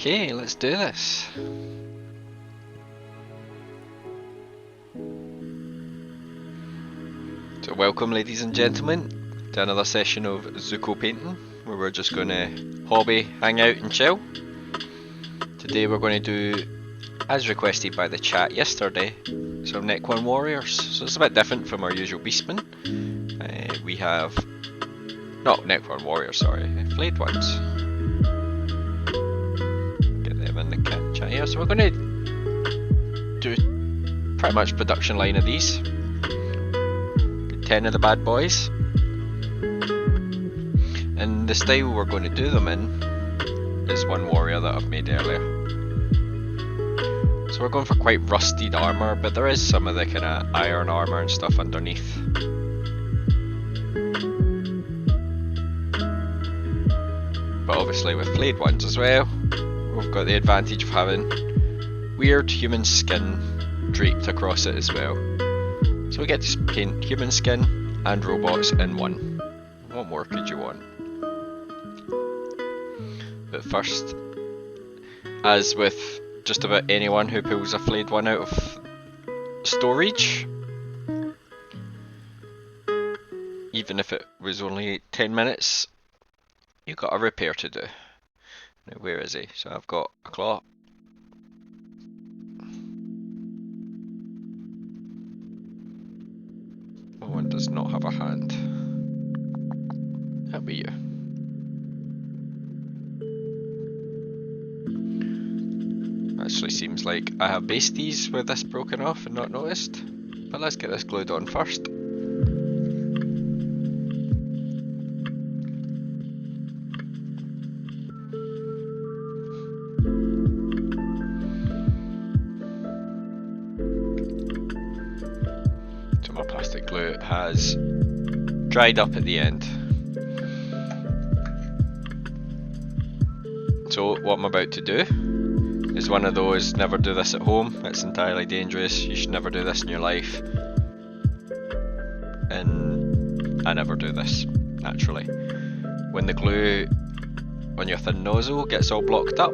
Okay, let's do this. So welcome ladies and gentlemen to another session of Zuko painting, where we're just going to hobby, hang out and chill. Today we're going to do, as requested by the chat yesterday, some Necron warriors. So it's a bit different from our usual beastmen. We have, not Necron warriors, sorry, flayed ones. Get them in the chat here. So we're going to do pretty much production line of these. 10 of the bad boys. And the style we're going to do them in is one warrior that I've made earlier. So we're going for quite rusted armour, but there is some of the kind of iron armour and stuff underneath. But obviously with flayed ones as well, we've got the advantage of having weird human skin draped across it as well. So we get to paint human skin and robots in one. What more could you want? But first, as with just about anyone who pulls a flayed one out of storage, even if it was only 10 minutes, you've got a repair to do. Now where is he? So I've got a claw. One does not have a hand. That'll be you. Actually seems like I have basties with this broken off and not noticed. But let's get this glued on first. So my plastic glue has dried up at the end. So what I'm about to do is one of those never do this at home, it's entirely dangerous, you should never do this in your life. And I never do this, naturally. When the glue on your thin nozzle gets all blocked up,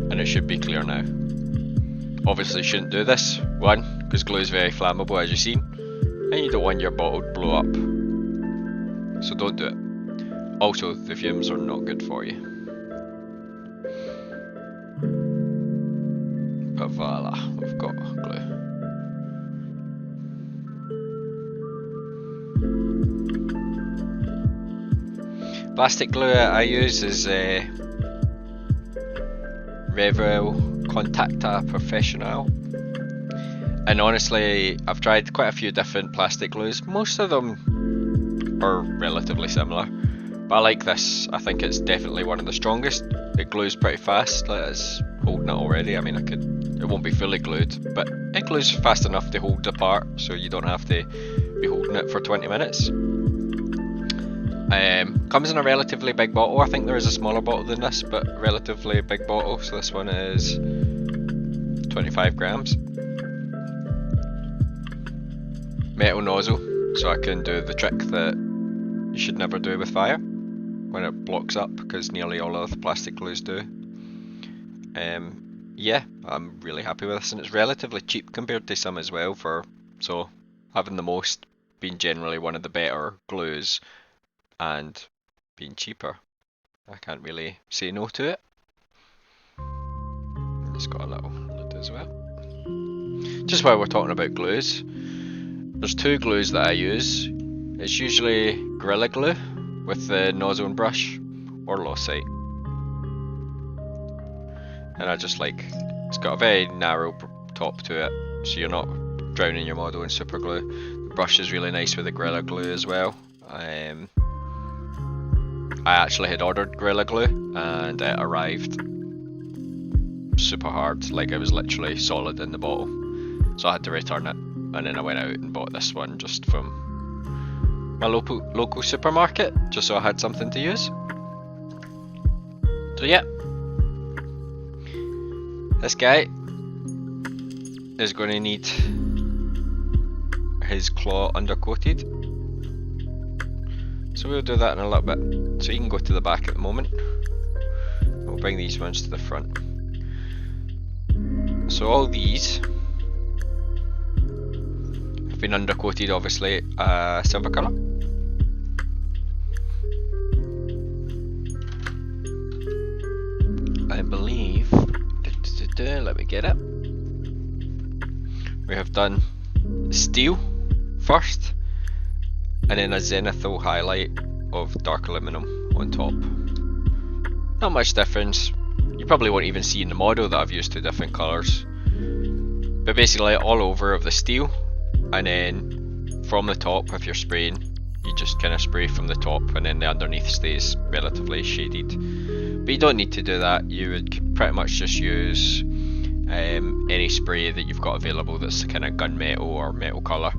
and it should be clear now. Obviously you shouldn't do this, one, because glue is very flammable as you've seen, and you don't want your bottle to blow up. So don't do it. Also, the fumes are not good for you. But voila, we've got glue. Plastic glue I use is Revell Contacta Professional. And honestly, I've tried quite a few different plastic glues. Most of them are relatively similar, but I like this. I think it's definitely one of the strongest. It glues pretty fast, like it's holding it already. I mean, it won't be fully glued, but it glues fast enough to hold the part, so you don't have to be holding it for 20 minutes. Comes in a relatively big bottle. I think there is a smaller bottle than this, but a relatively big bottle, so this one is 25 grams. Metal nozzle, so I can do the trick that you should never do with fire when it blocks up, because nearly all of the plastic glues do. Yeah, I'm really happy with this, and it's relatively cheap compared to some as well, so having the most being generally one of the better glues and being cheaper, I can't really say no to it. And it's got a little lid as well. Just while we're talking about glues, there's two glues that I use. It's usually Gorilla Glue with the nozzle and brush, or Lawsite. And I just like, it's got a very narrow top to it, so you're not drowning your model in super glue. The brush is really nice with the Gorilla Glue as well. I actually had ordered Gorilla Glue and it arrived super hard, like it was literally solid in the bottle. So I had to return it, and then I went out and bought this one just from my local supermarket, just so I had something to use. So yeah, this guy is going to need his claw undercoated. So we'll do that in a little bit. So you can go to the back at the moment. We'll bring these ones to the front. So all these have been undercoated, obviously, silver colour. I believe, let me get it. We have done steel first, and then a zenithal highlight of dark aluminum on top. Not much difference. You probably won't even see in the model that I've used two different colours. But basically all over of the steel, and then from the top, if you're spraying, you just kind of spray from the top, and then the underneath stays relatively shaded. But you don't need to do that. You would pretty much just use any spray that you've got available that's kind of gunmetal or metal colour.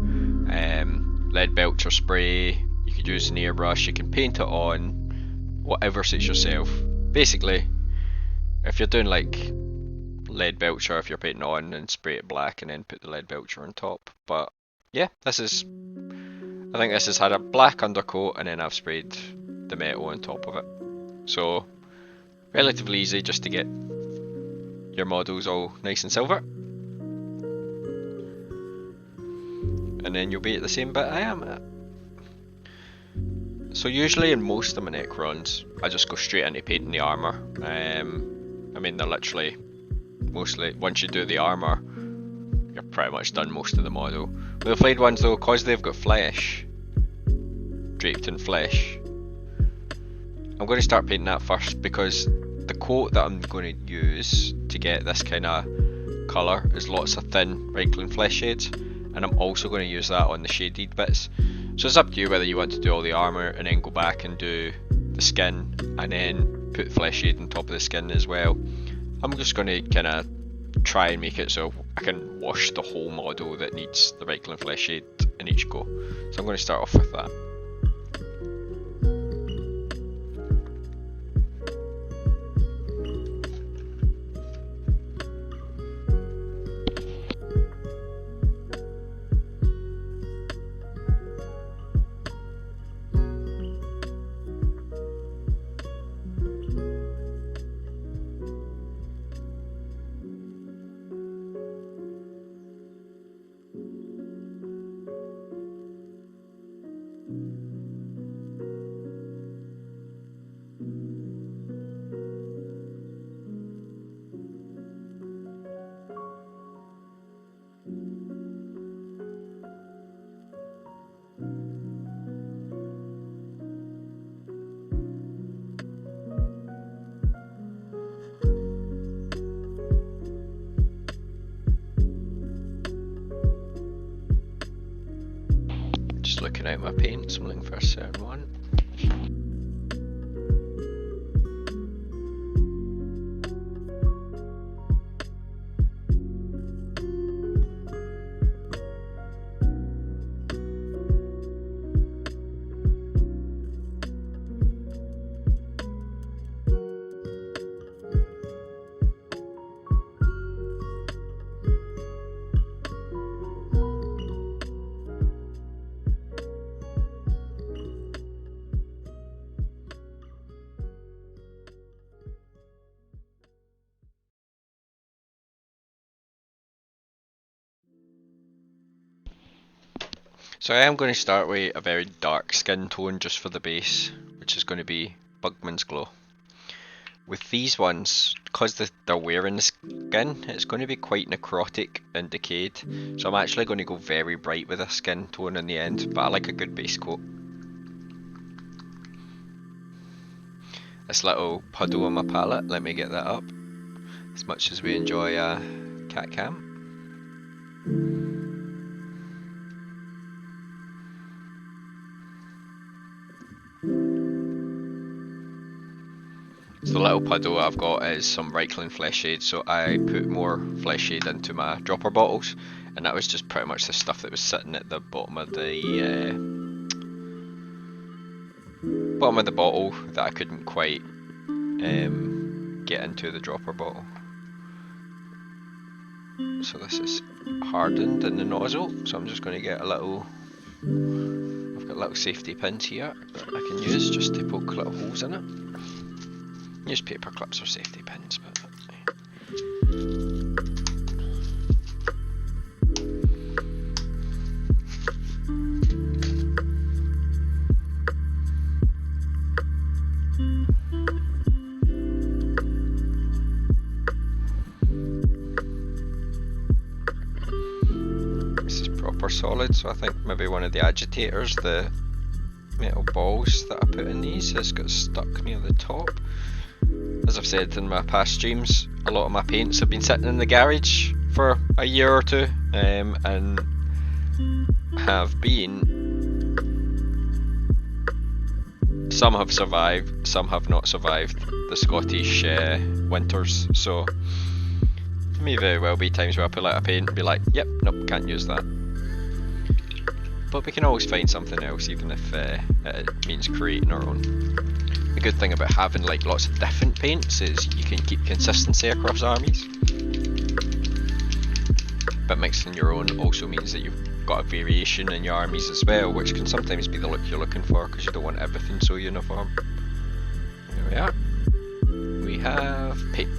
Lead belcher spray, you could use an airbrush, you can paint it on, whatever suits yourself. Basically, if you're doing like lead belcher, if you're painting on, and spray it black and then put the lead belcher on top. But yeah, I think this has had a black undercoat, and then I've sprayed the metal on top of it. So relatively easy just to get your models all nice and silver. And then you'll be at the same bit I am at. So usually in most of my Necrons, I just go straight into painting the armour. I mean, they're literally, mostly, once you do the armour, you're pretty much done most of the model. With the flayed ones though, because they've got flesh, draped in flesh, I'm going to start painting that first, because the coat that I'm going to use to get this kind of colour is lots of thin Reichling flesh shades, and I'm also going to use that on the shaded bits. So it's up to you whether you want to do all the armour and then go back and do the skin and then put flesh shade on top of the skin as well. I'm just going to kind of try and make it so I can wash the whole model that needs the Reichling flesh shade in each go. So I'm going to start off with that. Looking out my paints, I'm looking for a certain one. So I am going to start with a very dark skin tone just for the base, which is going to be Bugman's Glow. With these ones, because they're wearing the skin, it's going to be quite necrotic and decayed, so I'm actually going to go very bright with a skin tone in the end, but I like a good base coat. This little puddle on my palette, let me get that up, as much as we enjoy cat cam. So the little puddle I've got is some Reichling flesh shade, so I put more flesh shade into my dropper bottles, and that was just pretty much the stuff that was sitting at the bottom of the bottle that I couldn't quite get into the dropper bottle. So this is hardened in the nozzle, so I'm just going to get a little, I've got little safety pins here that I can use just to poke little holes in it. Use paper clips or safety pins, but solid, so I think maybe one of the agitators, the metal balls that I put in these, has got stuck near the top. As I've said in my past streams, a lot of my paints have been sitting in the garage for a year or two, and have been, some have survived, some have not survived the Scottish winters, so there may very well be times where I pull out a paint and be like, yep, nope, can't use that. But we can always find something else, even if it means creating our own. The good thing about having like lots of different paints is you can keep consistency across armies. But mixing your own also means that you've got a variation in your armies as well, which can sometimes be the look you're looking for because you don't want everything so uniform. There we are. We have paint.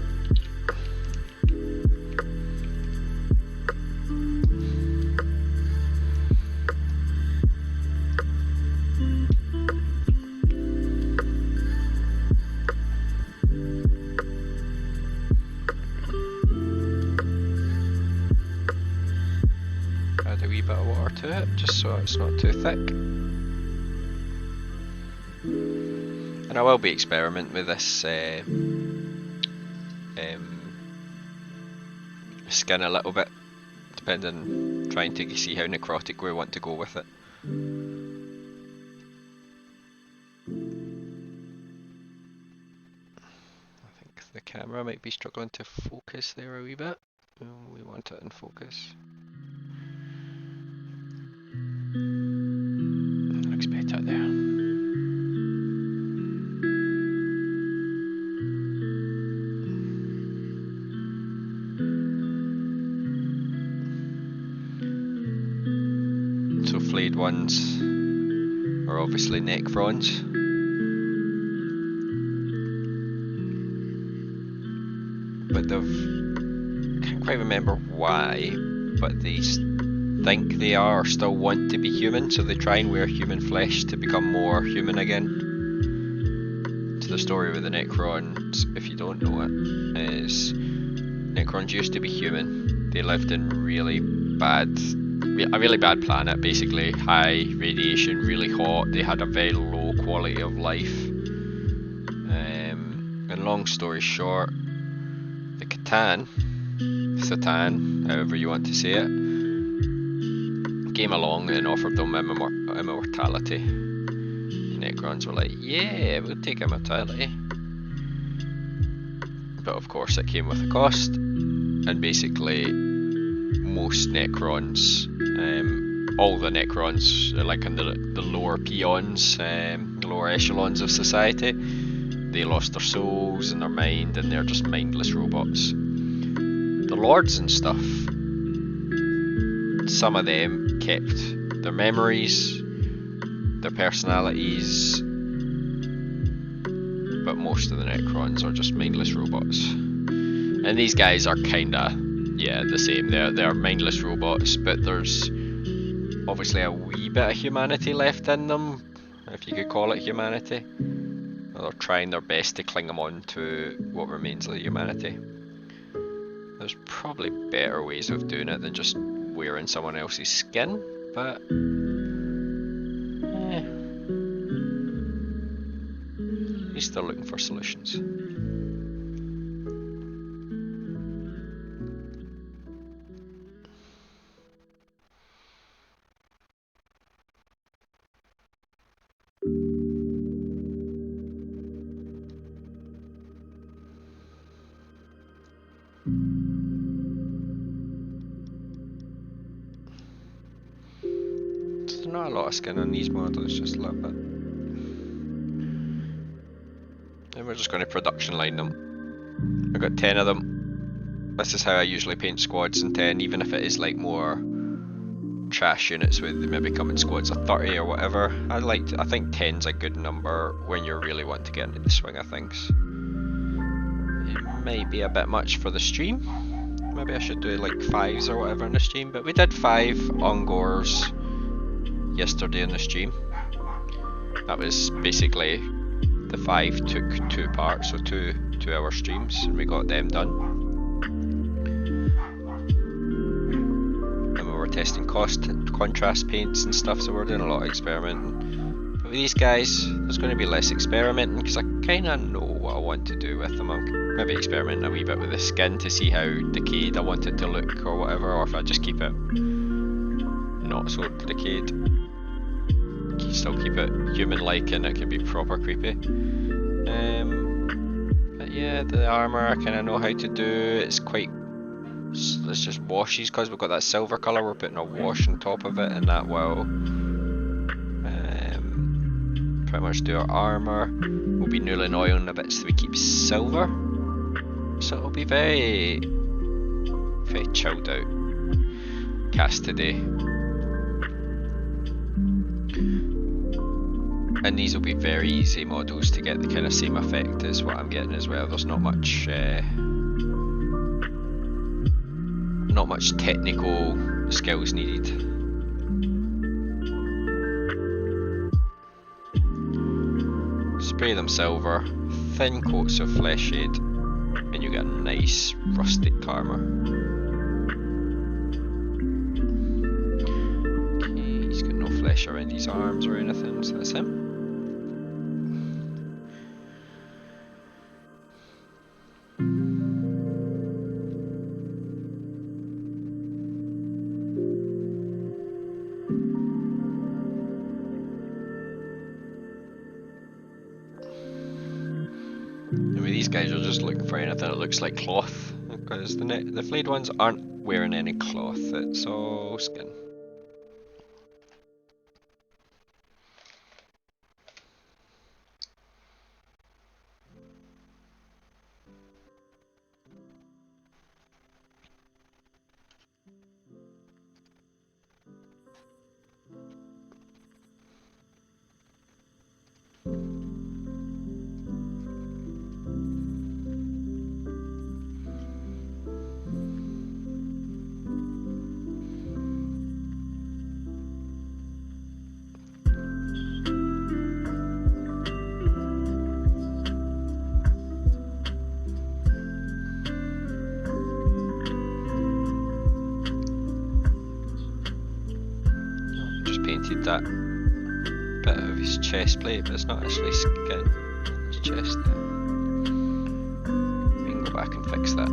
To it, just so it's not too thick. And I will be experimenting with this skin a little bit, depending, trying to see how necrotic we want to go with it. I think the camera might be struggling to focus there a wee bit. We want it in focus. Looks better there. So flayed ones are obviously Necrons. But I can't quite remember why, but these think they are or still want to be human, so they try and wear human flesh to become more human again. So the story with the Necrons, if you don't know it, is Necrons used to be human. They lived in a really bad planet, basically, high radiation, really hot. They had a very low quality of life. And long story short, the Satan, however you want to say it, came along and offered them immortality. The Necrons were like, yeah, we'll take immortality. But of course it came with a cost, and basically most Necrons, all the Necrons, like in the lower peons, the lower echelons of society, they lost their souls and their mind, and they're just mindless robots. The lords and stuff, some of them kept their memories, their personalities, but most of the Necrons are just mindless robots. And these guys are kinda, yeah, the same. They're mindless robots, but there's obviously a wee bit of humanity left in them, if you could call it humanity. They're trying their best to cling them on to what remains of humanity. There's probably better ways of doing it than just wearing someone else's skin, but he's still looking for solutions. There's not a lot of skin on these models, just a little bit. And we're just going to production line them. I've got 10 of them. This is how I usually paint squads in 10, even if it is like more trash units where they maybe come in squads of 30 or whatever. I think 10's a good number when you really want to get into the swing of things. It may be a bit much for the stream. Maybe I should do like 5s or whatever in the stream, but we did 5 Ongors yesterday in the stream. That was basically, the 5 took 2 parts, so 2 hour streams, and we got them done. And we were testing contrast paints and stuff, so we're doing a lot of experimenting. But with these guys, there's going to be less experimenting, because I kind of know what I want to do with them. I'm maybe experimenting a wee bit with the skin to see how decayed I want it to look or whatever, or if I just keep it not so decayed. Still keep it human-like and it can be proper creepy. But yeah, the armour I kind of know how to do. It's just washes, because we've got that silver colour. We're putting a wash on top of it, and that will pretty much do our armour. We'll be nulling oiling the bits that we keep silver, so it'll be very, very chilled out cast today. And these will be very easy models to get the kind of same effect as what I'm getting as well. There's not much technical skills needed. Spray them silver, thin coats of flesh shade, and you get a nice rustic armour. Okay, he's got no flesh around his arms or anything, so that's him. Guys are just looking for anything that looks like cloth, because the flayed ones aren't wearing any cloth, it's all skin. That bit of his chest plate, but it's not actually skin on his chest there. We can go back and fix that.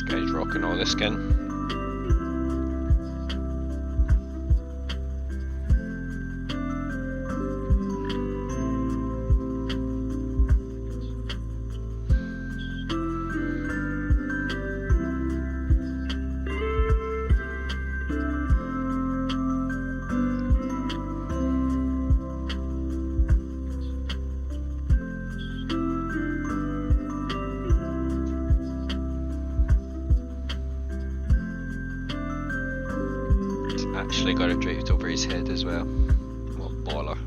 Guy's rocking all the skin. Actually got it draped over his head as well. What a baller.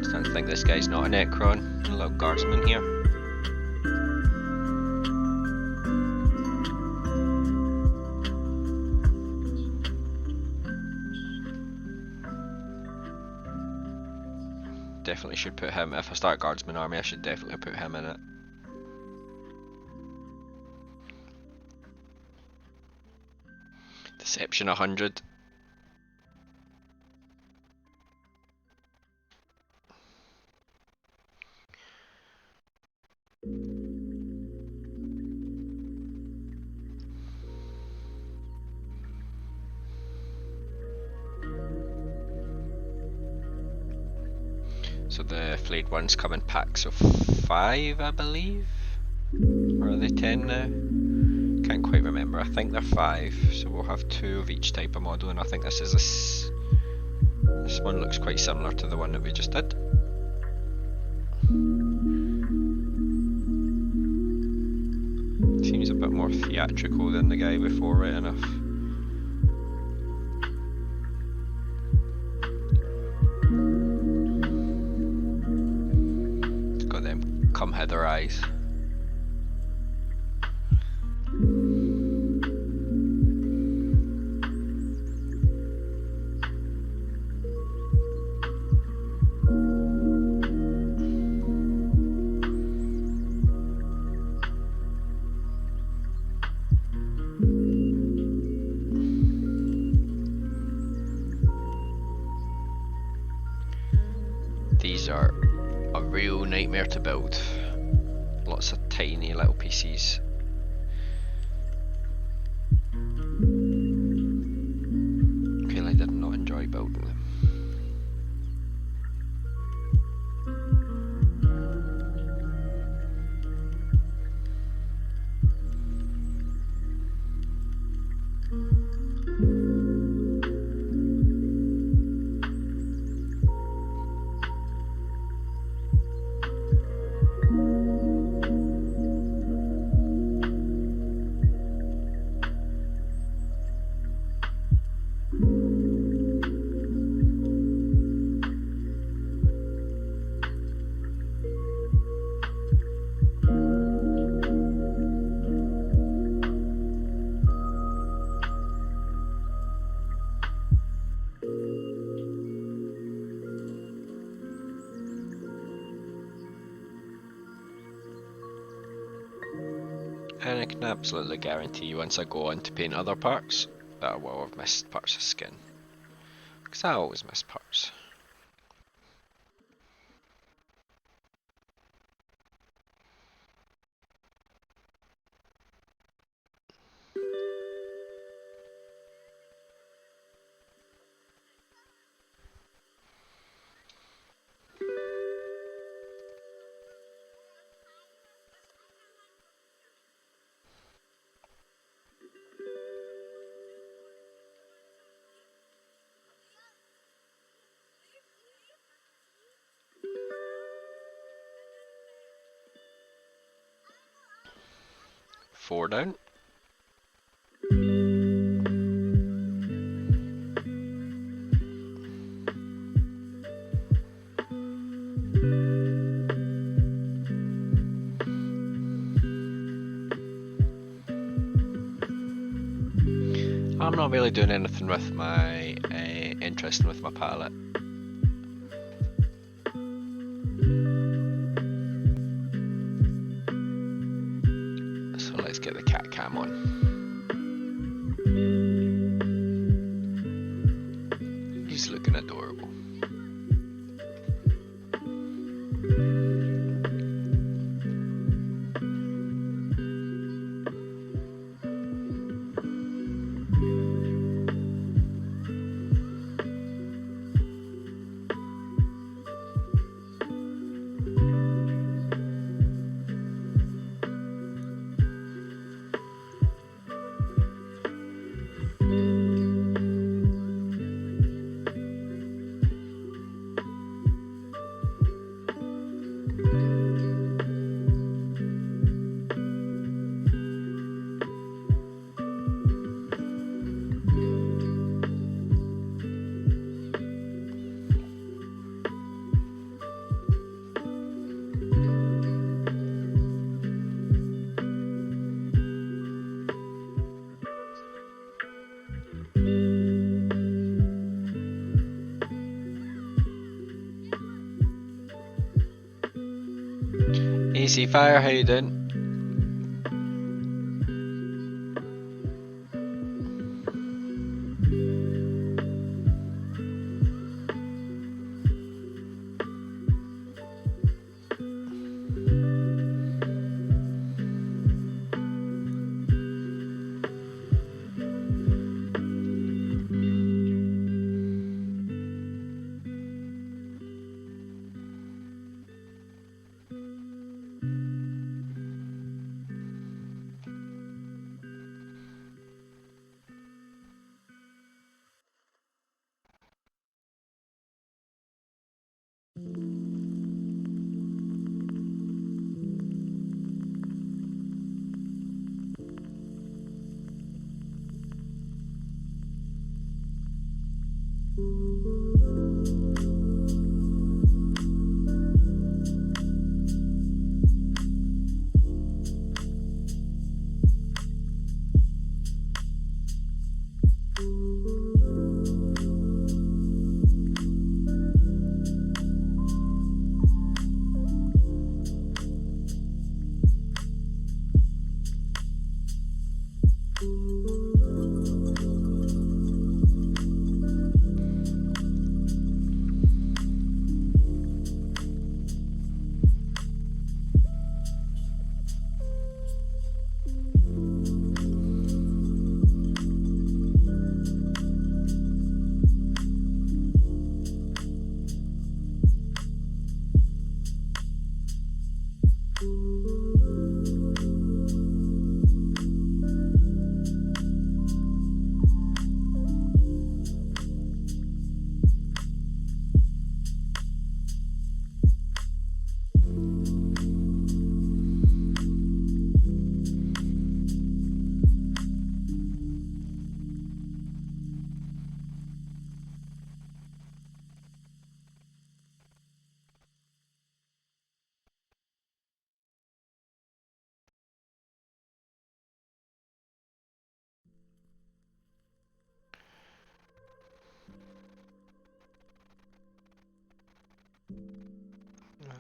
Starting to think this guy's not a Necron, a little guardsman here. Definitely should put him. If I start Guardsman Army, I should definitely put him in it. Deception 100. So the Flayed ones come in packs of 5, I believe? Or are they 10 now? Can't quite remember. I think they're 5, so we'll have 2 of each type of model, and I think this is this one looks quite similar to the one that we just did. Seems a bit more theatrical than the guy before, right enough. It's got them come hither eyes. These are a real nightmare to build. Lots of tiny little pieces. Really did not enjoy building them. And I can absolutely guarantee you once I go on to paint other parts that I will have missed parts of skin. Because I always miss parts. Four down. I'm not really doing anything with my interest with my palette. So let's get the cat cam on. He's looking adorable. AC Fire, how you doing?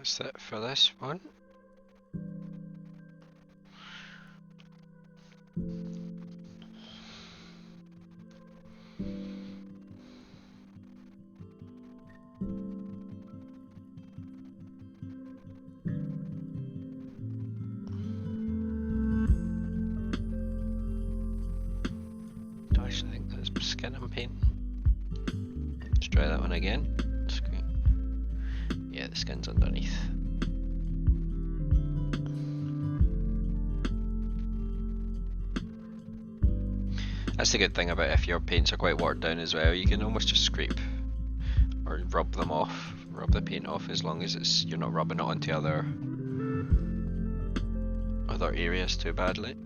That's it for this one. I actually think that's skin and paint. Let's try that one again. Yeah, the skin's underneath. That's the good thing about if your paints are quite watered down as well, you can almost just scrape or rub them off, rub the paint off, as long as you're not rubbing it onto other areas too badly.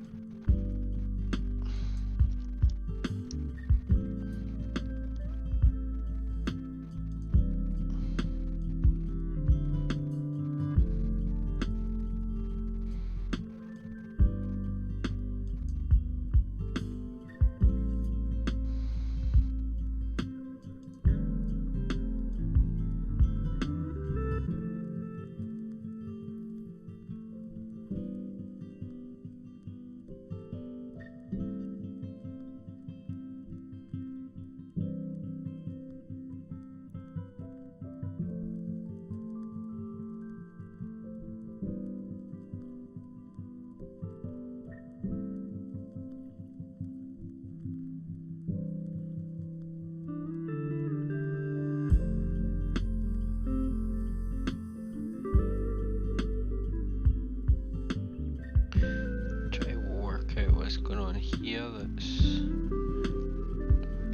What's going on here? That's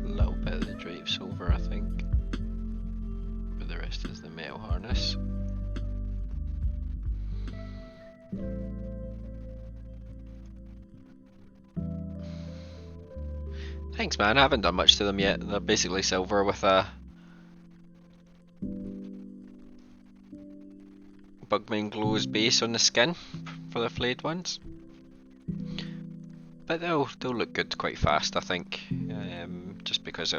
a little bit of the drive silver, I think, but the rest is the metal harness. Thanks, man. I haven't done much to them yet. They're basically silver with a Bugman Glow's base on the skin for the flayed ones. But they'll look good quite fast, I think, just because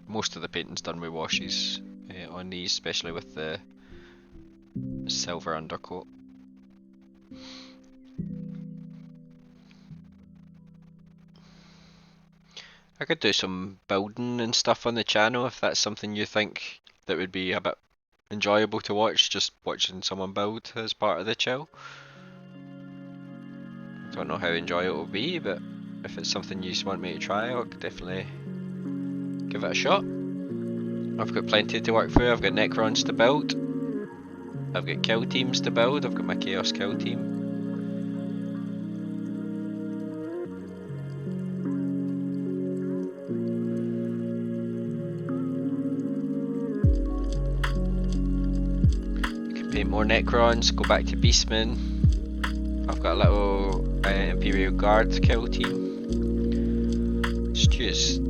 most of the painting's done with washes on these, especially with the silver undercoat. I could do some building and stuff on the channel if that's something you think that would be a bit enjoyable to watch, just watching someone build as part of the chill. Don't know how enjoyable it will be, but if it's something you just want me to try, I'll definitely give it a shot. I've got plenty to work through. I've got Necrons to build. I've got kill teams to build. I've got my Chaos kill team. I can paint more Necrons, go back to Beastmen. I've got a little Imperial Guard kill team. Just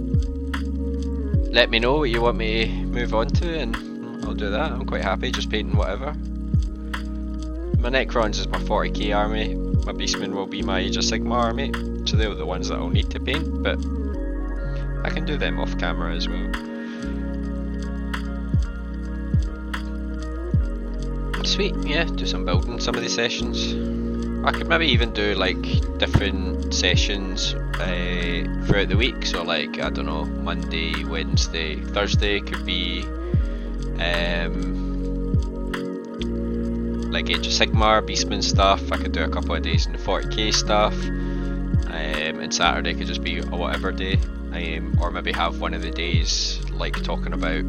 let me know what you want me to move on to and I'll do that. I'm quite happy just painting whatever. My Necrons is my 40k army, my Beastmen will be my Age of Sigmar army, so they're the ones that I'll need to paint, but I can do them off camera as well. Sweet, yeah, do some building some of the sessions. I could maybe even do like different sessions throughout the week, so like, I don't know, Monday, Wednesday, Thursday could be like Age of Sigmar, Beastman stuff. I could do a couple of days in the 40k stuff, and Saturday could just be a whatever day, or maybe have one of the days like talking about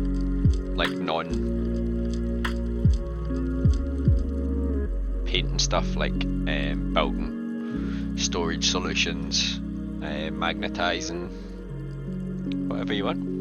like non-painting stuff, like building, storage solutions, magnetising, whatever you want.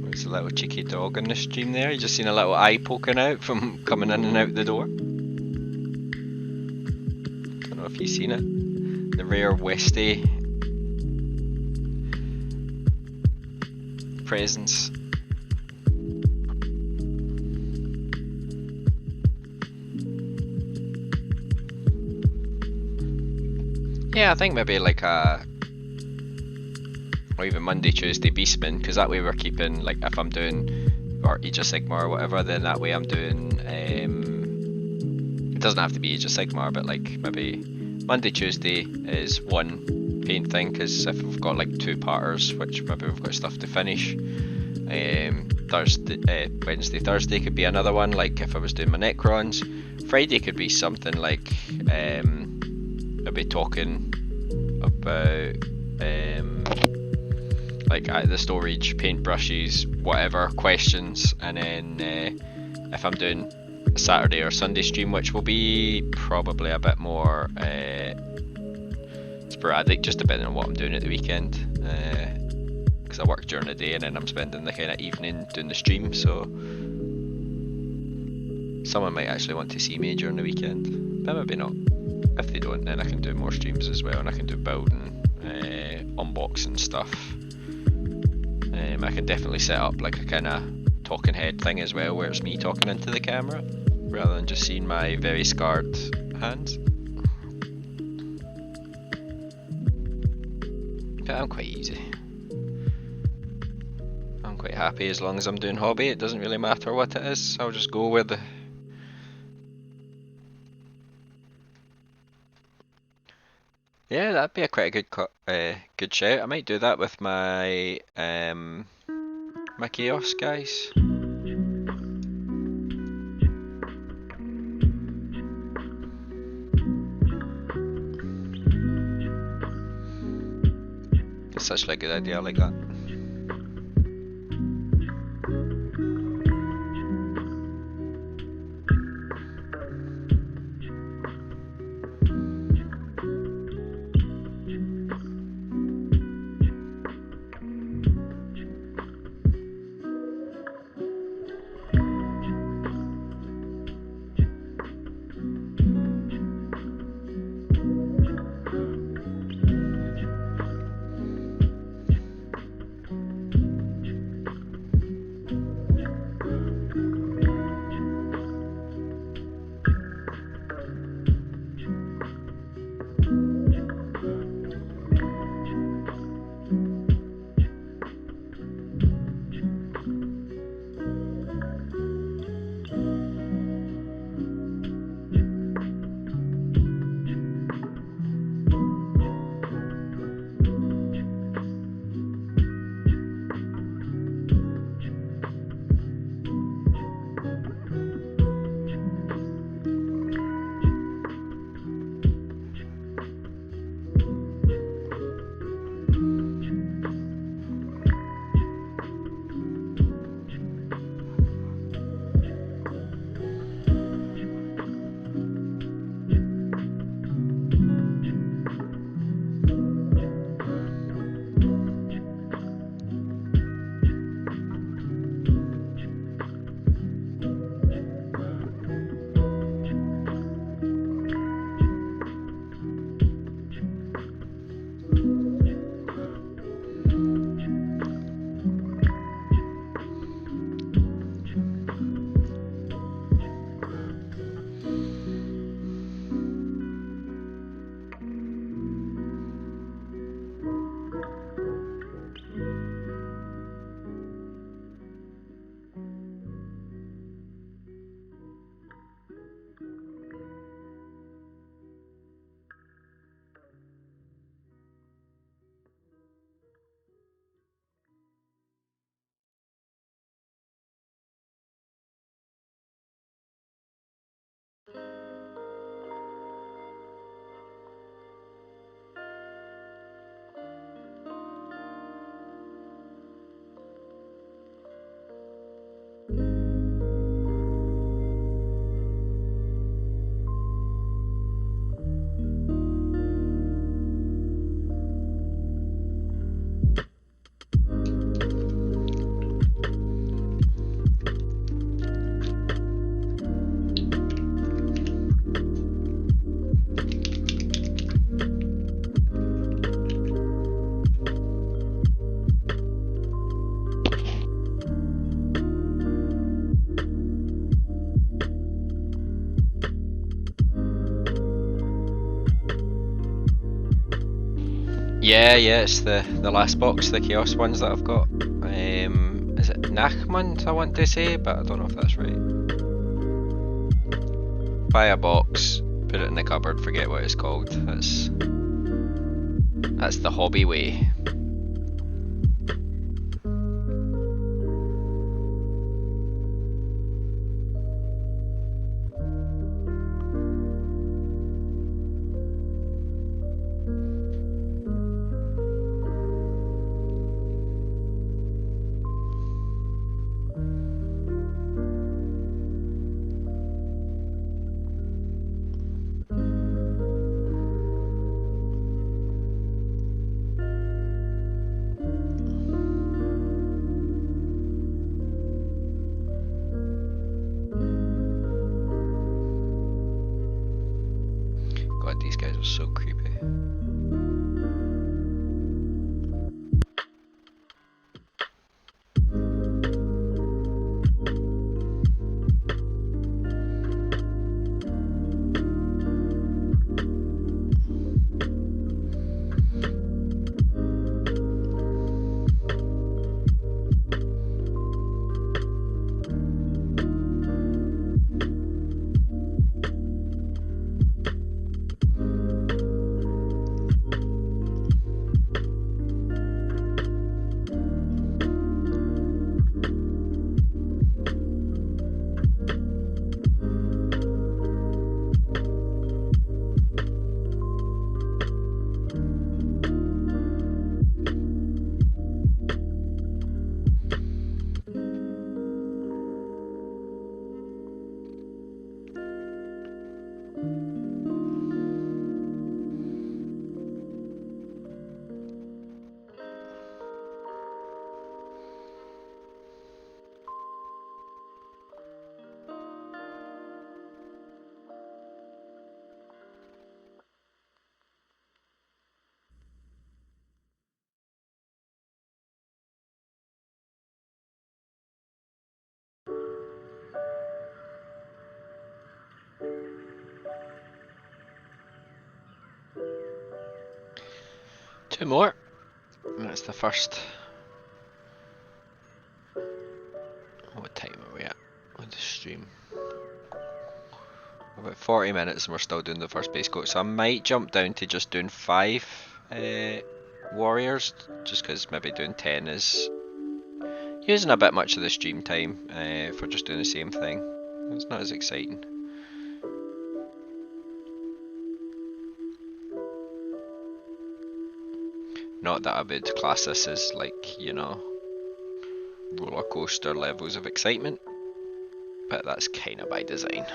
There's a little cheeky dog in the stream there. You just seen a little eye poking out from coming in and out the door. Don't know if you've seen it. The rare Westie presence. Yeah, I think maybe like a, or even Monday, Tuesday Beastman, because that way we're keeping, like if I'm doing, or Age of Sigmar or whatever, then that way I'm doing, it doesn't have to be Age of Sigmar, but like maybe Monday, Tuesday is one paint thing, because if we've got like two parters, which maybe we've got stuff to finish, Thursday, Wednesday, Thursday could be another one, like if I was doing my Necrons. Friday could be something like, I'll be talking about like the storage, paintbrushes, whatever, questions, and then if I'm doing a Saturday or Sunday stream, which will be probably a bit more sporadic, just depending on what I'm doing at the weekend, because I work during the day and then I'm spending the kind of evening doing the stream, so someone might actually want to see me during the weekend, but maybe not. If they don't, then I can do more streams as well, and I can do building, unboxing stuff. I can definitely set up like a kind of talking head thing as well, where it's me talking into the camera, rather than just seeing my very scarred hands. But I'm quite easy. I'm quite happy as long as I'm doing hobby, it doesn't really matter what it is, I'll just go with the... Yeah, that'd be a quite a good shout. I might do that with my my Chaos guys. It's such a good idea, I like that. Yeah, it's the last box, the Chaos ones that I've got. Is it Nachmund I want to say, but I don't know if that's right. Buy a box, put it in the cupboard, forget what it's called. That's the hobby way. God, these guys are so creepy. Two more. That's the first. What time are we at on the stream? About 40 minutes and we're still doing the first base coat, so I might jump down to just doing 5 warriors, just because maybe doing 10 is using a bit much of the stream time for just doing the same thing. It's not as exciting. Not that I would class this as like, you know, roller coaster levels of excitement, but that's kind of by design.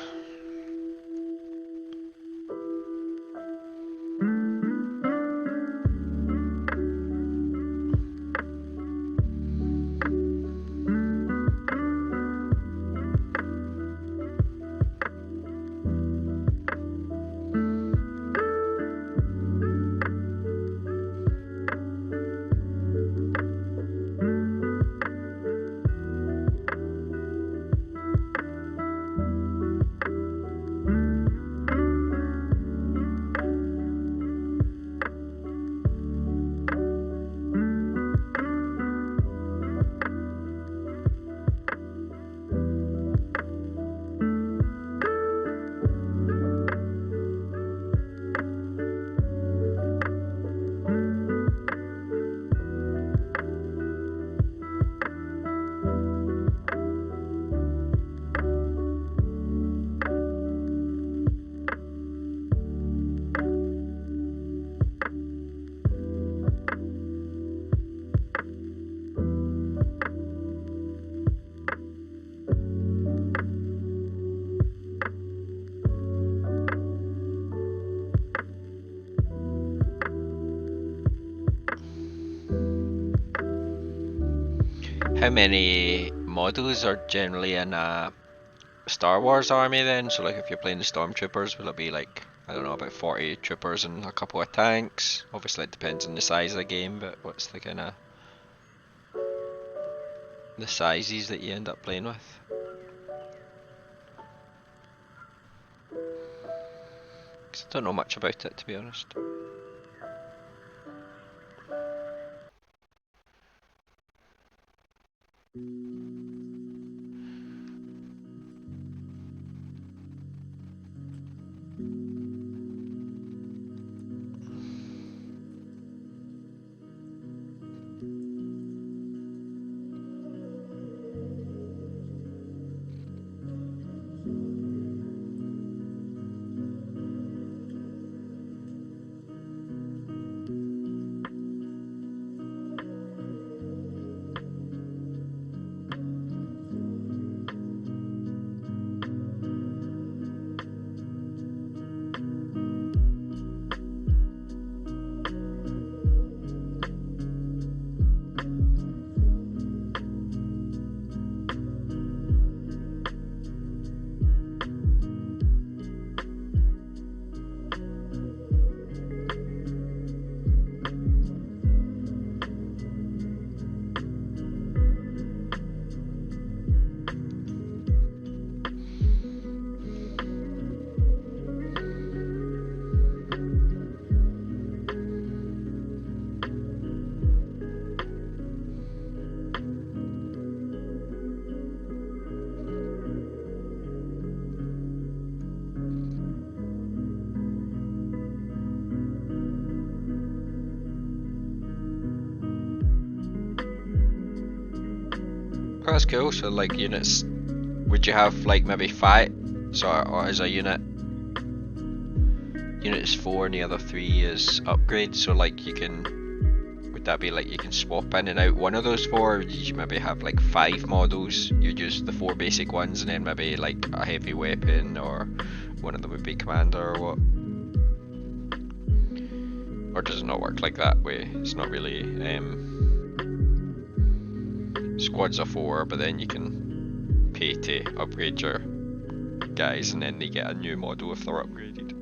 How many models are generally in a Star Wars army then? So like if you're playing the Stormtroopers, will it be like, I don't know, about 40 troopers and a couple of tanks? Obviously it depends on the size of the game, but what's the kind of the sizes that you end up playing with? Because I don't know much about it, to be honest. cool. So like units, would you have like maybe fight? So or as a unit, unit is 4 and the other 3 is upgrade. So like you can, would that be like you can swap in and out one of those 4? Or you maybe have like 5 models. You'd use the 4 basic ones and then maybe like a heavy weapon, or one of them would be commander or what? Or does it not work like that way? It's not really. Squads of 4, but then you can pay to upgrade your guys, and then they get a new model if they're upgraded.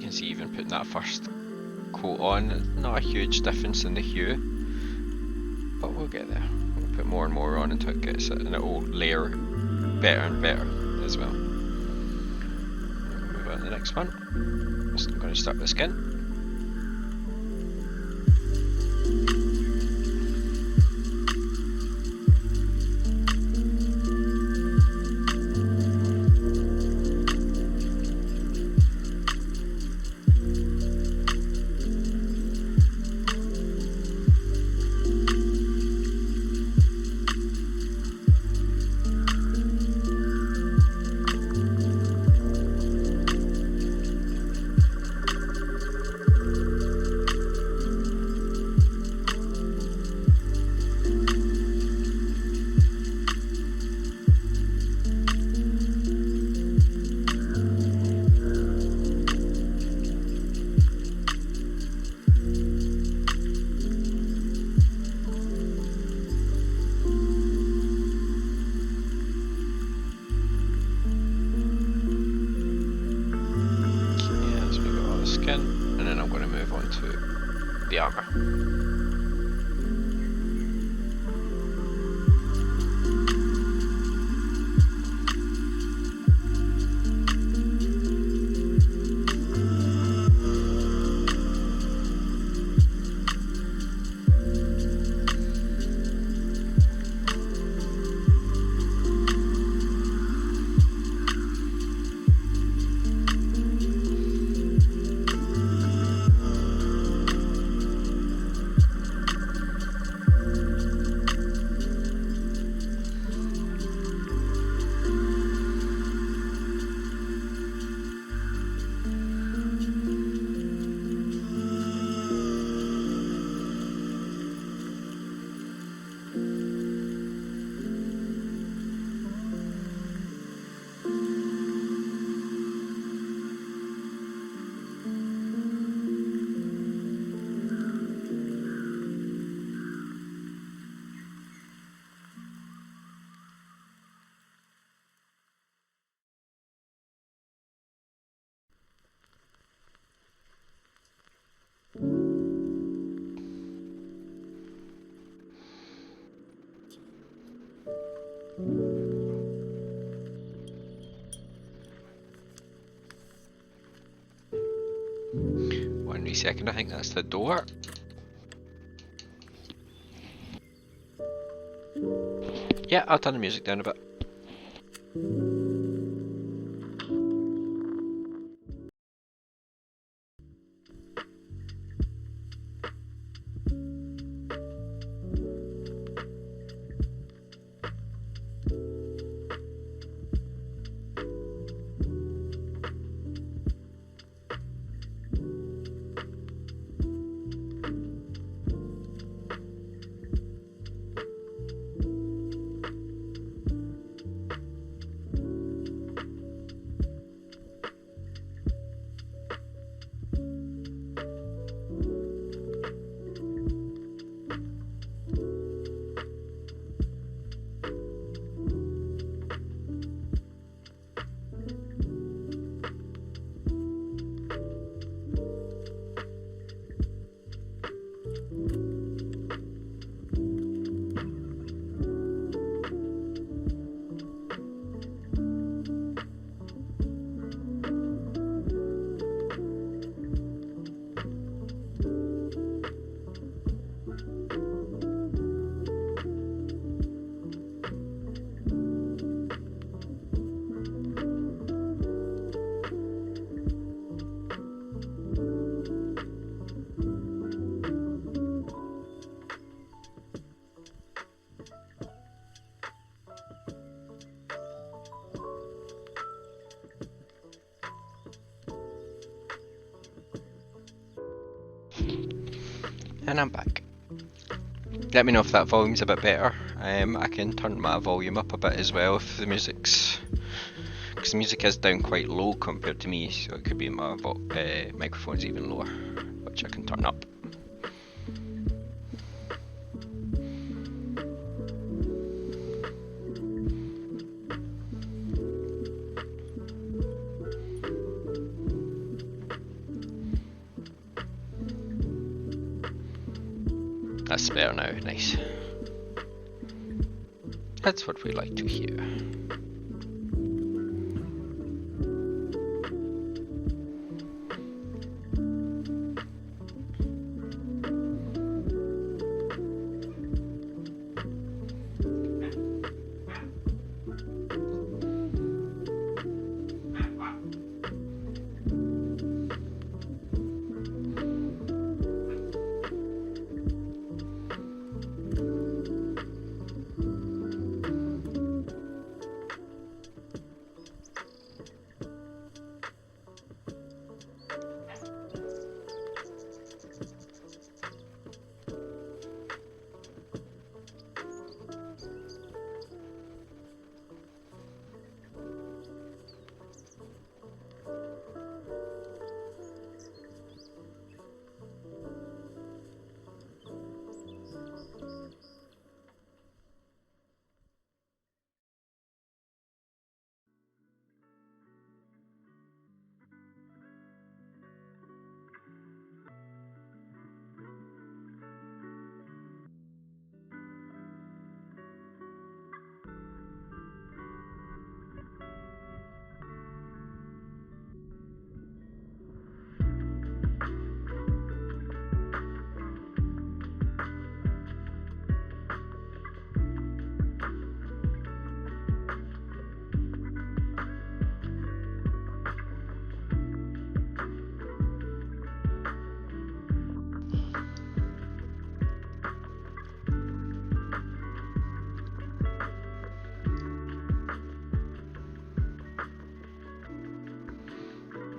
can see even putting that first coat on, not a huge difference in the hue, but we'll get there. We'll put more and more on until it gets it, and it will layer better and better as well. Move on to the next one. Just going to start with the skin. And then I'm going to move on to the armor. One wee second, I think that's the door. Yeah, I'll turn the music down a bit. And I'm back. Let me know if that volume's a bit better. I can turn my volume up a bit as well if the music's... because the music is down quite low compared to me, so it could be my microphone's even lower, which I can turn up. That's spare now, nice. That's what we like to hear.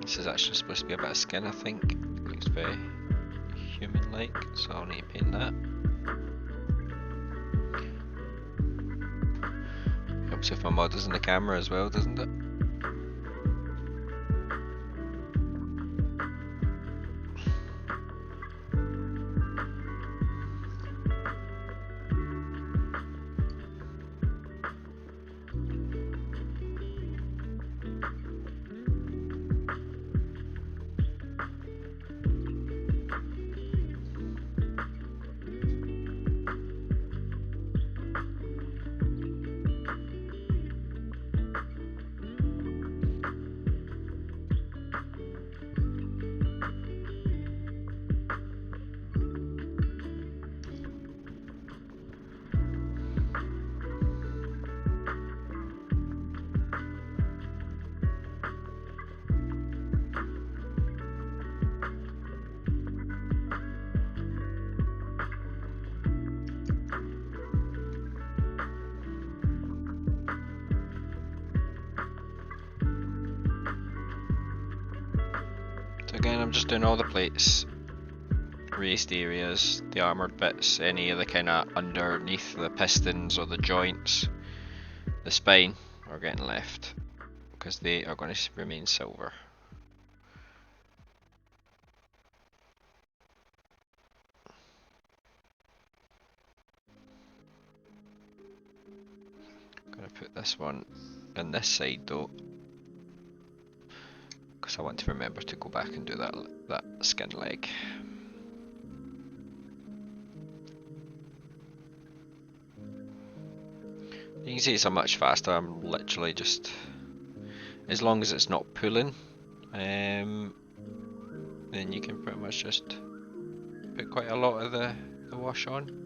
This is actually supposed to be a bit of skin, I think. It looks very human-like, so I'll need to paint that. Helps if my mod is in the camera as well, doesn't it? Again, I'm just doing all the plates, raised areas, the armoured bits, any of the kind of underneath the pistons or the joints, the spine are getting left because they are going to remain silver. I'm going to put this one in this side though, because I want to remember to go back and do that skin leg. You can see it's a much faster. I'm literally just, as long as it's not pulling, then you can pretty much just put quite a lot of the wash on.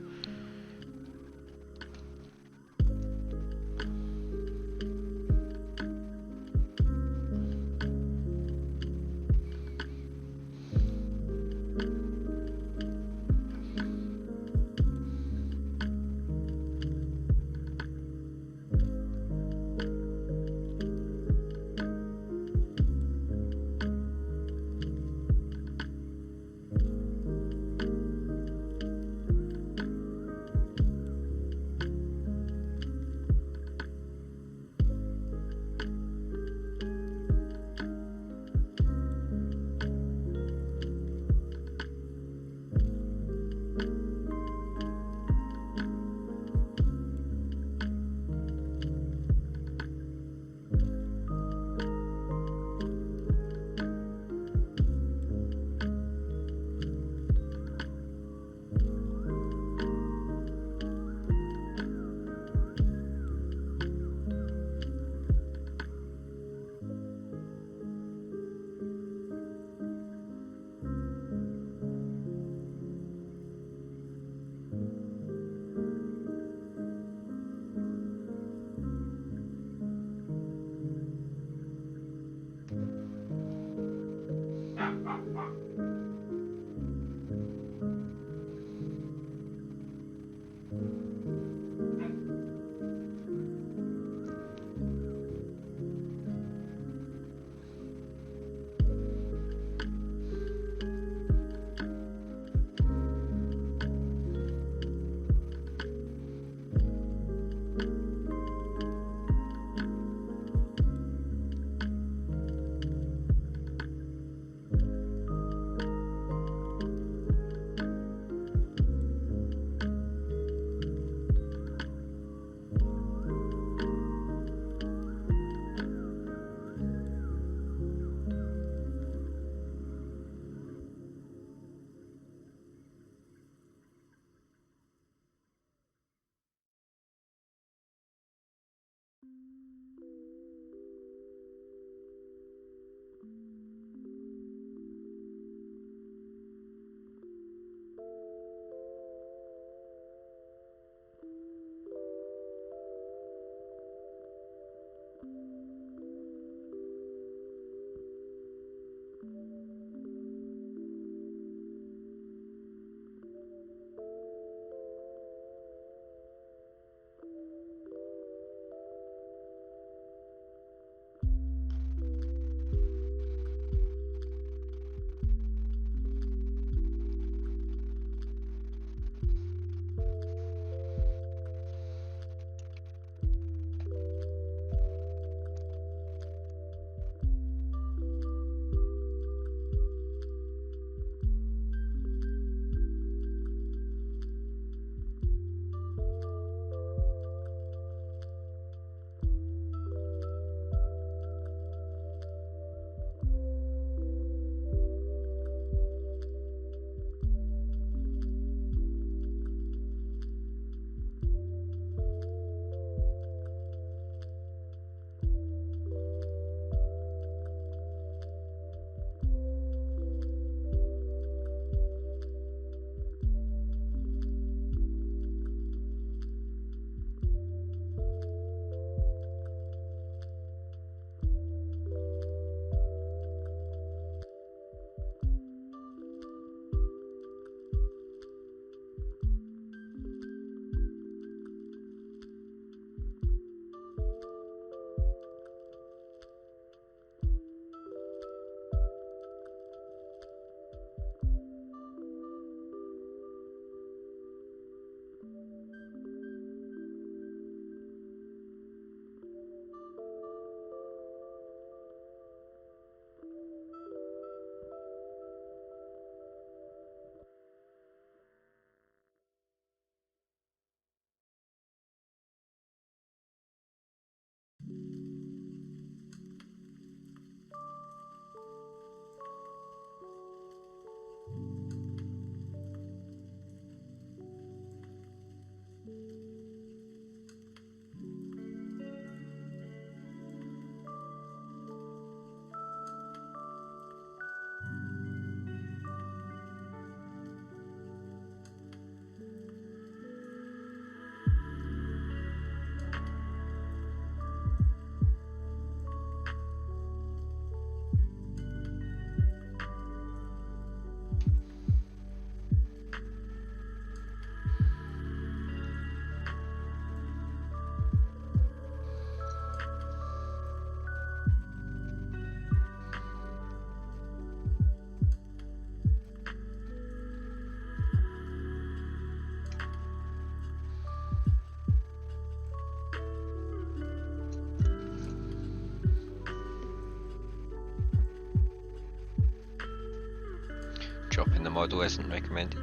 dropping the model isn't recommended.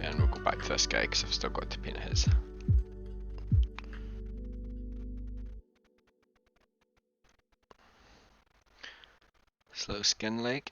And we'll go back to this guy because I've still got to paint his. This little skin leg.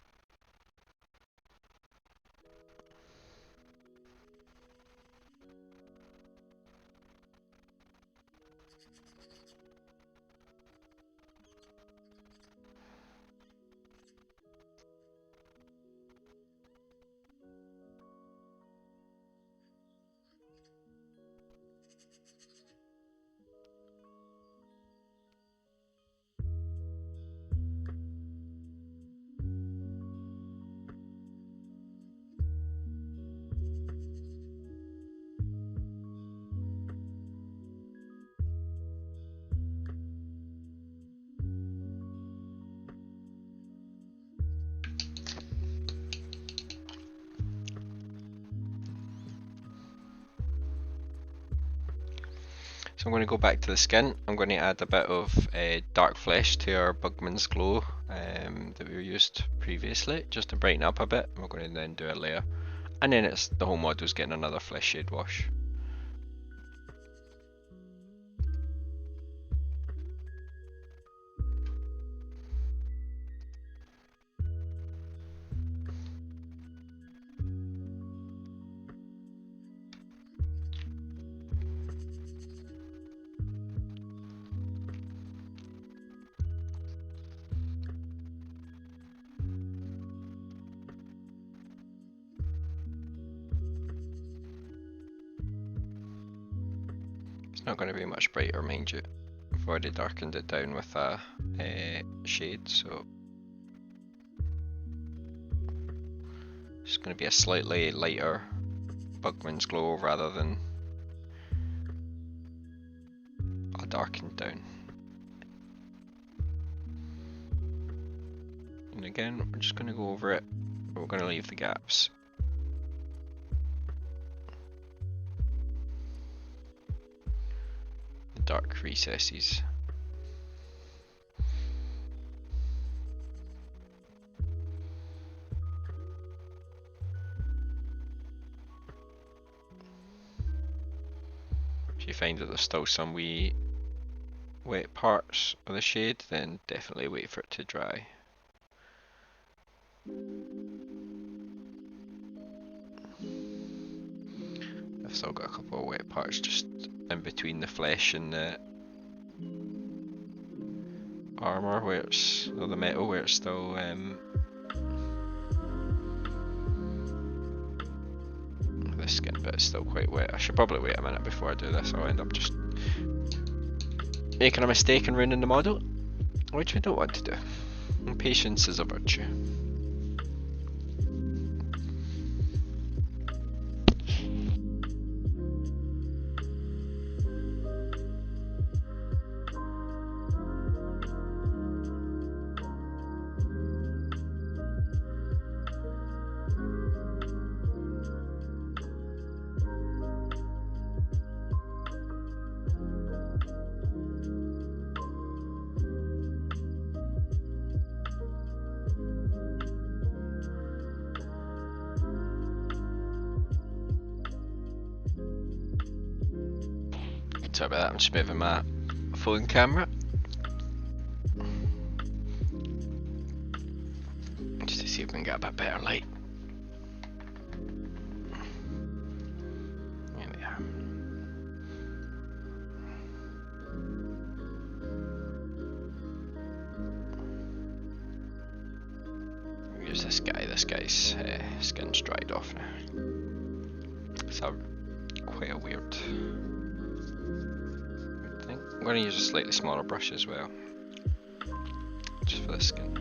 So I'm going to go back to the skin. I'm going to add a bit of dark flesh to our Bugman's Glow that we used previously, just to brighten up a bit. We're going to then do a layer, and then it's the whole model's getting another flesh shade wash. It's not going to be much brighter, mind you. I've already darkened it down with a shade, so it's going to be a slightly lighter Bugman's Glow rather than a darkened down. And again, we're just going to go over it, but we're going to leave the gaps. The dark recesses. If you find that there's still some wee wet parts of the shade, then definitely wait for it to dry. I've still got a couple of wet parts just in between the flesh and the armour where it's, or the metal where it's still the skin bit is still quite wet. I should probably wait a minute before I do this. I'll end up just making a mistake and ruining the model, which we don't want to do. And patience is a virtue. sorry about that, I'm just moving my phone camera. Just to see if we can get a bit better light. There we are. Use this guy. This guy's skin's dried off now. So quite a weird thing. I'm going to use a slightly smaller brush as well, just for the skin.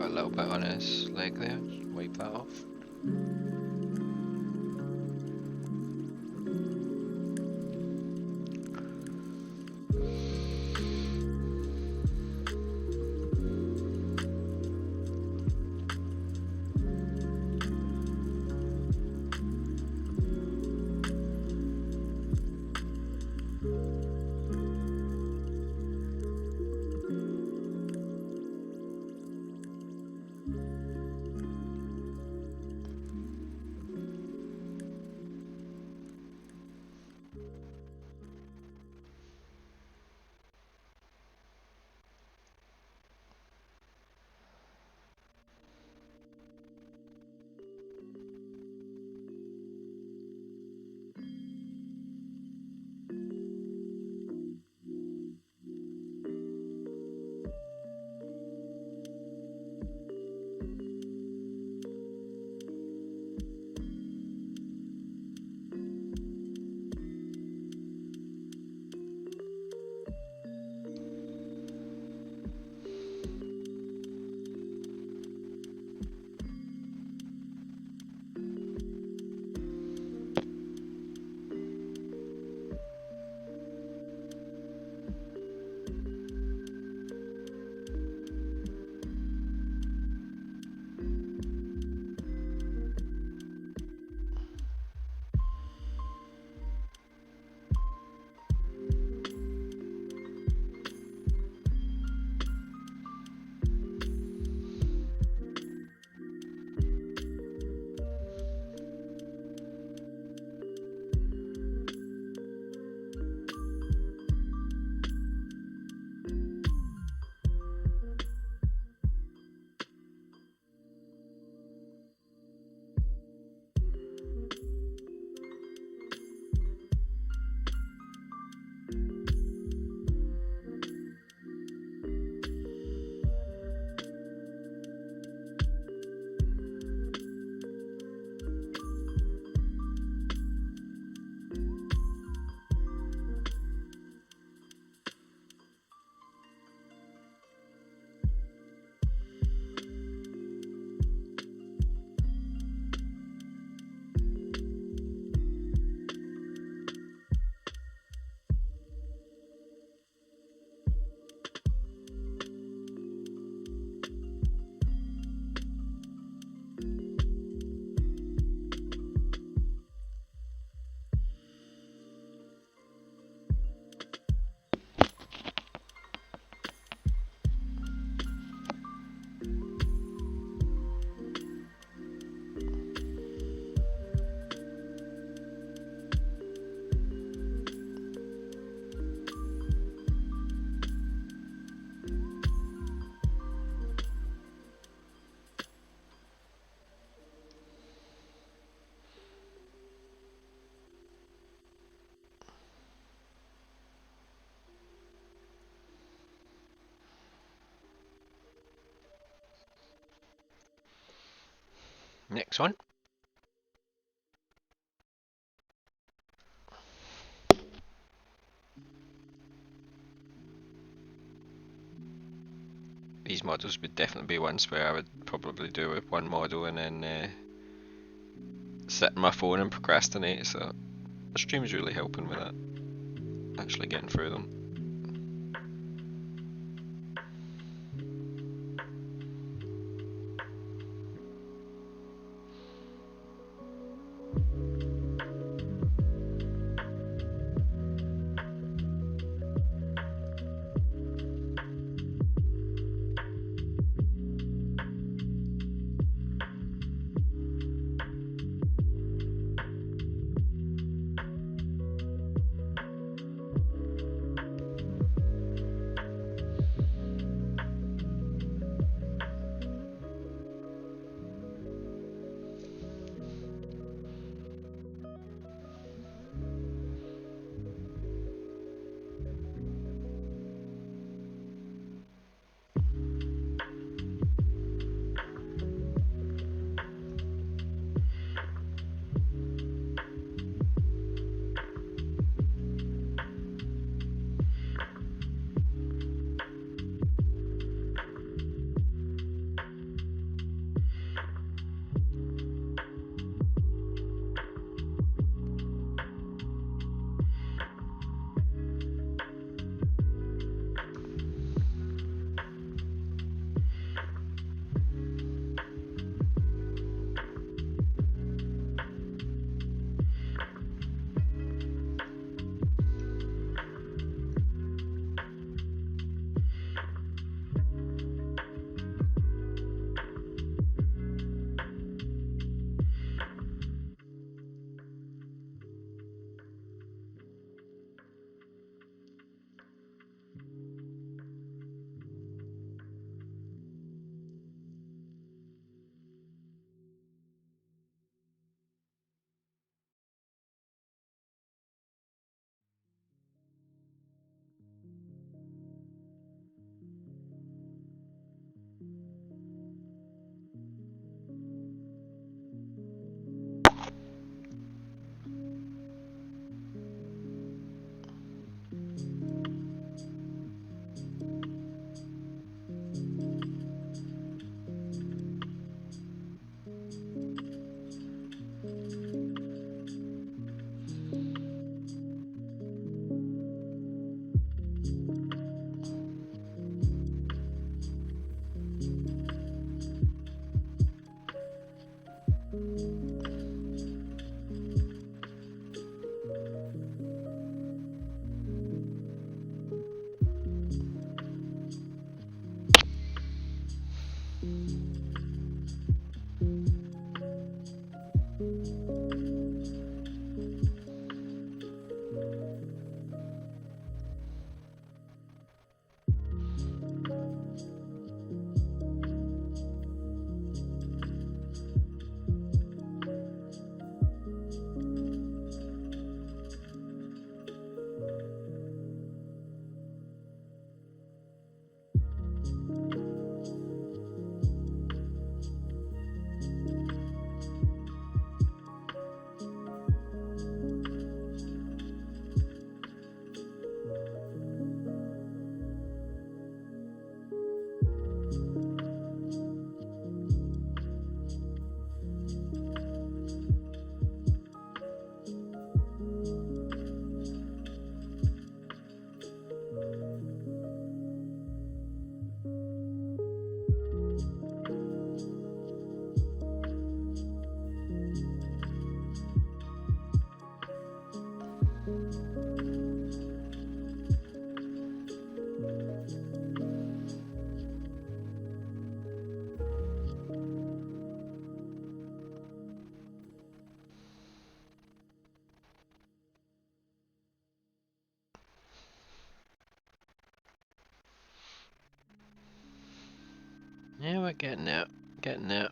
Got a little bit on his leg there. Wipe that off. Next one. These models would definitely be ones where I would probably do with one model and then sit on my phone and procrastinate, so the stream's really helping with that, actually getting through them. Yeah, we're getting there. Getting there.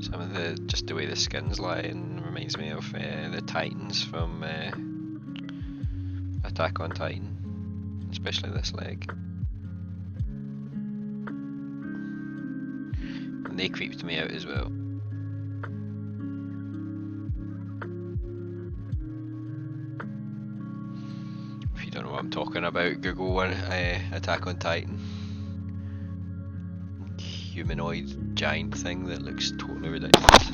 Some of the, just the way the skin's lying reminds me of the Titans from Attack on Titan, especially this leg. And they creeped me out as well. If you don't know what I'm talking about, Google one, Attack on Titan. Humanoid giant thing that looks totally ridiculous.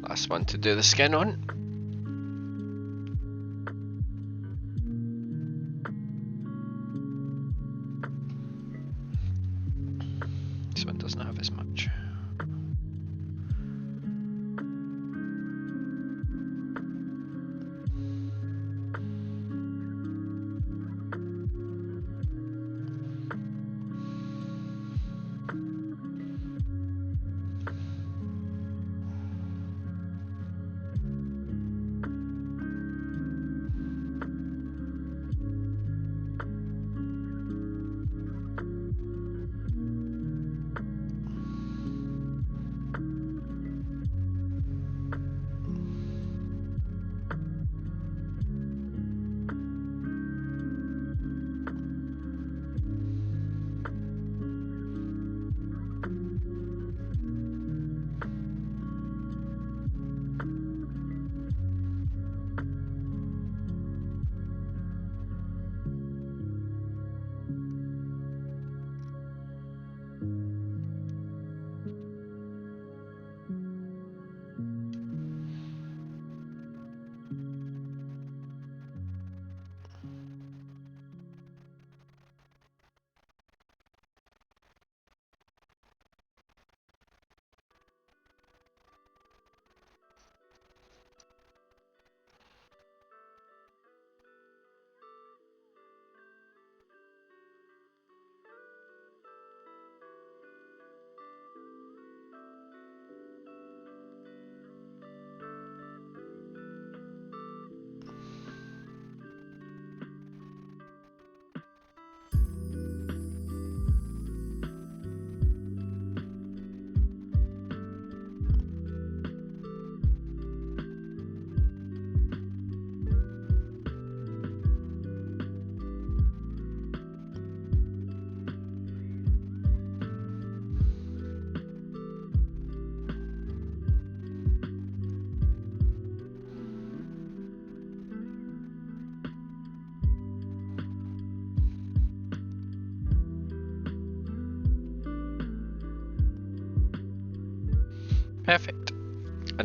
Last one to do the skin on. This one doesn't have as much.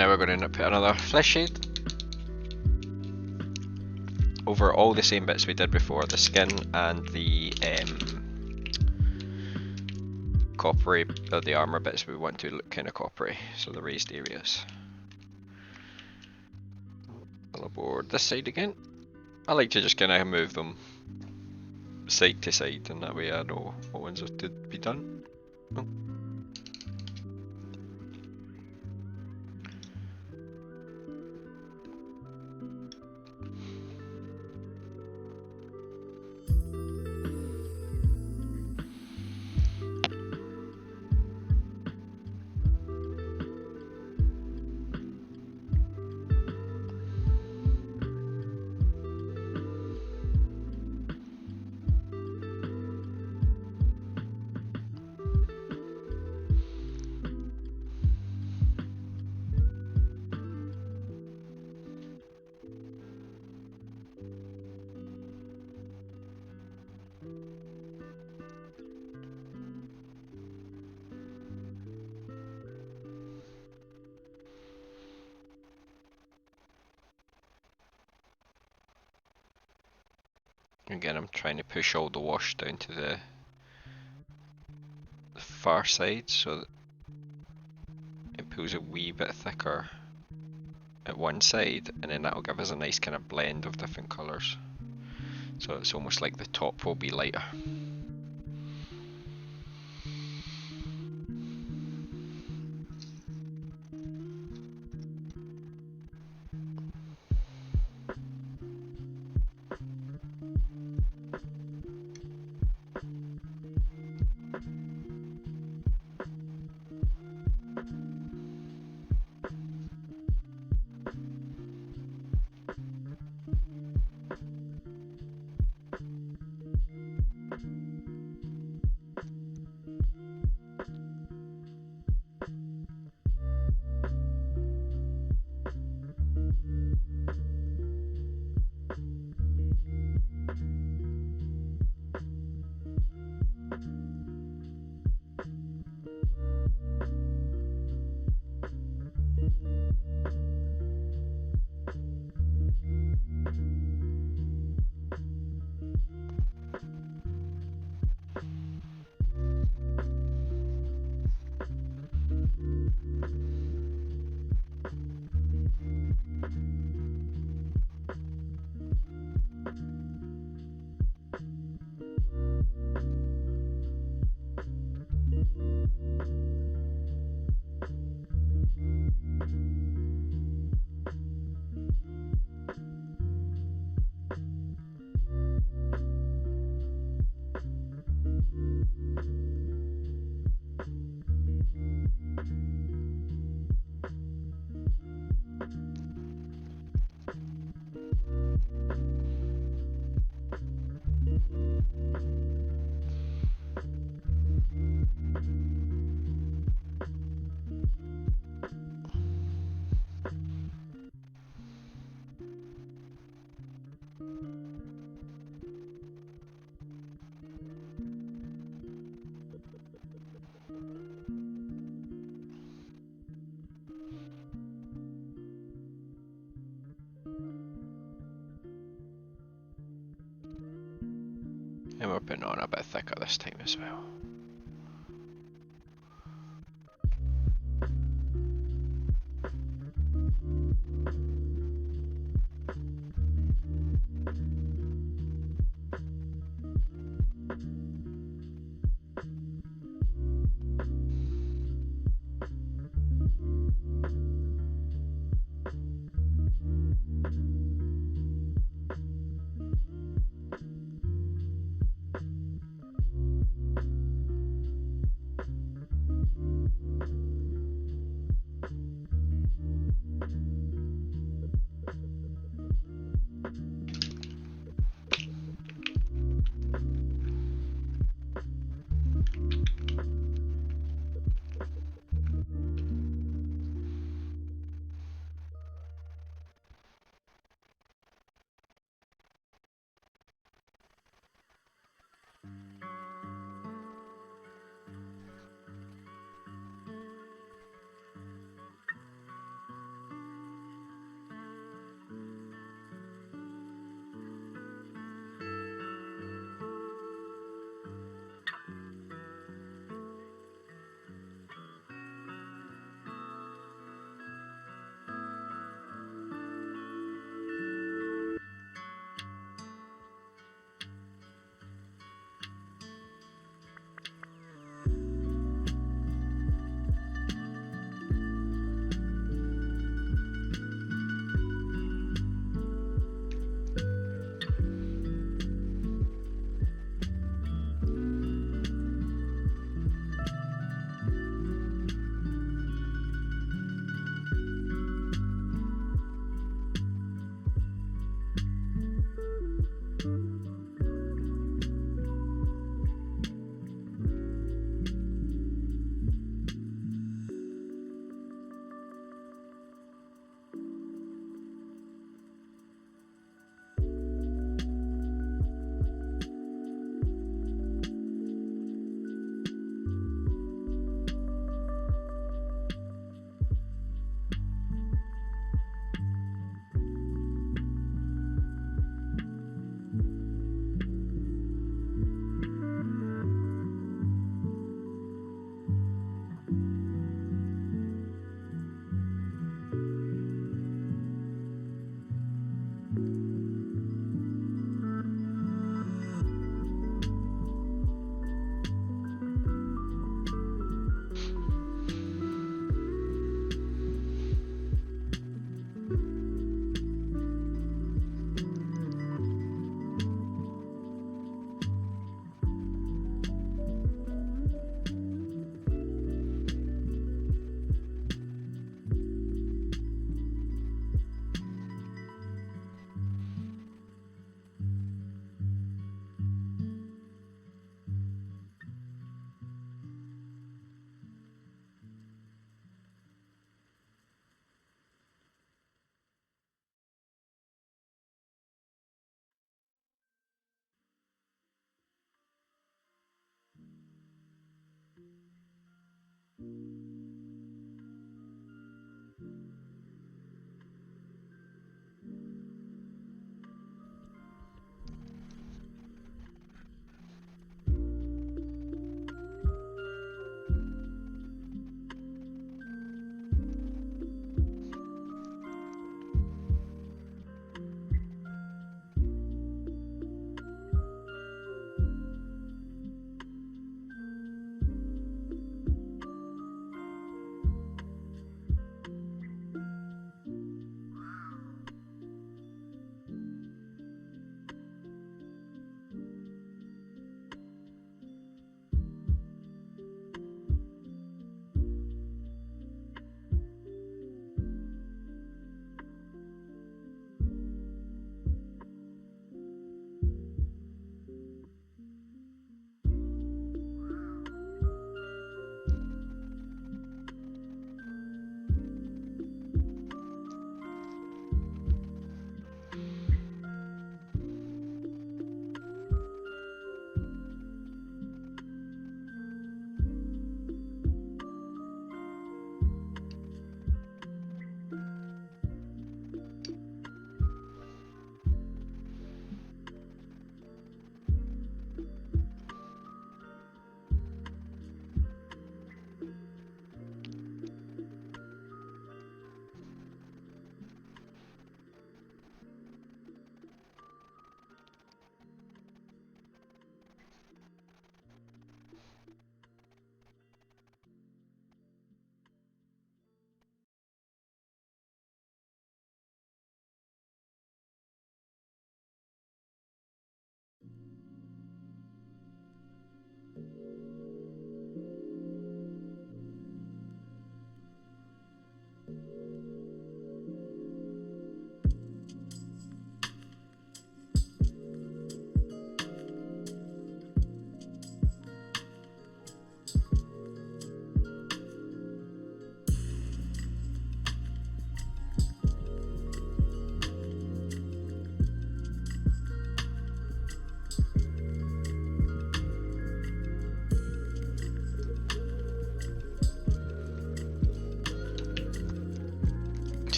now we're going to put another flesh shade over all the same bits we did before, the skin and the coppery, the armor bits we want to look kind of coppery, so the raised areas. I'll aboard this side again. I like to just kind of move them side to side, and that way I know what ones have to be done. Oh. Again, I'm trying to push all the wash down to the far side so that it pulls a wee bit thicker at one side, and then that'll give us a nice kind of blend of different colours. So it's almost like the top will be lighter. And we're putting on a bit thicker this time as well.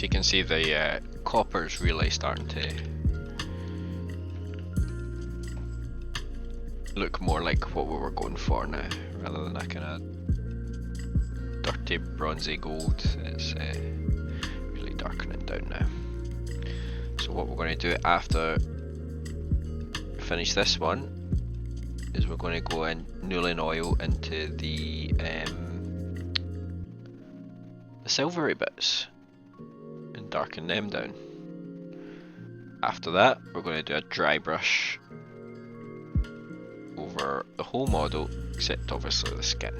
So you can see the copper's really starting to look more like what we were going for now, rather than that kind of dirty bronzy gold. It's really darkening down now. So what we're going to do after finish this one is we're going to go in Newland oil into the silvery bits and darken them down. After that, we're going to do a dry brush over the whole model, except obviously the skin.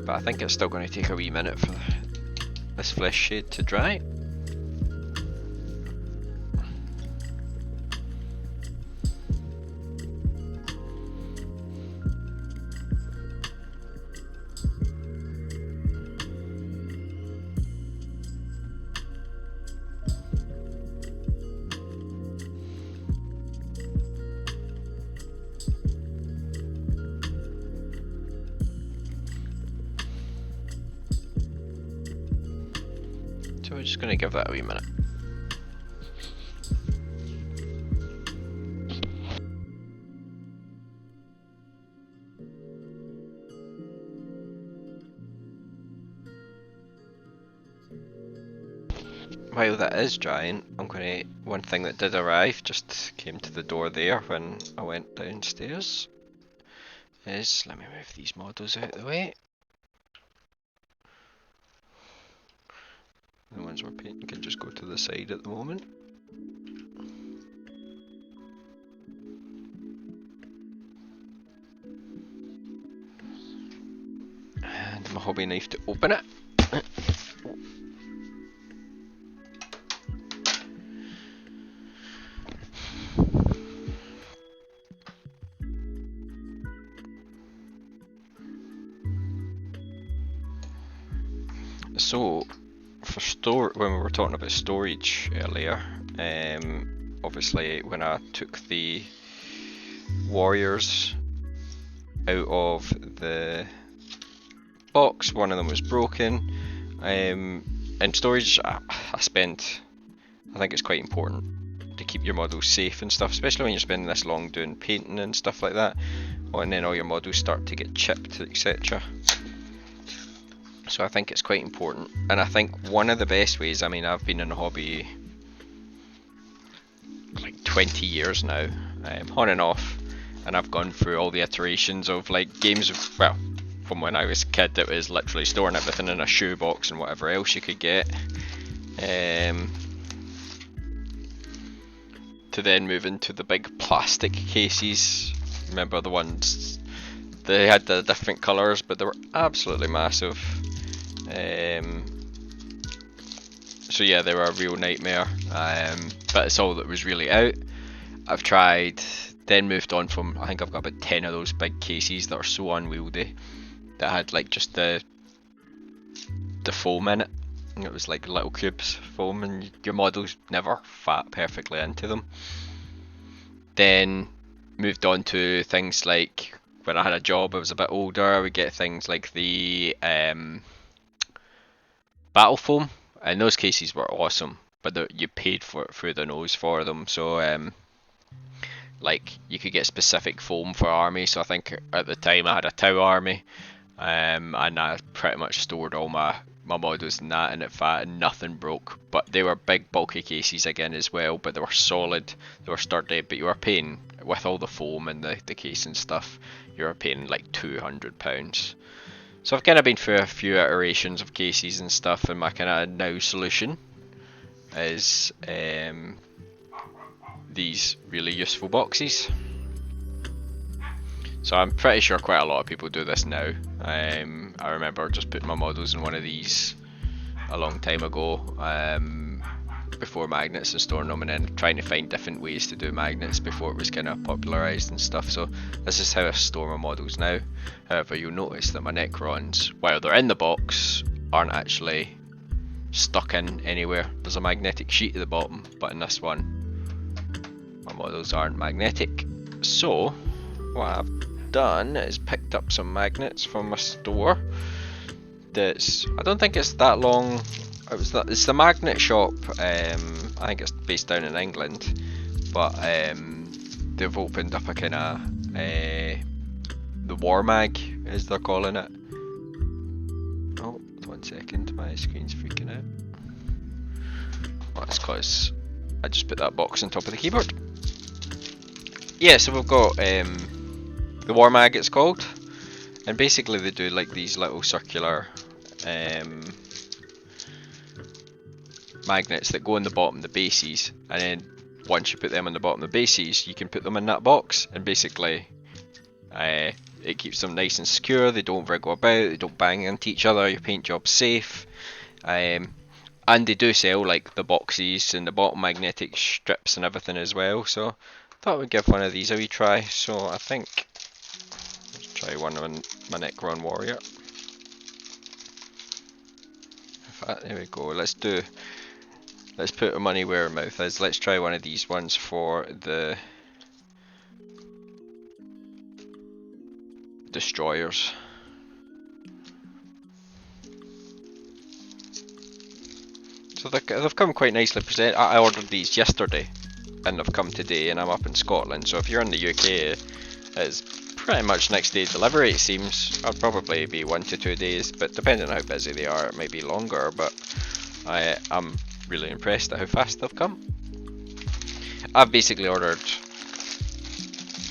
But I think it's still going to take a wee minute for this flesh shade to dry. So we're just going to give that a wee minute. While that is drying, I'm going to... One thing that did arrive, just came to the door there when I went downstairs, is... Let me move these models out of the way. The ones we're painting can just go to the side at the moment. And my hobby knife to open it. So, for when we were talking about storage earlier, obviously when I took the warriors out of the box, one of them was broken. In storage, I think it's quite important to keep your models safe and stuff, especially when you're spending this long doing painting and stuff like that, and then all your models start to get chipped, etc. So I think it's quite important, and I think one of the best ways, I mean, I've been in the hobby like 20 years now, on and off, and I've gone through all the iterations of like games of, well, from when I was a kid it was literally storing everything in a shoebox and whatever else you could get, to then move into the big plastic cases. Remember the ones, they had the different colours but they were absolutely massive. So yeah, they were a real nightmare, but it's all that was really out. I've tried, then moved on from, I think I've got about 10 of those big cases that are so unwieldy, that had like just the foam in it. It was like little cubes of foam and your models never fit perfectly into them. Then moved on to things like, when I had a job I was a bit older, I would get things like the battle foam, and those cases were awesome, but you paid for it through the nose for them. So like you could get specific foam for army, so I think at the time I had a Tau army, and I pretty much stored all my models in that, and it fat and nothing broke. But they were big bulky cases again as well, but they were solid, they were sturdy, but you were paying, with all the foam and the case and stuff, you were paying like £200. So I've kind of been through a few iterations of cases and stuff, and my kind of now solution is these really useful boxes. So I'm pretty sure quite a lot of people do this now. I remember just putting my models in one of these a long time ago, before magnets, and storing them, and then trying to find different ways to do magnets before it was kind of popularised and stuff. So this is how I store my models now. However, you'll notice that my Necrons, while they're in the box, aren't actually stuck in anywhere. There's a magnetic sheet at the bottom, but in this one my models aren't magnetic. So what I've done is picked up some magnets from my store. I don't think it's that long. It's the magnet shop. I think it's based down in England, but they've opened up a kind of the War Mag, as they're calling it. Oh, 1 second, my screen's freaking out. Well, that's because I just put that box on top of the keyboard. Yeah, so we've got the War Mag, it's called, and basically they do like these little circular magnets that go on the bottom of the bases, and then once you put them on the bottom of the bases, you can put them in that box, and basically it keeps them nice and secure. They don't wriggle about, they don't bang into each other, your paint job's safe. And they do sell like the boxes and the bottom magnetic strips and everything as well, so I thought we'd give one of these a wee try. So I think let's try one on my Necron Warrior. In fact, there we go. Let's put our money where our mouth is. Let's try one of these ones for the destroyers. So So they've come quite nicely presented. I ordered these yesterday, and they've come today, and I'm up in Scotland. So if you're in the UK, it's pretty much next day delivery. It seems. I'll probably be 1 to 2 days, but depending on how busy they are, it may be longer. But I'm really impressed at how fast they've come. I've basically ordered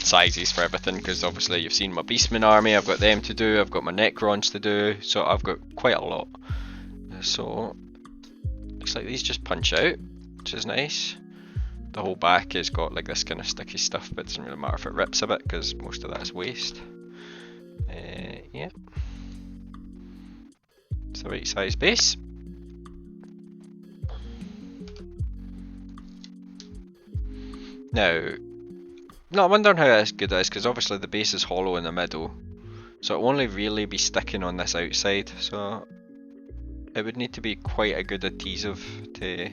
sizes for everything because obviously you've seen my Beastman army. I've got them to do. I've got my Necrons to do. So I've got quite a lot. So looks like these just punch out, which is nice. The whole back has got like this kind of sticky stuff, but it doesn't really matter if it rips a bit because most of that is waste. Yeah, it's the right size base. Now, I'm wondering how good it is because obviously the base is hollow in the middle, so it will only really be sticking on this outside. So it would need to be quite a good adhesive to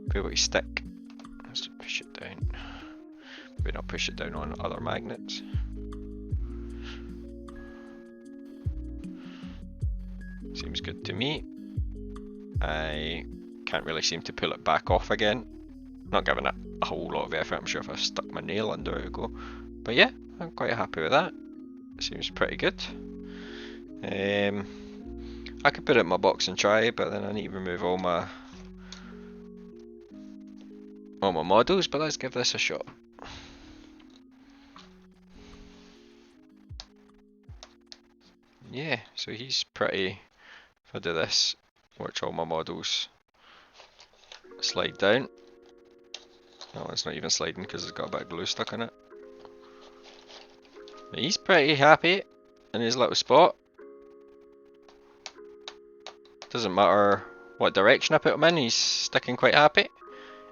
be able to stick. Let's push it down. Maybe not push it down on other magnets. Seems good to me. I can't really seem to pull it back off again. Not giving it a whole lot of effort. I'm sure if I stuck my nail under it would go. But yeah, I'm quite happy with that. Seems pretty good. I could put it in my box and try, but then I need to remove all my models, but let's give this a shot. Yeah, so he's pretty. If I do this, watch all my models slide down. No, it's not even sliding because it's got a bit of glue stuck in it. But he's pretty happy in his little spot. Doesn't matter what direction I put him in, he's sticking quite happy.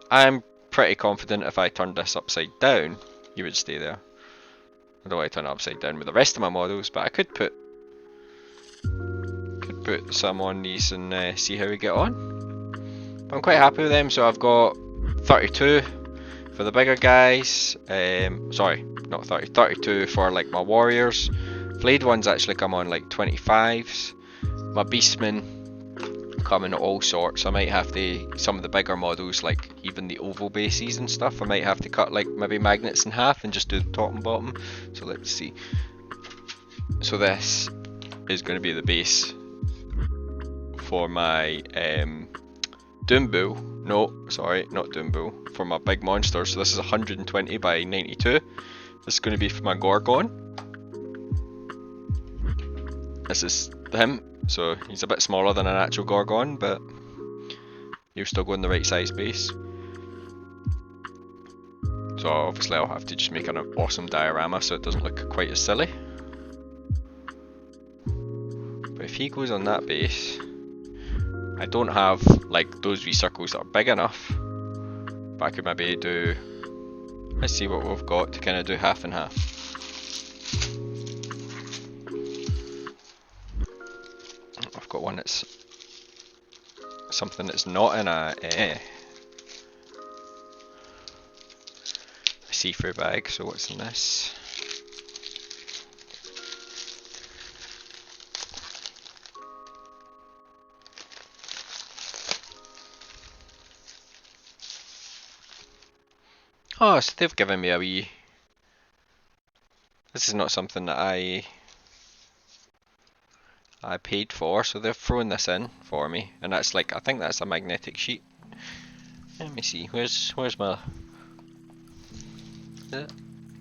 I'm pretty confident if I turned this upside down, he would stay there. I don't want to turn it upside down with the rest of my models, but I could put some on these and see how we get on. But I'm quite happy with them, so I've got 32 for the bigger guys. Sorry, not 30, 32 for like my warriors. Flayed ones actually come on like 25s. My beastmen come in all sorts. I might have to, some of the bigger models, like even the oval bases and stuff, I might have to cut like maybe magnets in half and just do the top and bottom. So let's see. So this is going to be the base for my Doombull. No, sorry, not Doombull. For my big monster. So this is 120 by 92. This is going to be for my Gorgon. This is him. So he's a bit smaller than an actual Gorgon, but you'll still go in the right size base. So obviously I'll have to just make an awesome diorama so it doesn't look quite as silly. But if he goes on that base, I don't have like those wee circles that are big enough, but I could maybe do, let's see what we've got to kind of do half and half. I've got one that's something that's not in a see-through bag, so what's in this? Oh, so they've given me a wee... This is not something that I paid for, so they've thrown this in for me, and that's like, I think that's a magnetic sheet. Let me see, where's my...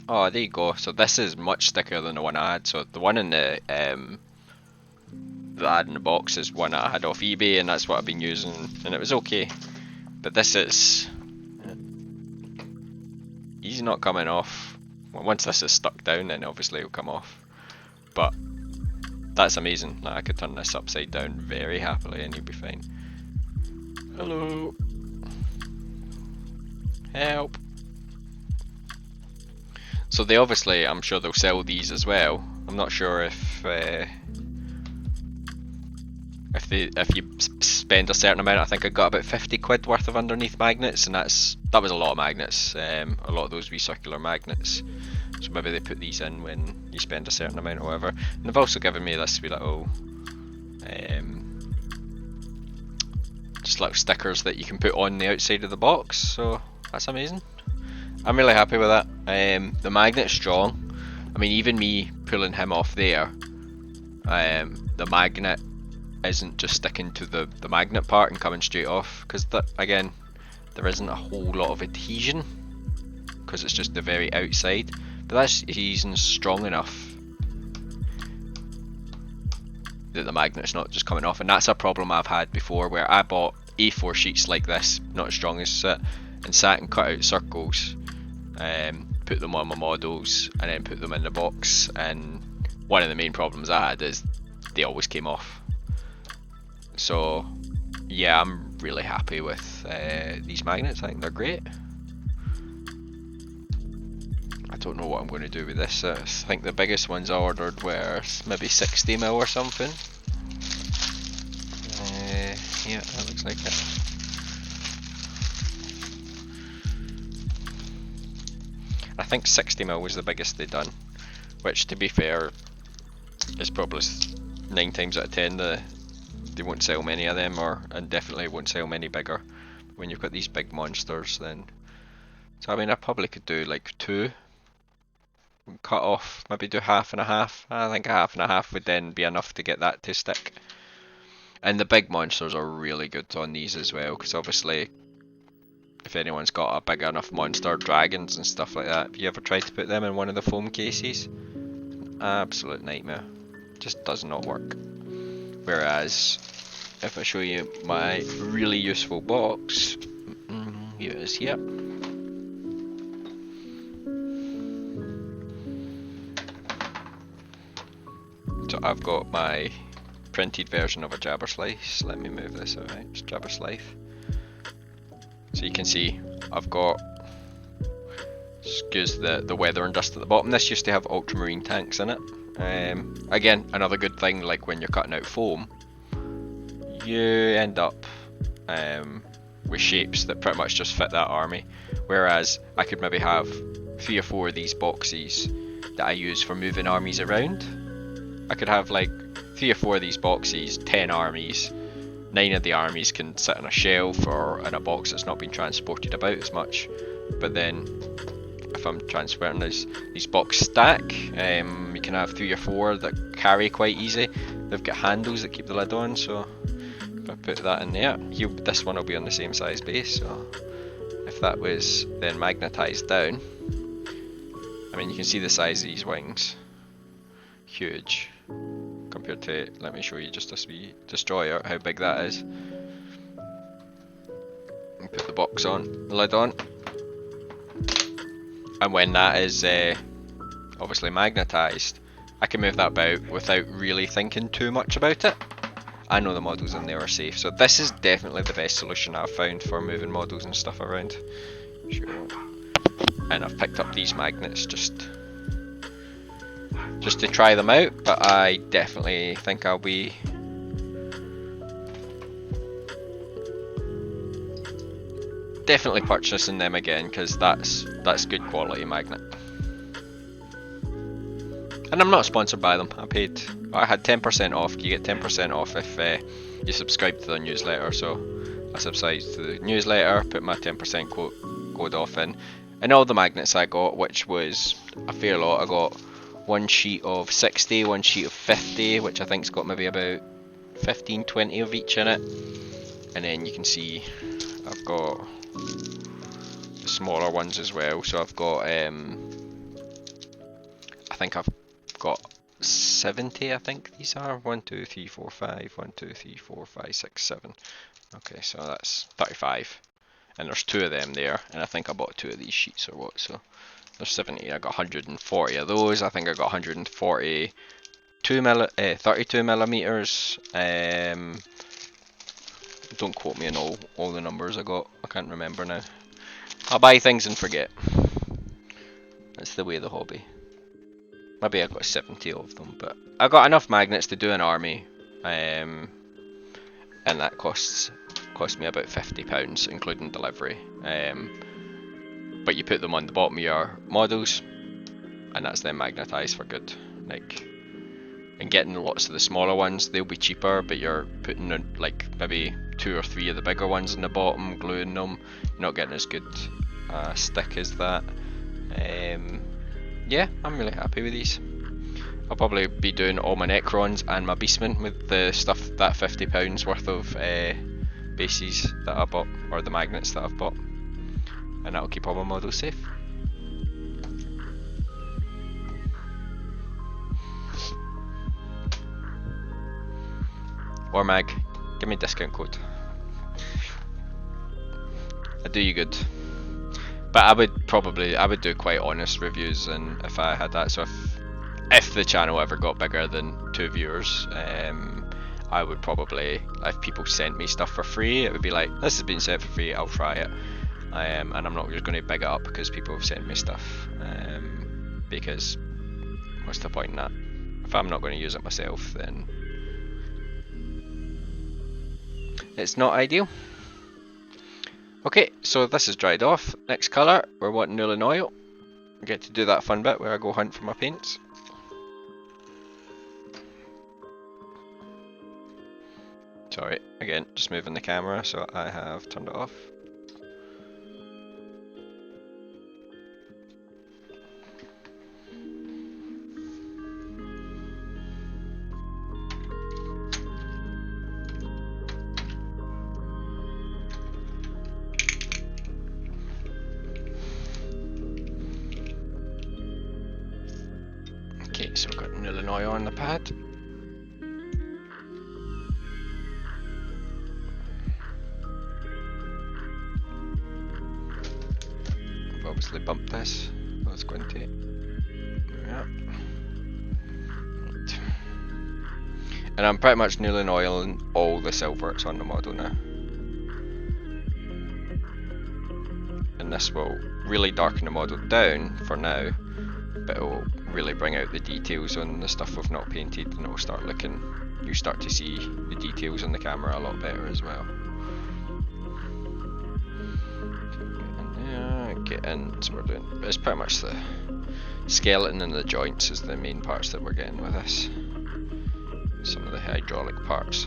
Oh, there you go. So this is much stickier than the one I had. So the one in the that I had in the box is one I had off eBay, and that's what I've been using, and it was okay. But this is... He's not coming off. Well, once this is stuck down, then obviously it'll come off. But that's amazing. Like, I could turn this upside down very happily and you'll be fine. Hello. Help. So they obviously, I'm sure they'll sell these as well. I'm not sure if you spend a certain amount. I think I got about 50 quid worth of underneath magnets, and that was a lot of magnets. A lot of those wee circular magnets. So maybe they put these in when you spend a certain amount or whatever. And they've also given me this wee little just little stickers that you can put on the outside of the box, so that's amazing. I'm really happy with that. The magnet's strong. I mean, even me pulling him off there, the magnet isn't just sticking to the magnet part and coming straight off, because again, there isn't a whole lot of adhesion, because it's just the very outside, but that adhesion's strong enough that the magnet's not just coming off. And that's a problem I've had before, where I bought A4 sheets like this, not as strong as it, and sat and cut out circles, put them on my models, and then put them in the box, and one of the main problems I had is they always came off. So yeah, I'm really happy with these magnets. I think they're great. I don't know what I'm going to do with this. I think the biggest ones I ordered were maybe 60mm or something. Yeah, that looks like it. I think 60mm was the biggest they'd done, which, to be fair, is probably 9 times out of 10 they won't sell many of them, and definitely won't sell many bigger. When you've got these big monsters, then. So I mean, I probably could do like 2, cut off, maybe do half and a half. I think a half and a half would then be enough to get that to stick. And the big monsters are really good on these as well, because obviously, if anyone's got a big enough monster, dragons and stuff like that, have you ever tried to put them in one of the foam cases? Absolute nightmare. Just does not work. Whereas, if I show you my really useful box, here it is here. So I've got my printed version of a Jabber Slice. Let me move this out, right? It's Jabber Slice. So you can see I've got, excuse the weather and dust at the bottom. This used to have ultramarine tanks in it. Again, another good thing, like when you're cutting out foam, you end up with shapes that pretty much just fit that army. Whereas I could maybe have 3 or 4 of these boxes that I use for moving armies around. I could have like 3 or 4 of these boxes, 10 armies. 9 of the armies can sit on a shelf or in a box that's not been transported about as much. But then if I'm transferring these box stack, you can have 3 or 4 that carry quite easy. They've got handles that keep the lid on, so if I put that in there, this one will be on the same size base, so if that was then magnetised down, I mean, you can see the size of these wings. Huge. Compared to, let me show you just a wee destroyer, how big that is. Put the box on, the lid on. And when that is obviously magnetised, I can move that about without really thinking too much about it. I know the models in there are safe, so this is definitely the best solution I've found for moving models and stuff around. Sure. And I've picked up these magnets just to try them out, but I definitely think I'll be purchasing them again, because that's good quality magnet. And I'm not sponsored by them. I had 10% off. You get 10% off if you subscribe to the newsletter. So I subscribed to the newsletter, put my 10% code off in, and all the magnets I got, which was a fair lot. I got 1 sheet of 60, 1 sheet of 50, which I think's got maybe about 15-20 of each in it. And then you can see I've got the smaller ones as well. So I've got I think I've got 70, I think these are. 1, 2, 3, 4, 5, 1, 2, 3, 4, 5, 6, 7. Okay, so that's 35. And there's 2 of them there, and I think I bought 2 of these sheets or what, so there's 70. I got 140 of those. I think I got 140 32 millimeters. Don't quote me on all the numbers I got. I can't remember now. I'll buy things and forget. That's the way of the hobby. Maybe I got 70 of them, but I got enough magnets to do an army, and that cost me about £50, including delivery. But you put them on the bottom of your models, and that's then magnetised for good. Like, and getting lots of the smaller ones, they'll be cheaper, but you're putting in, like maybe 2 or 3 of the bigger ones in the bottom, gluing them. You're not getting as good stick as that. Yeah, I'm really happy with these. I'll probably be doing all my Necrons and my Beastmen with the stuff, that £50 worth of bases that I bought, or the magnets that I've bought, and that'll keep all my models safe. Or Mag, give me a discount code. I'd do you good. But I would do quite honest reviews, and if I had that, so if the channel ever got bigger than 2 viewers, I would probably, if people sent me stuff for free, it would be like, this has been sent for free, I'll try it. And I'm not just going to big it up because people have sent me stuff, because what's the point in that? If I'm not going to use it myself, then it's not ideal. Okay, so this is dried off. Next colour, we're wanting Nuln Oil. I get to do that fun bit where I go hunt for my paints. Sorry, again, just moving the camera, so I have turned it off. Okay, so we've got Nuln Oil on the pad. I've obviously bumped this. I was going to. Yeah. Right. And I'm pretty much Nuln Oiling all the silverworks on the model now. And this will really darken the model down for now, but it will really bring out the details on the stuff we've not painted, and it'll start looking, you start to see the details on the camera a lot better as well. Get in, so we're doing, it's pretty much the skeleton and the joints is the main parts that we're getting with this. Some of the hydraulic parts.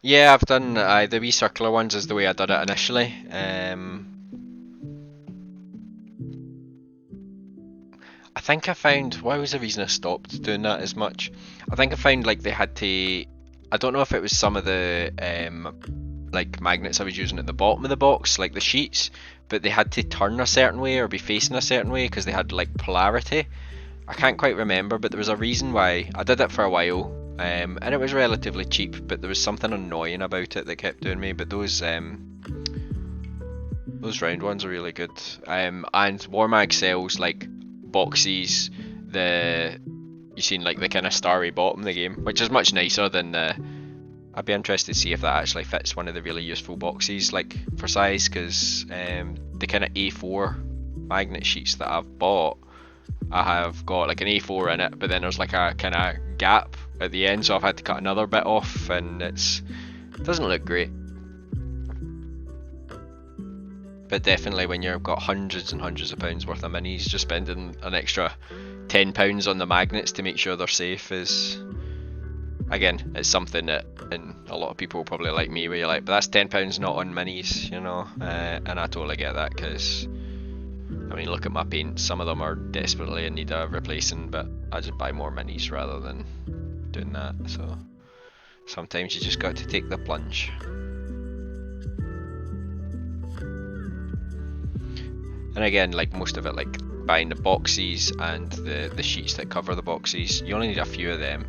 Yeah, I've done the wee circular ones is the way I did it initially. I think I found, why was the reason I stopped doing that as much? I think I found like they had to, I don't know if it was some of the like magnets I was using at the bottom of the box, like the sheets, but they had to turn a certain way or be facing a certain way because they had like polarity. I can't quite remember, but there was a reason why. I did it for a while, and it was relatively cheap, but there was something annoying about it that kept doing me. But those round ones are really good. And Warmag sells like boxes, you've seen like the kind of starry bottom of the game, which is much nicer than the. I'd be interested to see if that actually fits one of the really useful boxes, like for size, because the kind of A4 magnet sheets that I've bought, I have got like an A4 in it, but then there's like a kind of gap at the end, so I've had to cut another bit off, and it doesn't look great. But definitely when you've got hundreds and hundreds of pounds worth of minis, just spending an extra £10 on the magnets to make sure they're safe is, again, it's something that, and a lot of people probably like me, where you're like, but that's £10 not on minis, you know, and I totally get that, because I mean, look at my paints, some of them are desperately in need of replacing, but I just buy more minis rather than doing that, so sometimes you just got to take the plunge. And again, like most of it, like buying the boxes and the sheets that cover the boxes, you only need a few of them.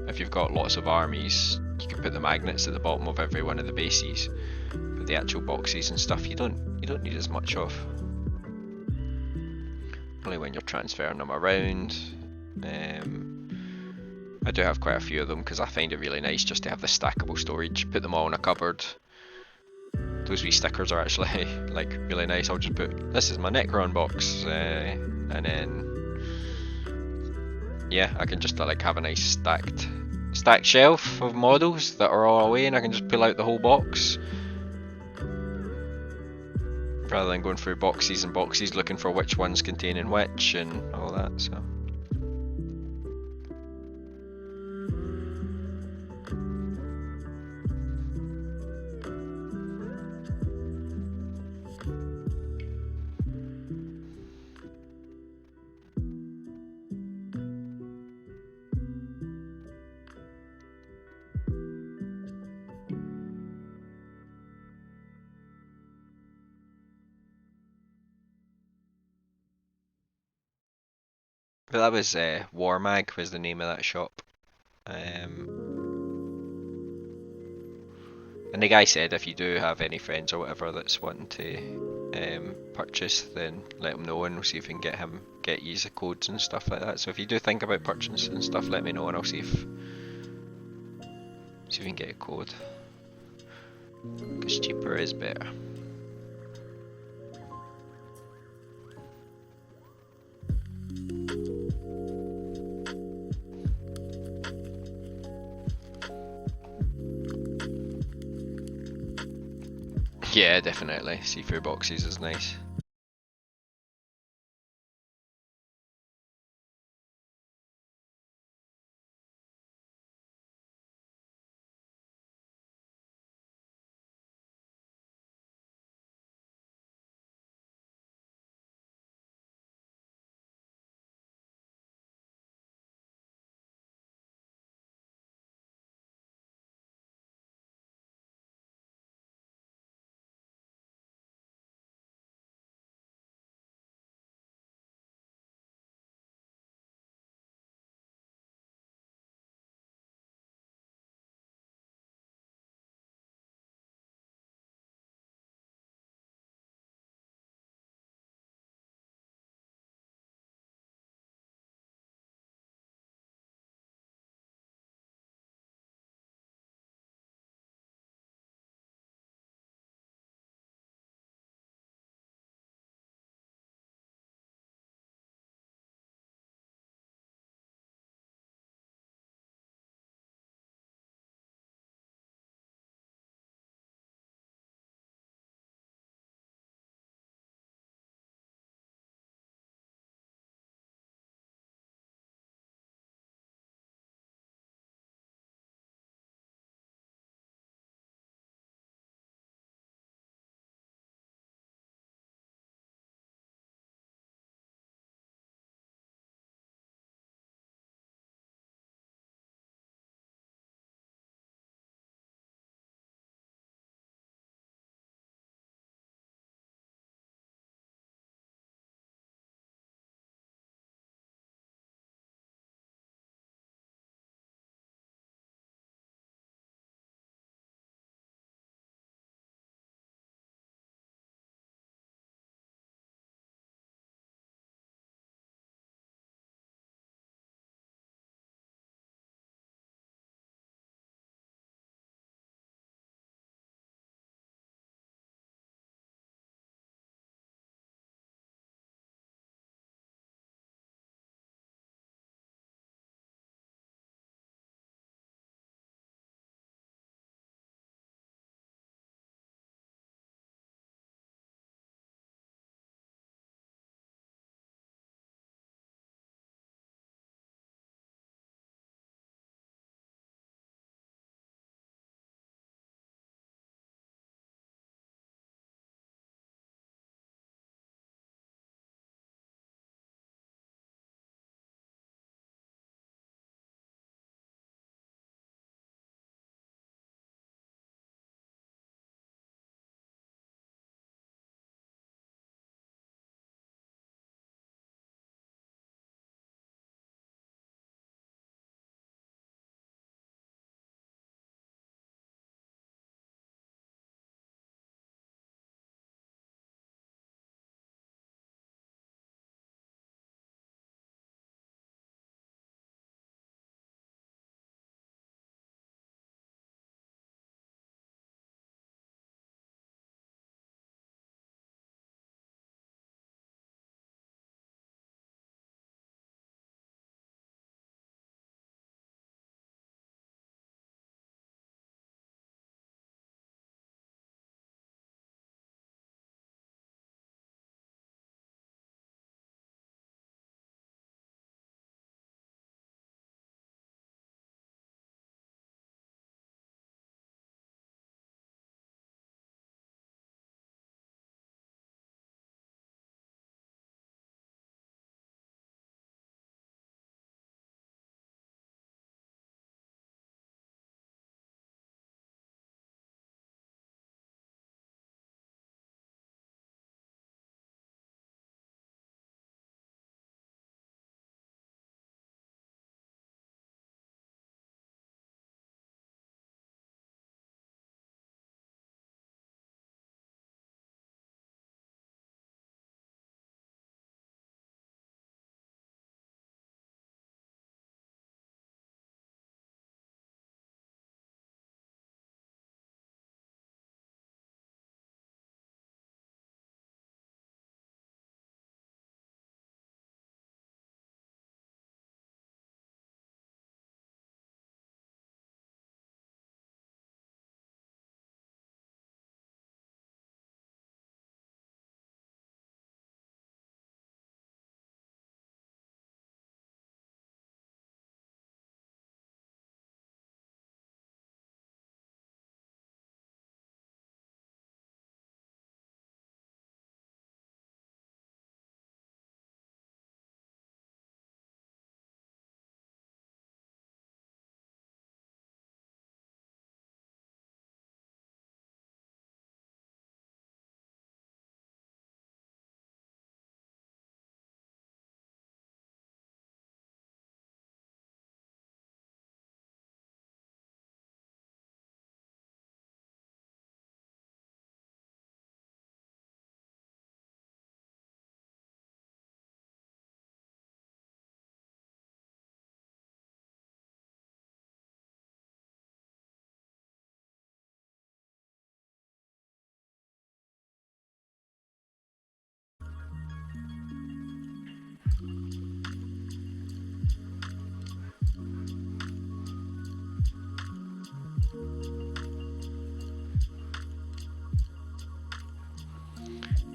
If you've got lots of armies, you can put the magnets at the bottom of every one of the bases, but the actual boxes and stuff you don't need as much of. Only when you're transferring them around. I do have quite a few of them because I find it really nice just to have the stackable storage. Put them all in a cupboard. Those wee stickers are actually like really nice. I'll just put, this is my Necron box, and then yeah, I can just like have a nice stacked shelf of models that are all away, and I can just pull out the whole box rather than going through boxes and boxes looking for which one's containing which and all that. So. But that was War Mag was the name of that shop. And the guy said if you do have any friends or whatever that's wanting to purchase, then let him know and we'll see if we can get you the codes and stuff like that. So if you do think about purchasing and stuff, let me know and I'll see if we can get a code. Because cheaper is better. Yeah, definitely. See-through boxes is nice.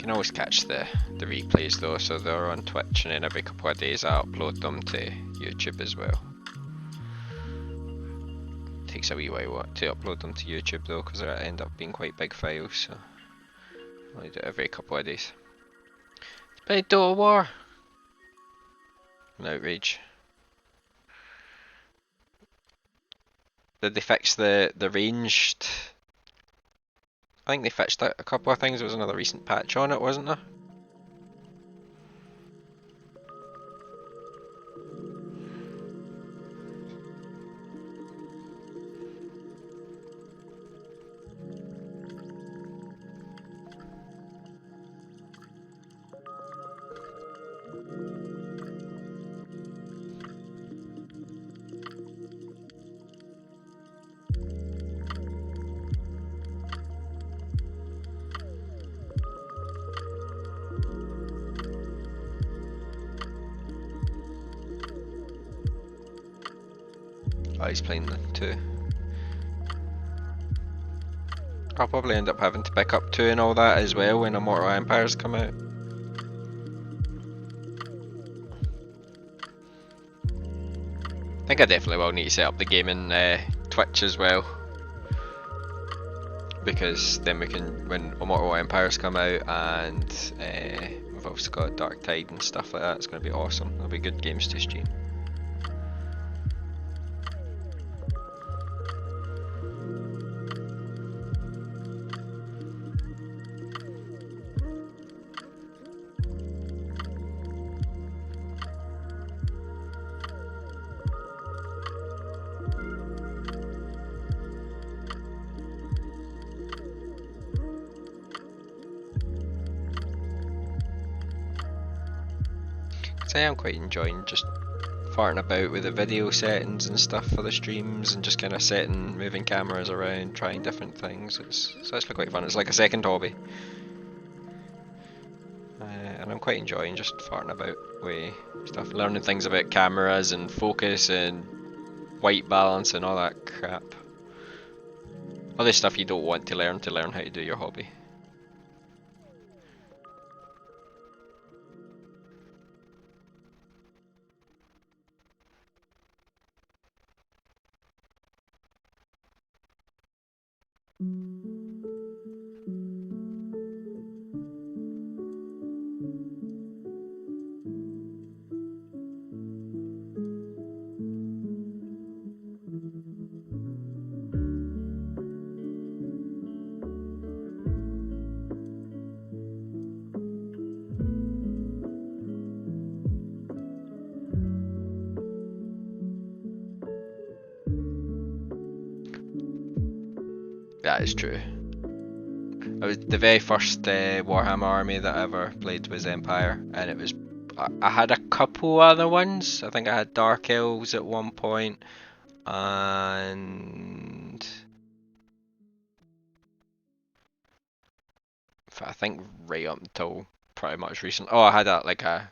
can always catch the replays though, so they're on Twitch, and then every couple of days I upload them to YouTube as well. Takes a wee while to upload them to YouTube though, because they end up being quite big files, so I only do it every couple of days. Play Total War! An outrage. Did they fix the ranged? I think they fixed a couple of things. There was another recent patch on it, wasn't there? Oh, he's playing the 2. I'll probably end up having to pick up 2 and all that as well when Immortal Empires come out. I think I definitely will need to set up the gaming Twitch as well, because then we can, when Immortal Empires come out, and we've also got Dark Tide and stuff like that, it's going to be awesome. There'll be good games to stream. I am quite enjoying just farting about with the video settings and stuff for the streams, and just kind of setting, moving cameras around, trying different things. It's actually quite fun. It's like a second hobby, and I'm quite enjoying just farting about with stuff, learning things about cameras and focus and white balance and all that crap. All this stuff you don't want to learn how to do your hobby. That is true. It was the very first Warhammer army that I ever played was Empire, and it was, I had a couple other ones. I think I had Dark Elves at one point, and I think right up until pretty much recently. Oh, I had a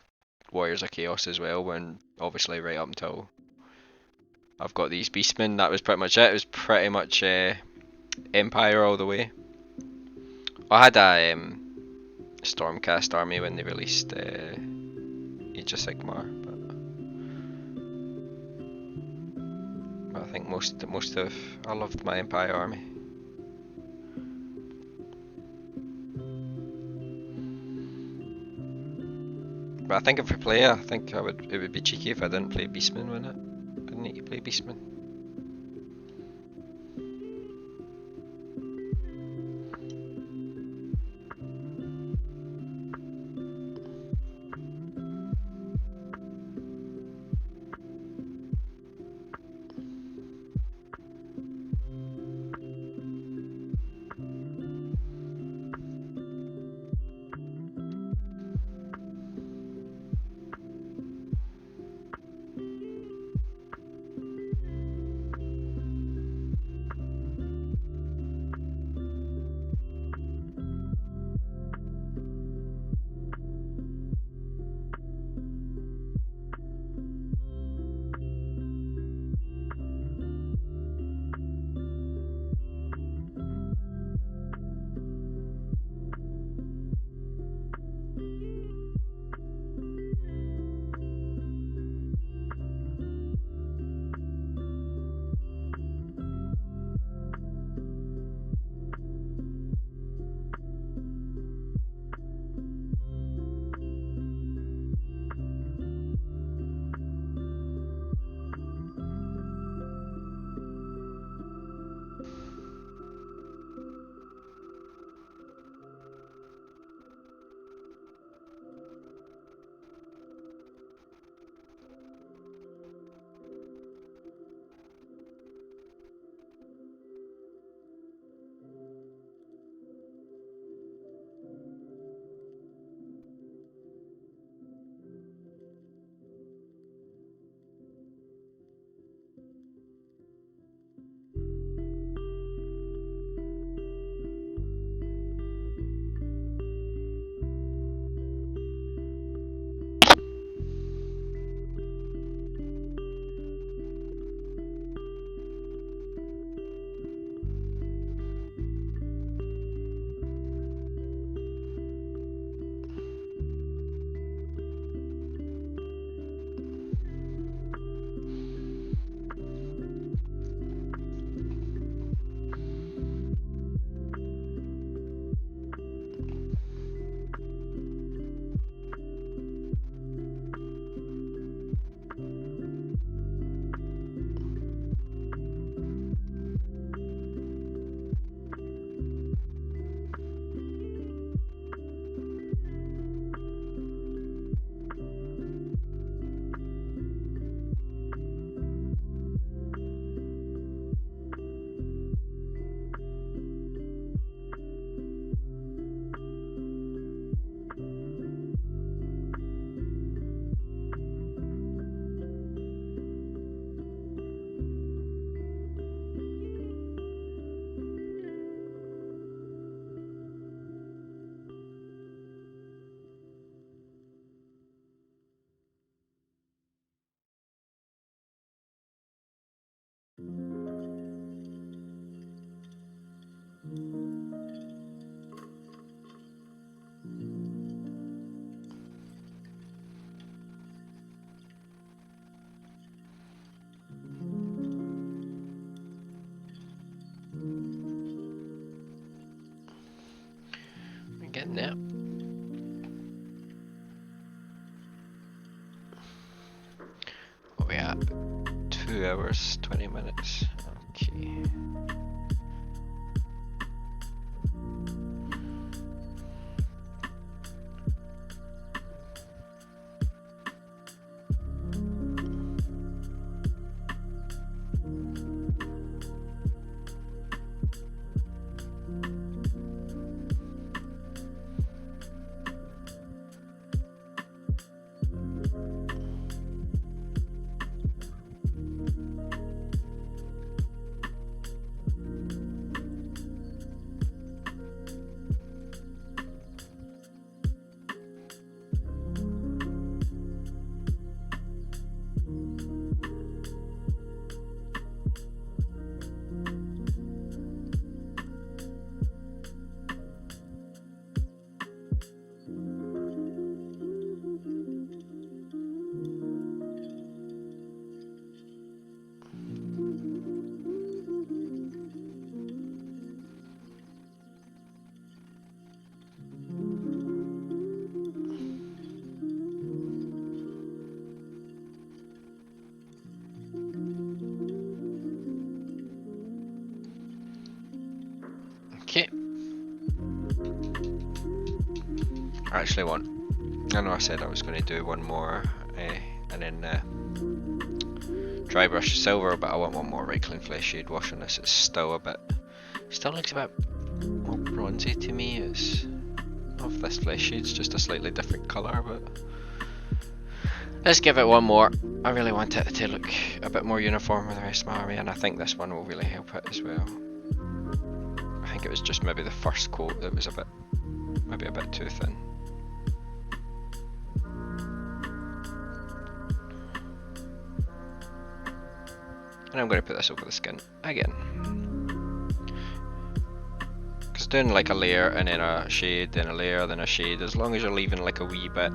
Warriors of Chaos as well, when obviously right up until I've got these Beastmen, that was pretty much it. It was pretty much Empire all the way. I had a Stormcast army when they released Age of Sigmar, but I think most of I loved my Empire army. But I think if we play, I think it would be cheeky if I didn't play Beastmen, wouldn't it? I didn't need to play Beastmen. 2 hours, 20 minutes. Okay. Okay. I actually want. I know I said I was going to do one more, and then dry brush silver, but I want one more Necron Flayed shade wash on this. It's still a bit. Still looks a bit more bronzy to me. It's. I don't know if this flesh shade's just a slightly different colour, but let's give it one more. I really want it to look a bit more uniform with the rest of my army, and I think this one will really help it as well. I think it was just maybe the first coat that was a bit, maybe a bit too thin. And I'm going to put this over the skin again. Because doing like a layer and then a shade, then a layer, then a shade, as long as you're leaving like a wee bit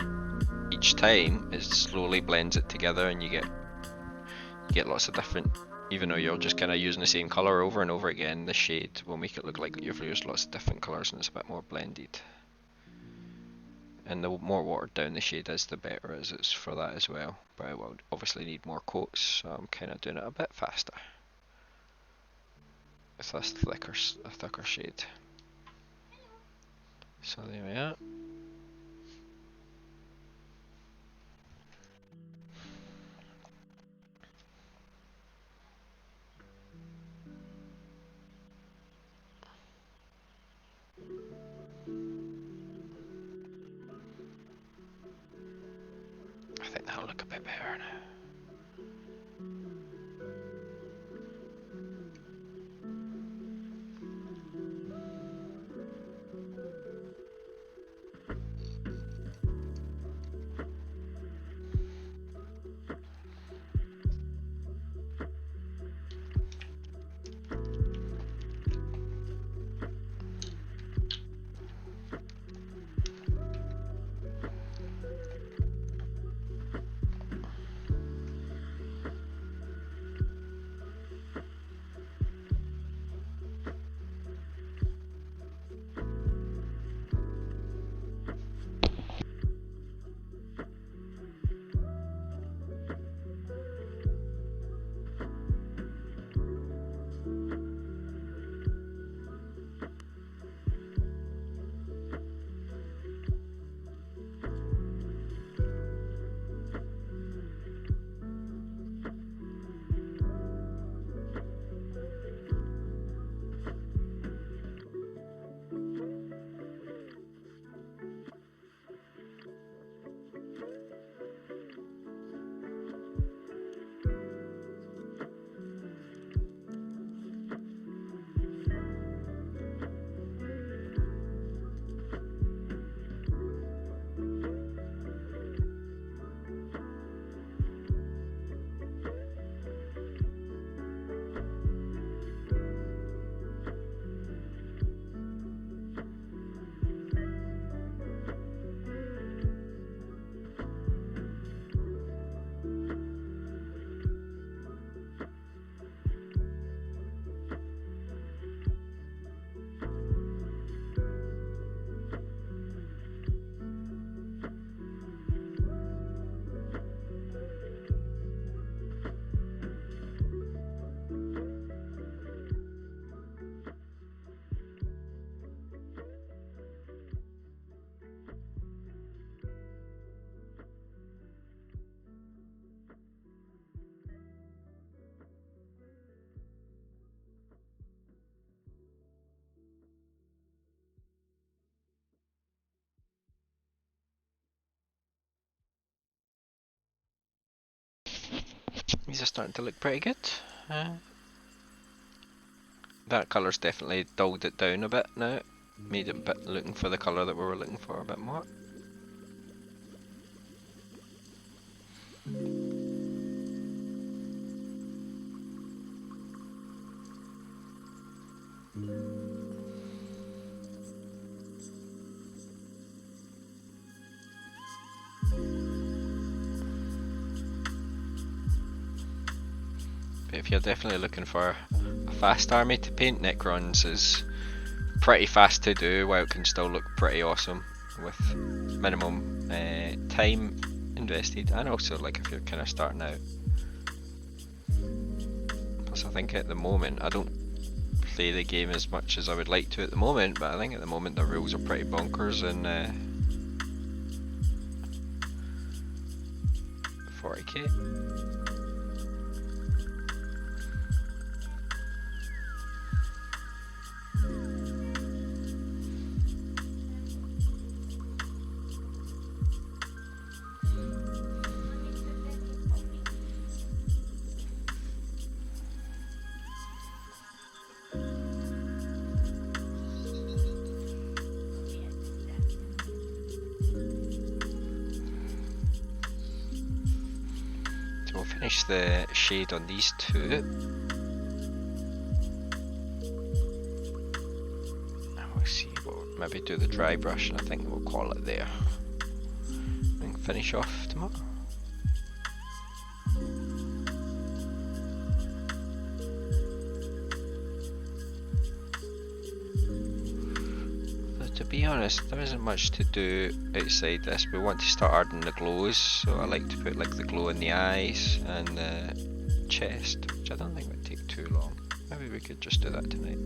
each time, it slowly blends it together and you get lots of different, even though you're just kind of using the same colour over and over again, the shade will make it look like you've used lots of different colours and it's a bit more blended. And the more watered down the shade is, the better it is for that as well. But I will obviously need more coats, so I'm kind of doing it a bit faster with this a thicker shade. So there we are. I think that'll look a bit better now. These are starting to look pretty good. That colour's definitely dulled it down a bit now. Made it a bit looking for the colour that we were looking for a bit more. But if you're definitely looking for a fast army to paint, Necrons is pretty fast to do while it can still look pretty awesome with minimum time invested, and also like if you're kind of starting out. Plus I think at the moment, I don't play the game as much as I would like to at the moment, but I think at the moment the rules are pretty bonkers in 40k. We'll finish the shade on these two. And we'll see, we'll maybe do the dry brush, and I think we'll call it there. And finish off tomorrow. To be honest, there isn't much to do outside this. We want to start adding the glows, so I like to put like the glow in the eyes and the chest, which I don't think would take too long. Maybe we could just do that tonight.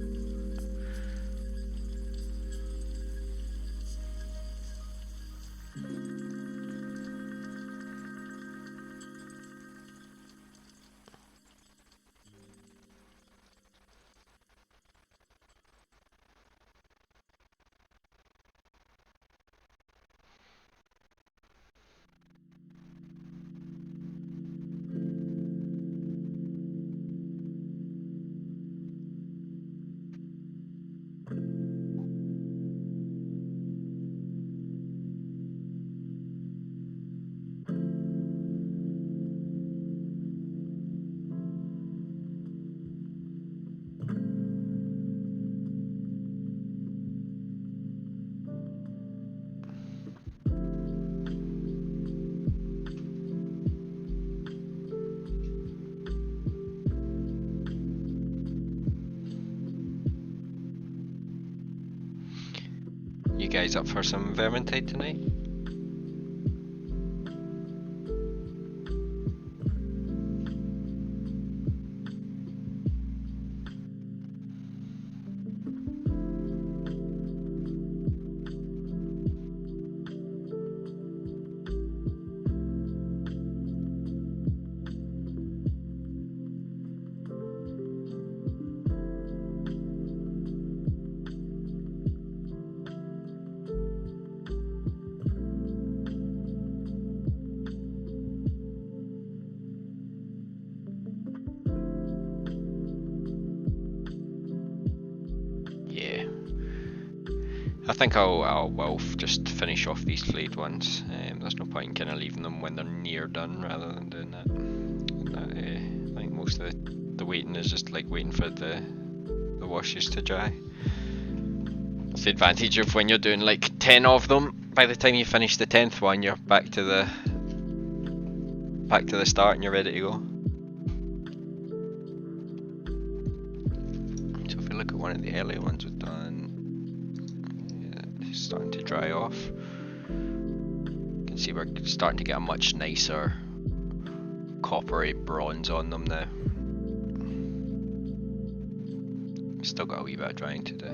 You guys up for some Vermintide tonight? I think I'll just finish off these flayed ones. There's no point in kind of leaving them when they're near done rather than doing that. I think most of the waiting is just like waiting for the washes to dry. It's the advantage of when you're doing like 10 of them. By the time you finish the 10th one, you're back to the start and you're ready to go. So if we look at one of the earlier ones we've done, it's starting to dry off. You can see we're starting to get a much nicer coppery bronze on them now. Still got a wee bit of drying to do.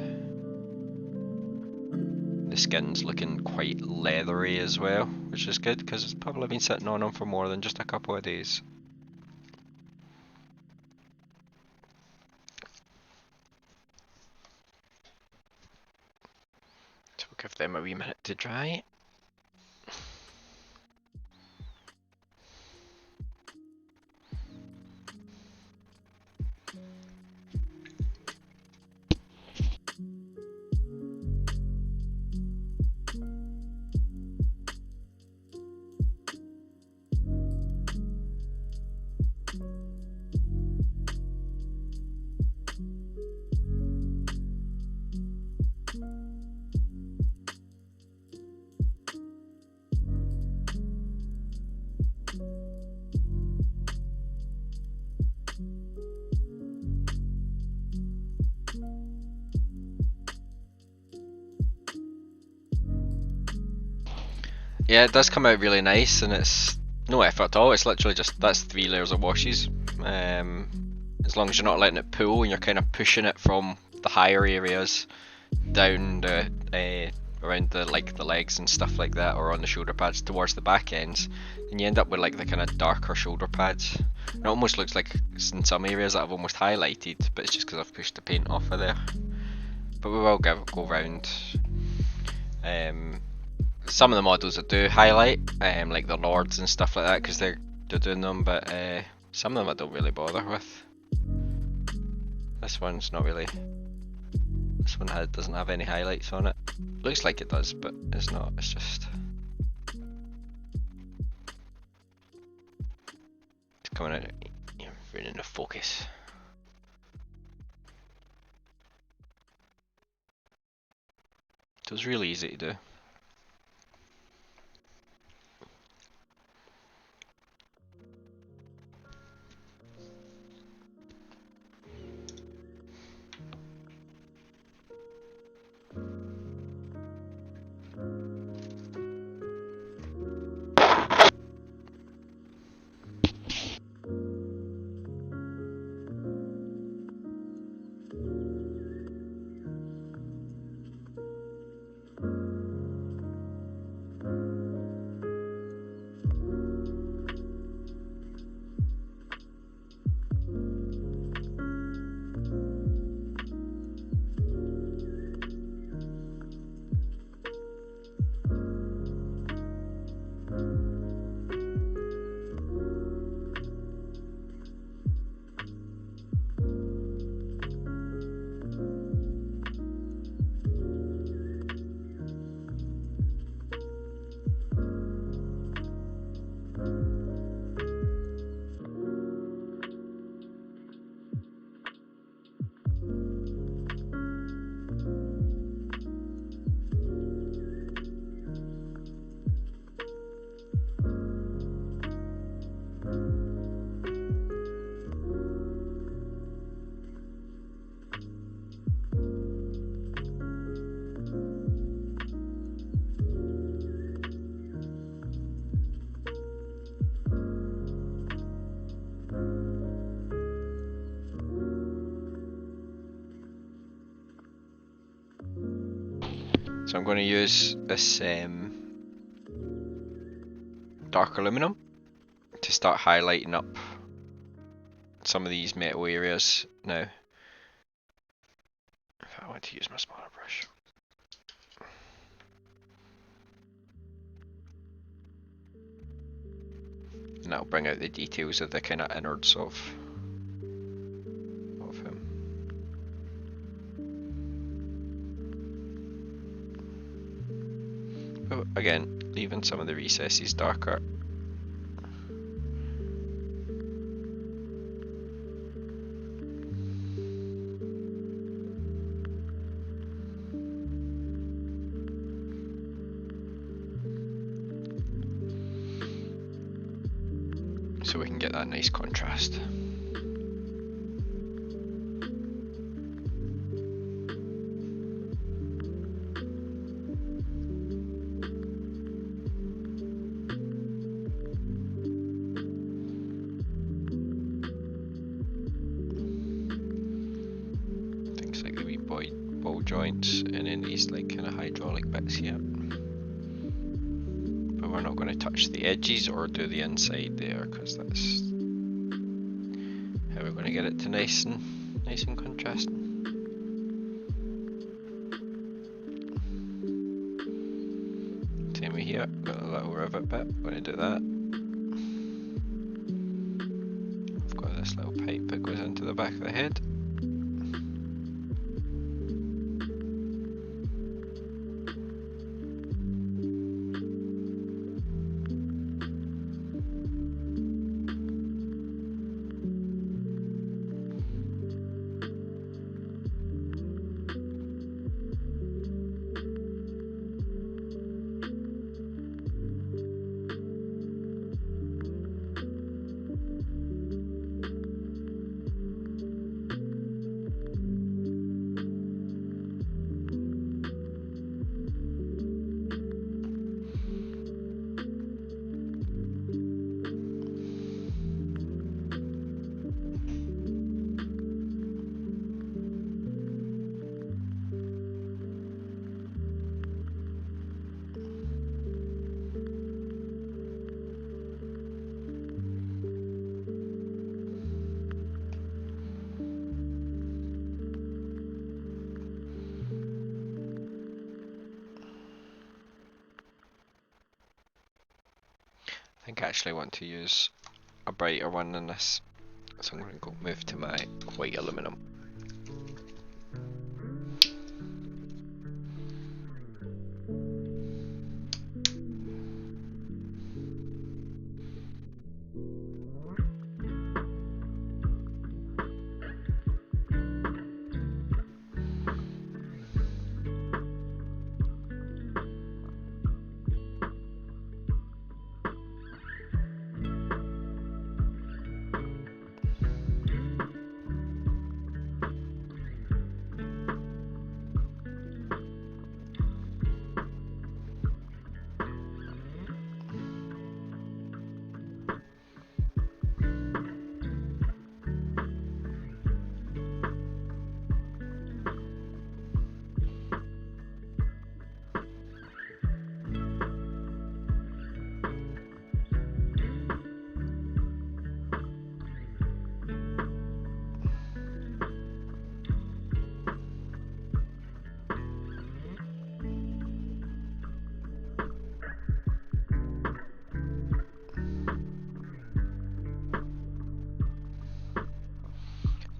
The skin's looking quite leathery as well, which is good because it's probably been sitting on them for more than just a couple of days. So we'll give them a wee minute to dry. Yeah, it does come out really nice, and it's no effort at all. It's literally just that's 3 layers of washes. As long as you're not letting it pull and you're kind of pushing it from the higher areas down the around the the legs and stuff like that, or on the shoulder pads towards the back ends, and you end up with like the kind of darker shoulder pads. It almost looks like it's in some areas that I've almost highlighted, but it's just because I've pushed the paint off of there. But we will go round. Some of the models that do highlight, like the lords and stuff like that, because they're doing them, but some of them I don't really bother with. This one's not really. This one doesn't have any highlights on it. Looks like it does, but it's not. It's just it's coming out, ruining the focus. So it's really easy to do. So I'm going to use this dark aluminum to start highlighting up some of these metal areas now. If I want to use my smaller brush. And that'll bring out the details of the kind of innards of him. But again, leaving some of the recesses darker. So we can get that nice contrast. Things like the wee ball joints and then these like kind of hydraulic bits here. But we're not going to touch the edges or do the inside there because that's how we're going to get it to nice and contrasting. Same way here, got a little rivet bit, I'm going to do that. I've got this little pipe that goes into the back of the head. think I actually want to use a brighter one than this, so I'm going to go move to my white aluminum.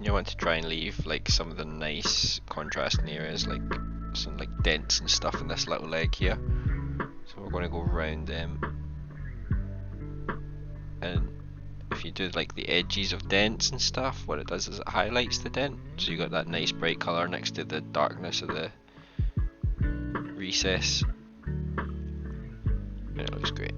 You want to try and leave like some of the nice contrasting areas, like some like dents and stuff in this little leg here. So we're going to go around them, and if you do like the edges of dents and stuff, what it does is it highlights the dent, so you got that nice bright colour next to the darkness of the recess, and it looks great.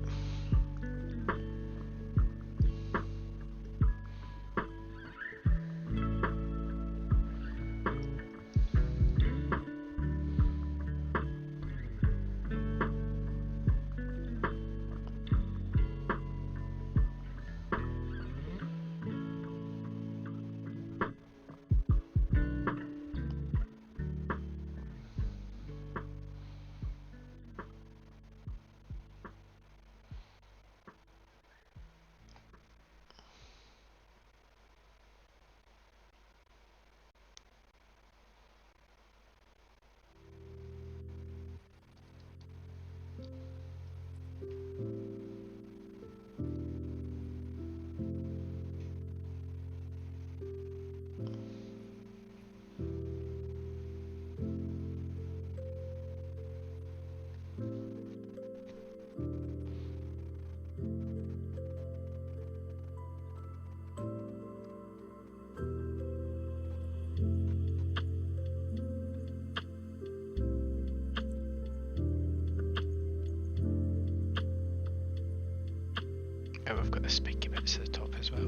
And we've got the spiky bits at the top as well.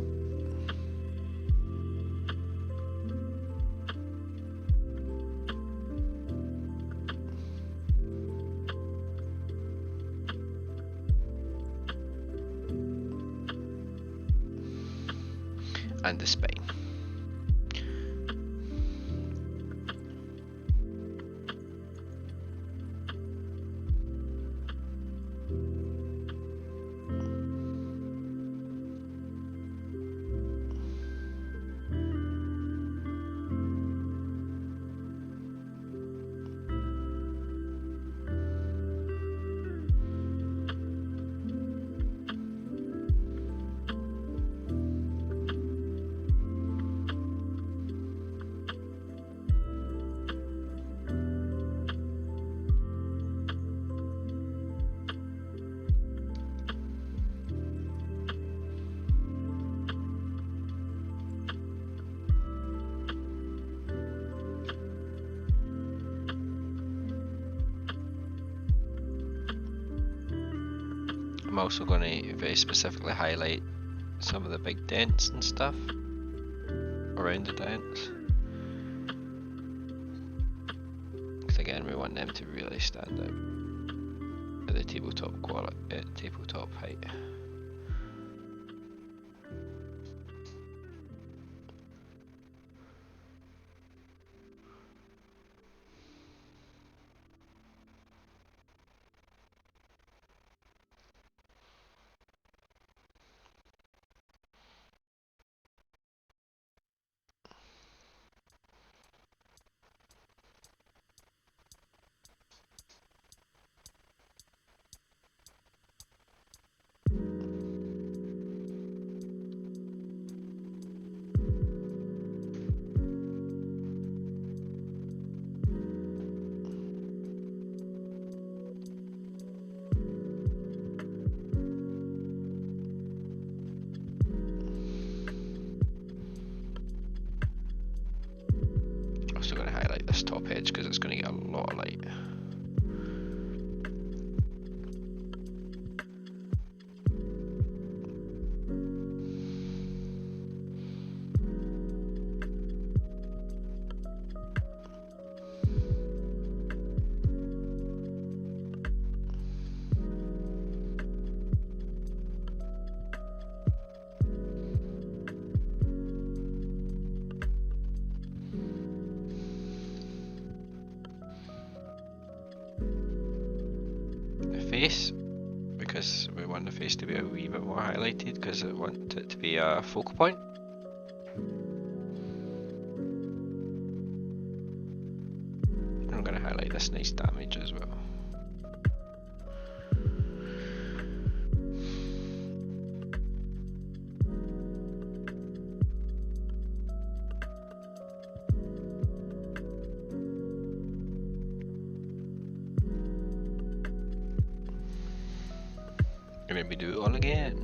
And the spine. I'm also going to very specifically highlight some of the big dents and stuff around the dents, because again we want them to really stand out at the tabletop quality, tabletop height. lot of light. Face, because we want the face to be a wee bit more highlighted because I want it to be a focal point. I'm going to highlight this nice damage as well. And maybe do it all again.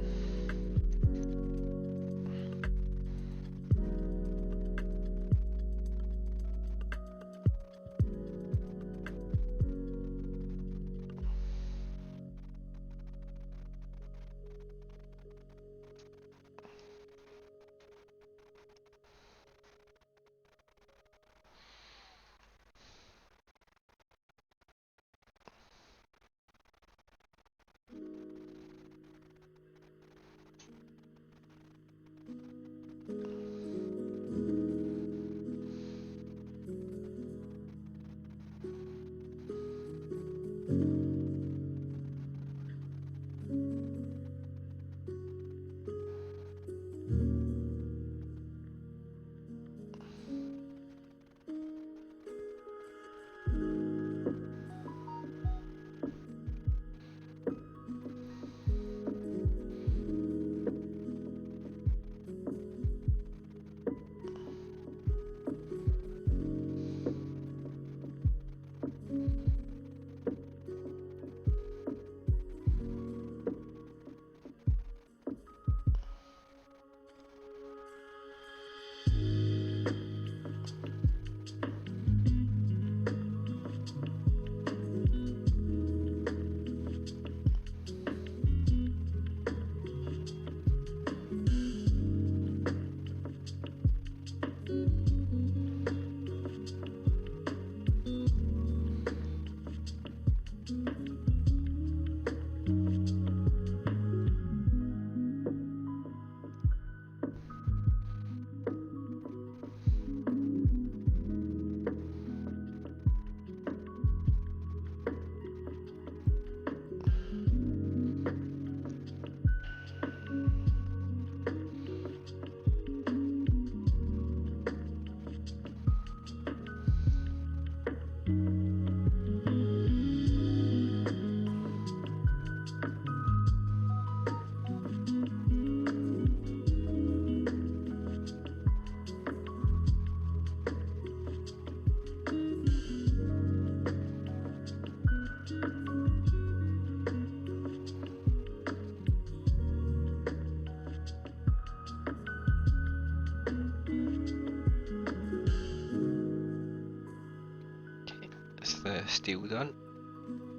The steel done,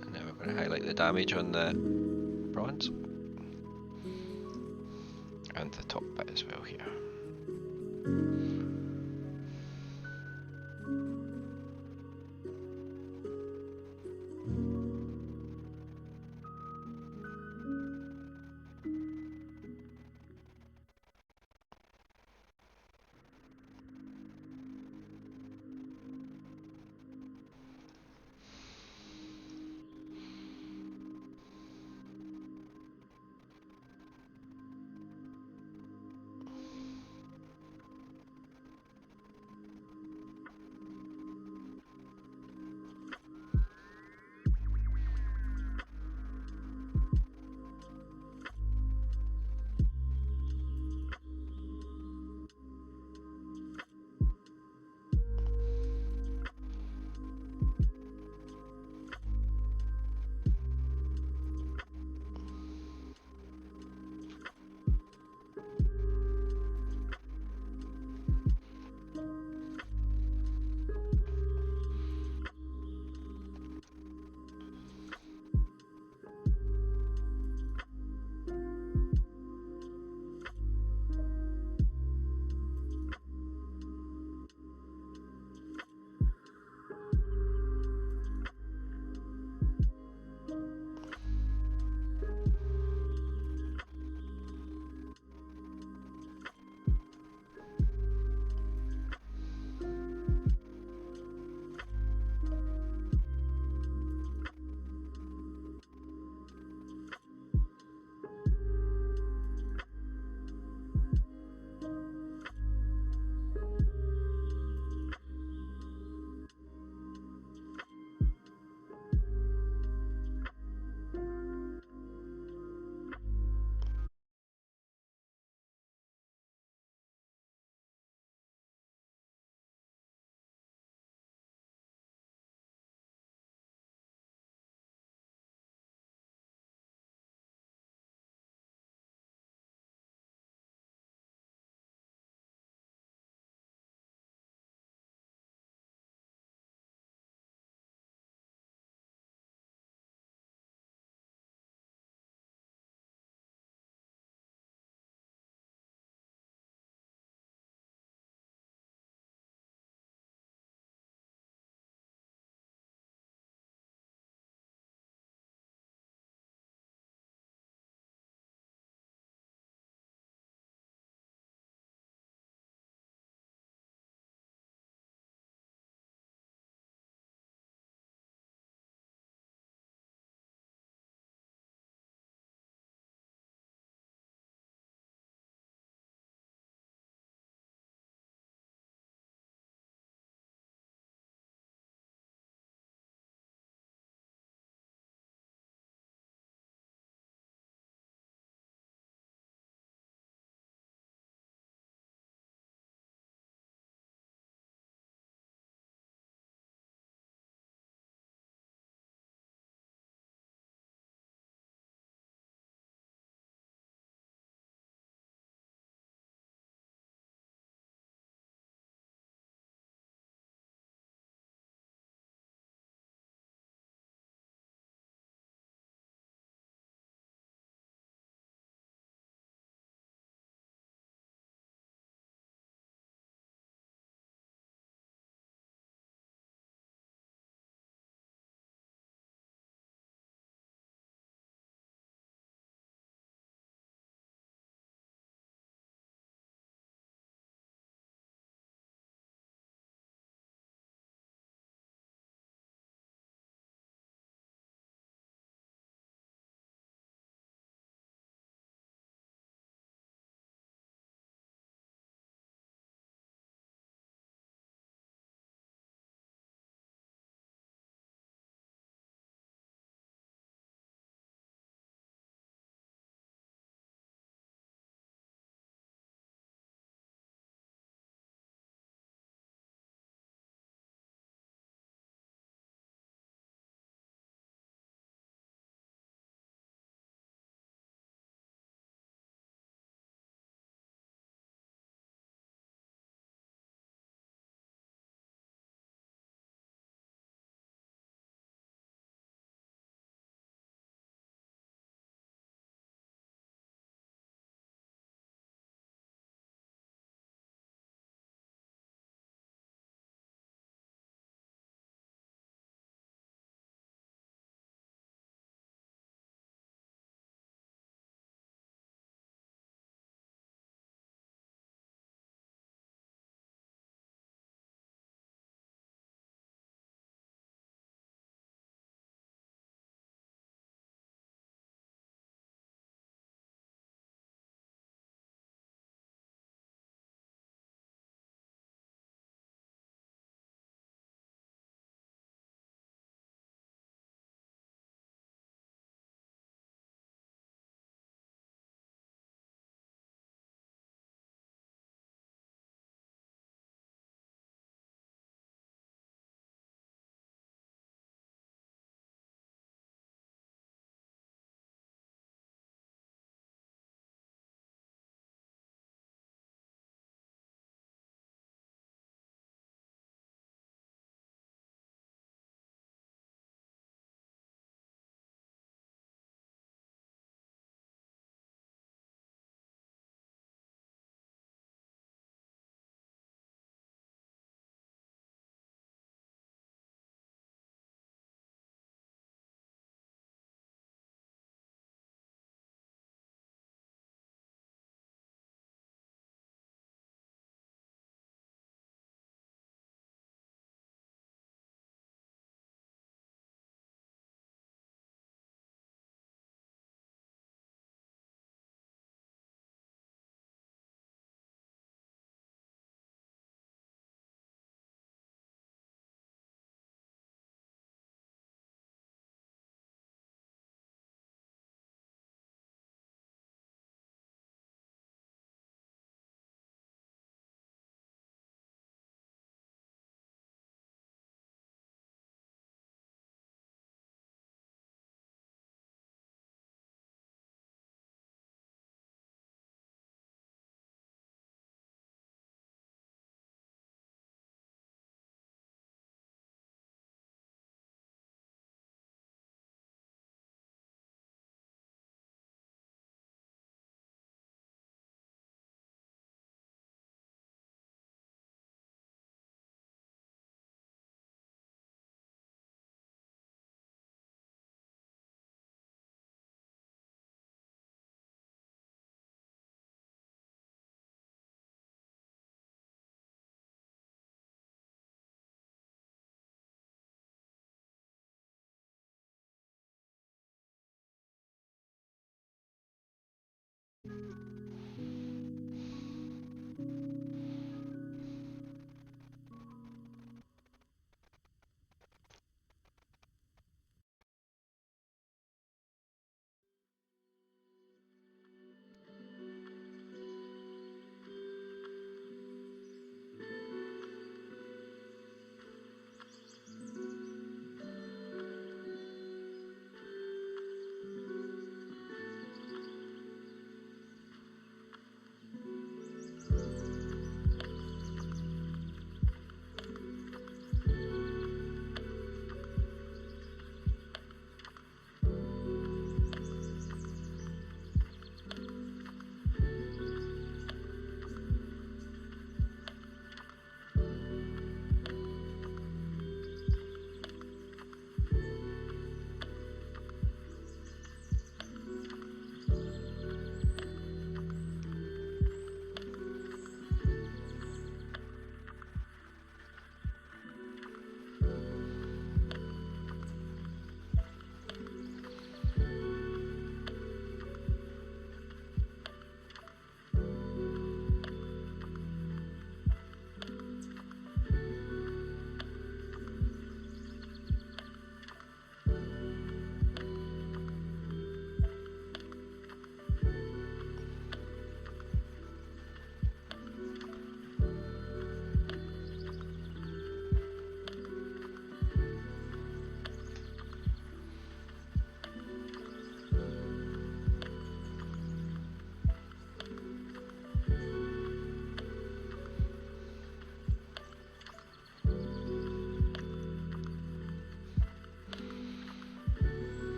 and now we're going to highlight the damage on the bronze and the top bit as well here.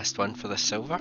last one for the silver.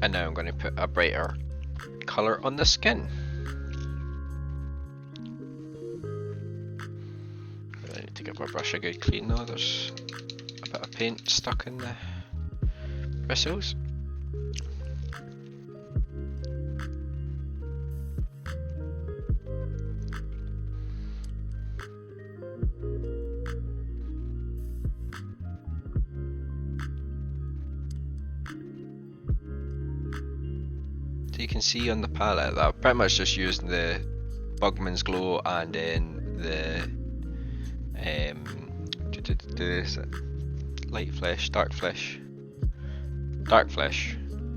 And now I'm going to put a brighter colour on the skin. I need to give my brush a good clean though, there's a bit of paint stuck in the bristles. You can see on the palette that I've pretty much just used the Bugman's Glow and then the light flesh, dark flesh,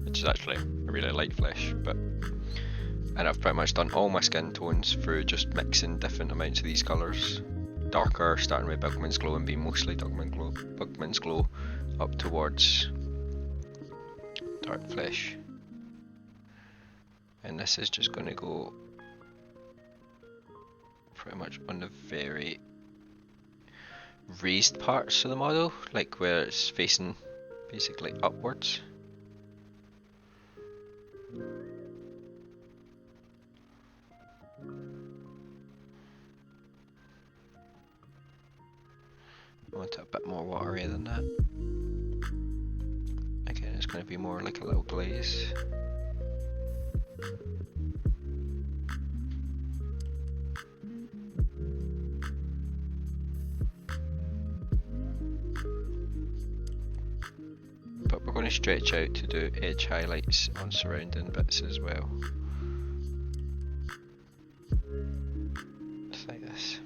which is actually a really light flesh, but and I've pretty much done all my skin tones through just mixing different amounts of these colours. Darker, starting with Bugman's Glow and being mostly Bugman's Glow, up towards dark flesh. And this is just going to go pretty much on the very raised parts of the model, like where it's facing basically upwards. I want it a bit more watery than that. Again, it's going to be more like a little glaze. But we're going to stretch out to do edge highlights on surrounding bits as well. Just like this.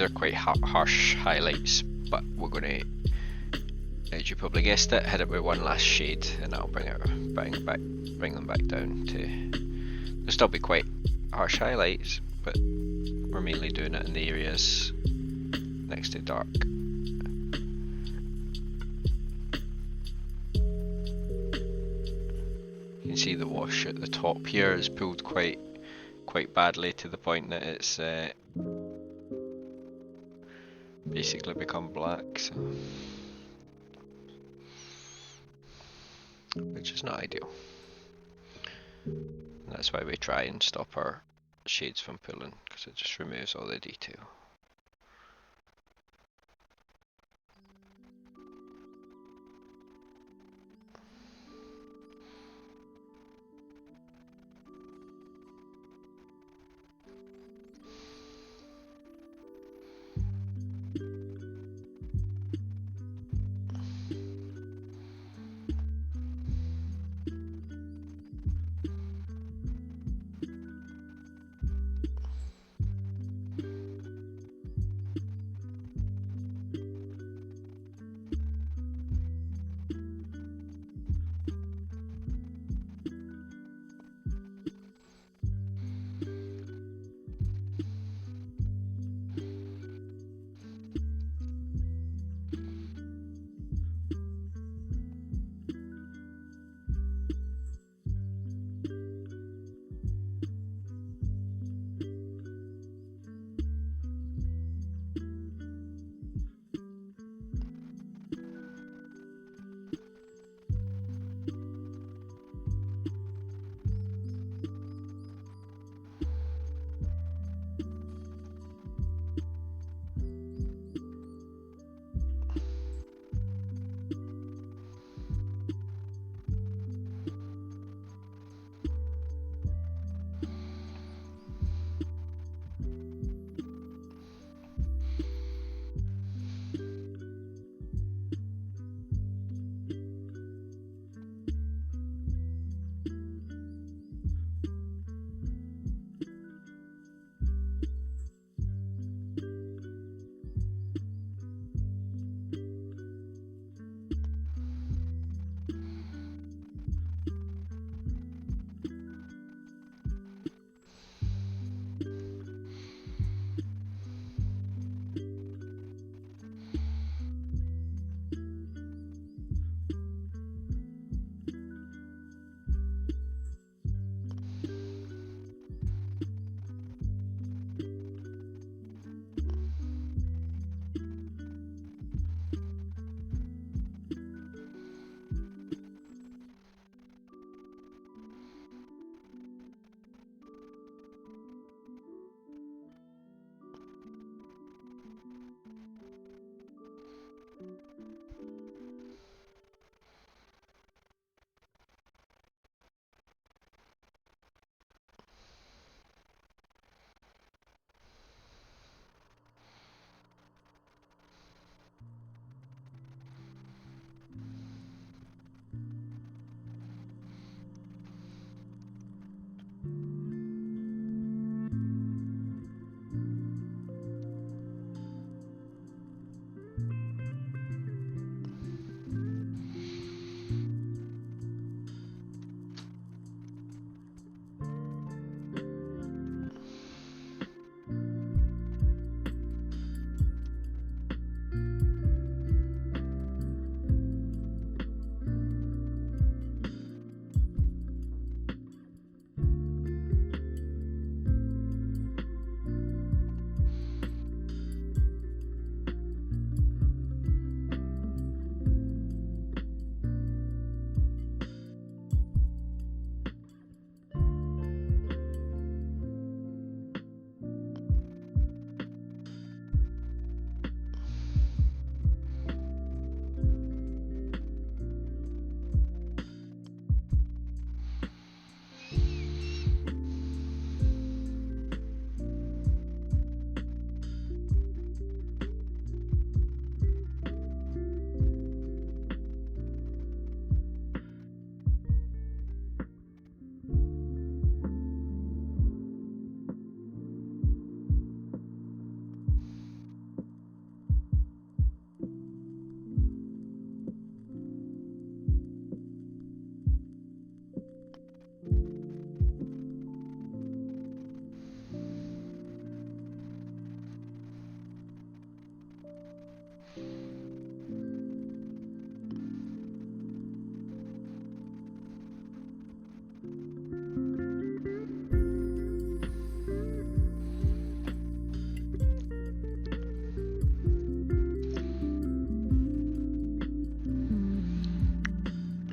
these are quite harsh highlights, but we're going to, as you probably guessed it, hit it with one last shade, and that'll bring them back down to. They'll still be quite harsh highlights, but we're mainly doing it in the areas next to dark. You can see the wash at the top here is pulled quite badly, to the point that it's basically become black, so, which is not ideal. And that's why we try and stop our shades from pulling, because it just removes all the detail.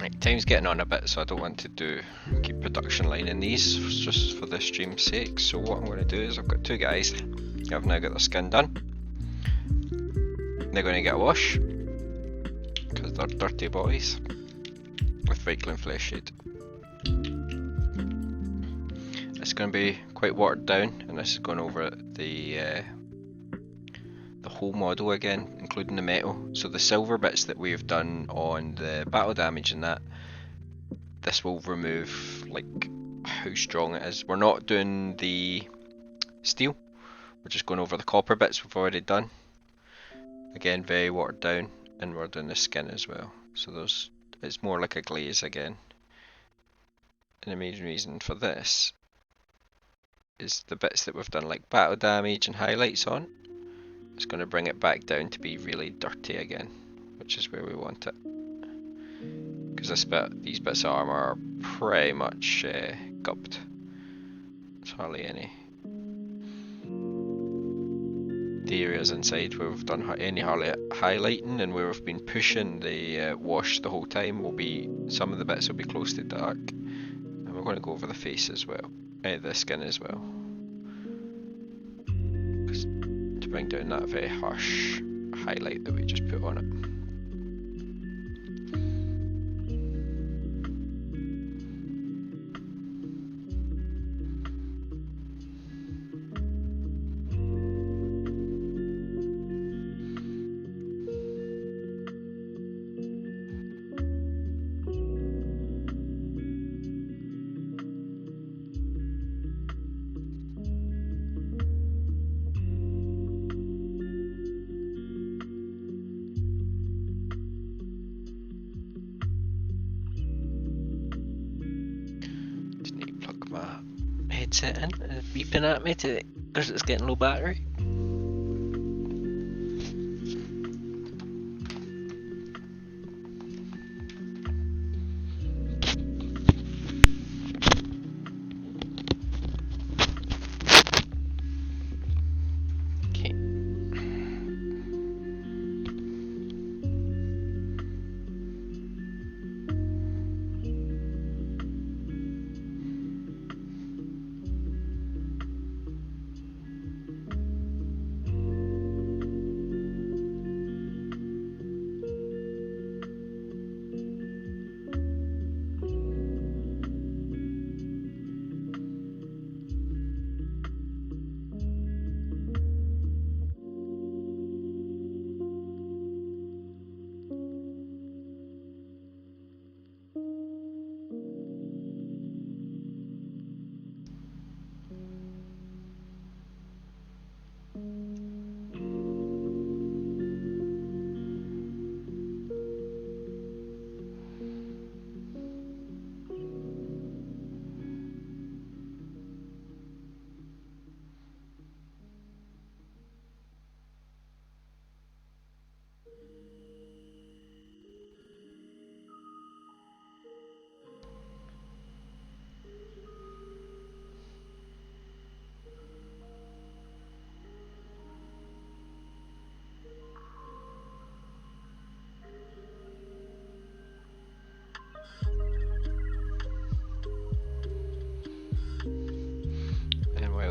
Right, time's getting on a bit, so I don't want to keep production line in these just for the stream's sake. So what I'm going to do is I've got two guys who have now got their skin done. They're going to get a wash because they're dirty boys with Necron Flayed. It's going to be quite watered down, and this is going over the whole model again, including the metal. So the silver bits that we've done on the battle damage and that, this will remove like how strong it is. We're not doing the steel, we're just going over the copper bits we've already done. Again, very watered down, and we're doing the skin as well. So it's more like a glaze again. And the main reason for this is the bits that we've done like battle damage and highlights on. It's going to bring it back down to be really dirty again, which is where we want it. Because these bits of armour are pretty much gubbed. There's hardly any. The areas inside where we've done any highlighting and where we've been pushing the wash the whole time some of the bits will be close to dark. And we're going to go over the face as well, the skin as well. To bring down that very harsh highlight that we just put on it. Headset in, beeping at me because it's getting low battery. Okay.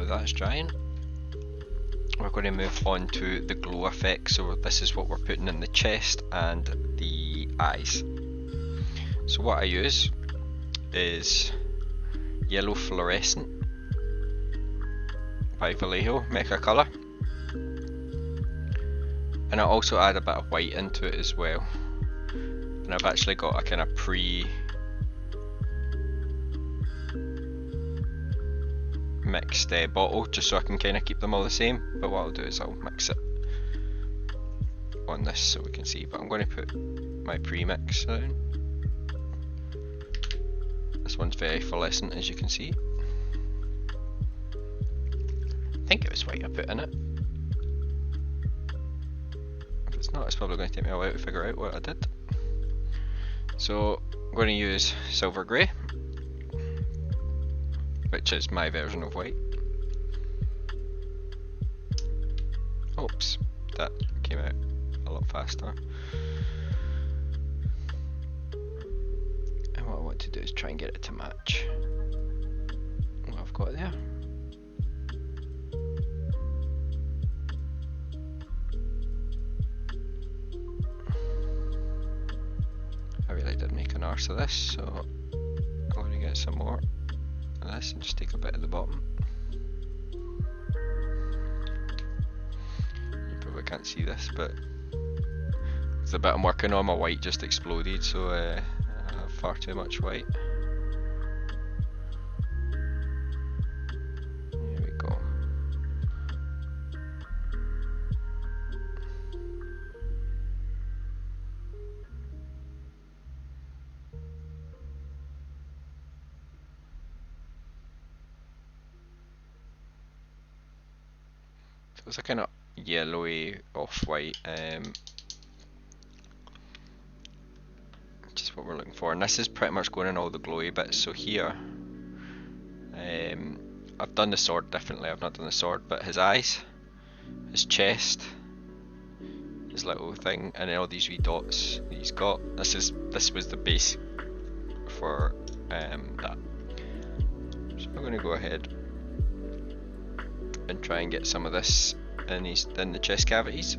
That's drying, we're going to move on to the glow effect. So this is what we're putting in the chest and the eyes. So what I use is yellow fluorescent by Vallejo Mecha Colour, and I also add a bit of white into it as well. And I've actually got a kind of mixed bottle just so I can kind of keep them all the same, but what I'll do is I'll mix it on this so we can see. But I'm going to put my pre-mix down. This one's very fluorescent, as you can see. I think it was white I put in it. If it's not, it's probably going to take me a while to figure out what I did. So I'm going to use silver grey. which is my version of white. Oops, that came out a lot faster. And what I want to do is try and get it to match what I've got there. I really did make an arse of this, so I'm going to get some more of this and just take a bit at the bottom. You probably can't see this, but the bit I'm working on, my white just exploded, so I have far too much white. There we go. So it's a kind of yellowy off-white, just what we're looking for, and this is pretty much going in all the glowy bits. So here, I've done the sword differently. I've not done the sword, but his eyes, his chest, his little thing, and then all these wee dots that he's got. This was the base for that. So I'm going to go ahead and try and get some of this in the chest cavities.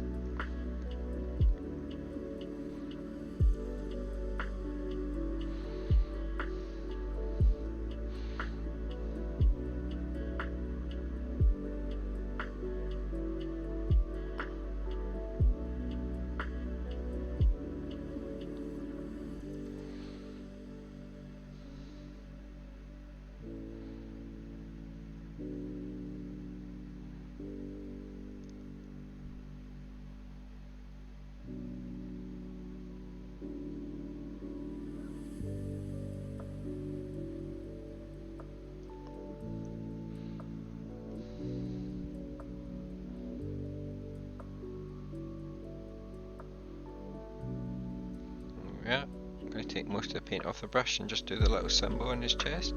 Yeah, I'm going to take most of the paint off the brush and just do the little symbol on his chest.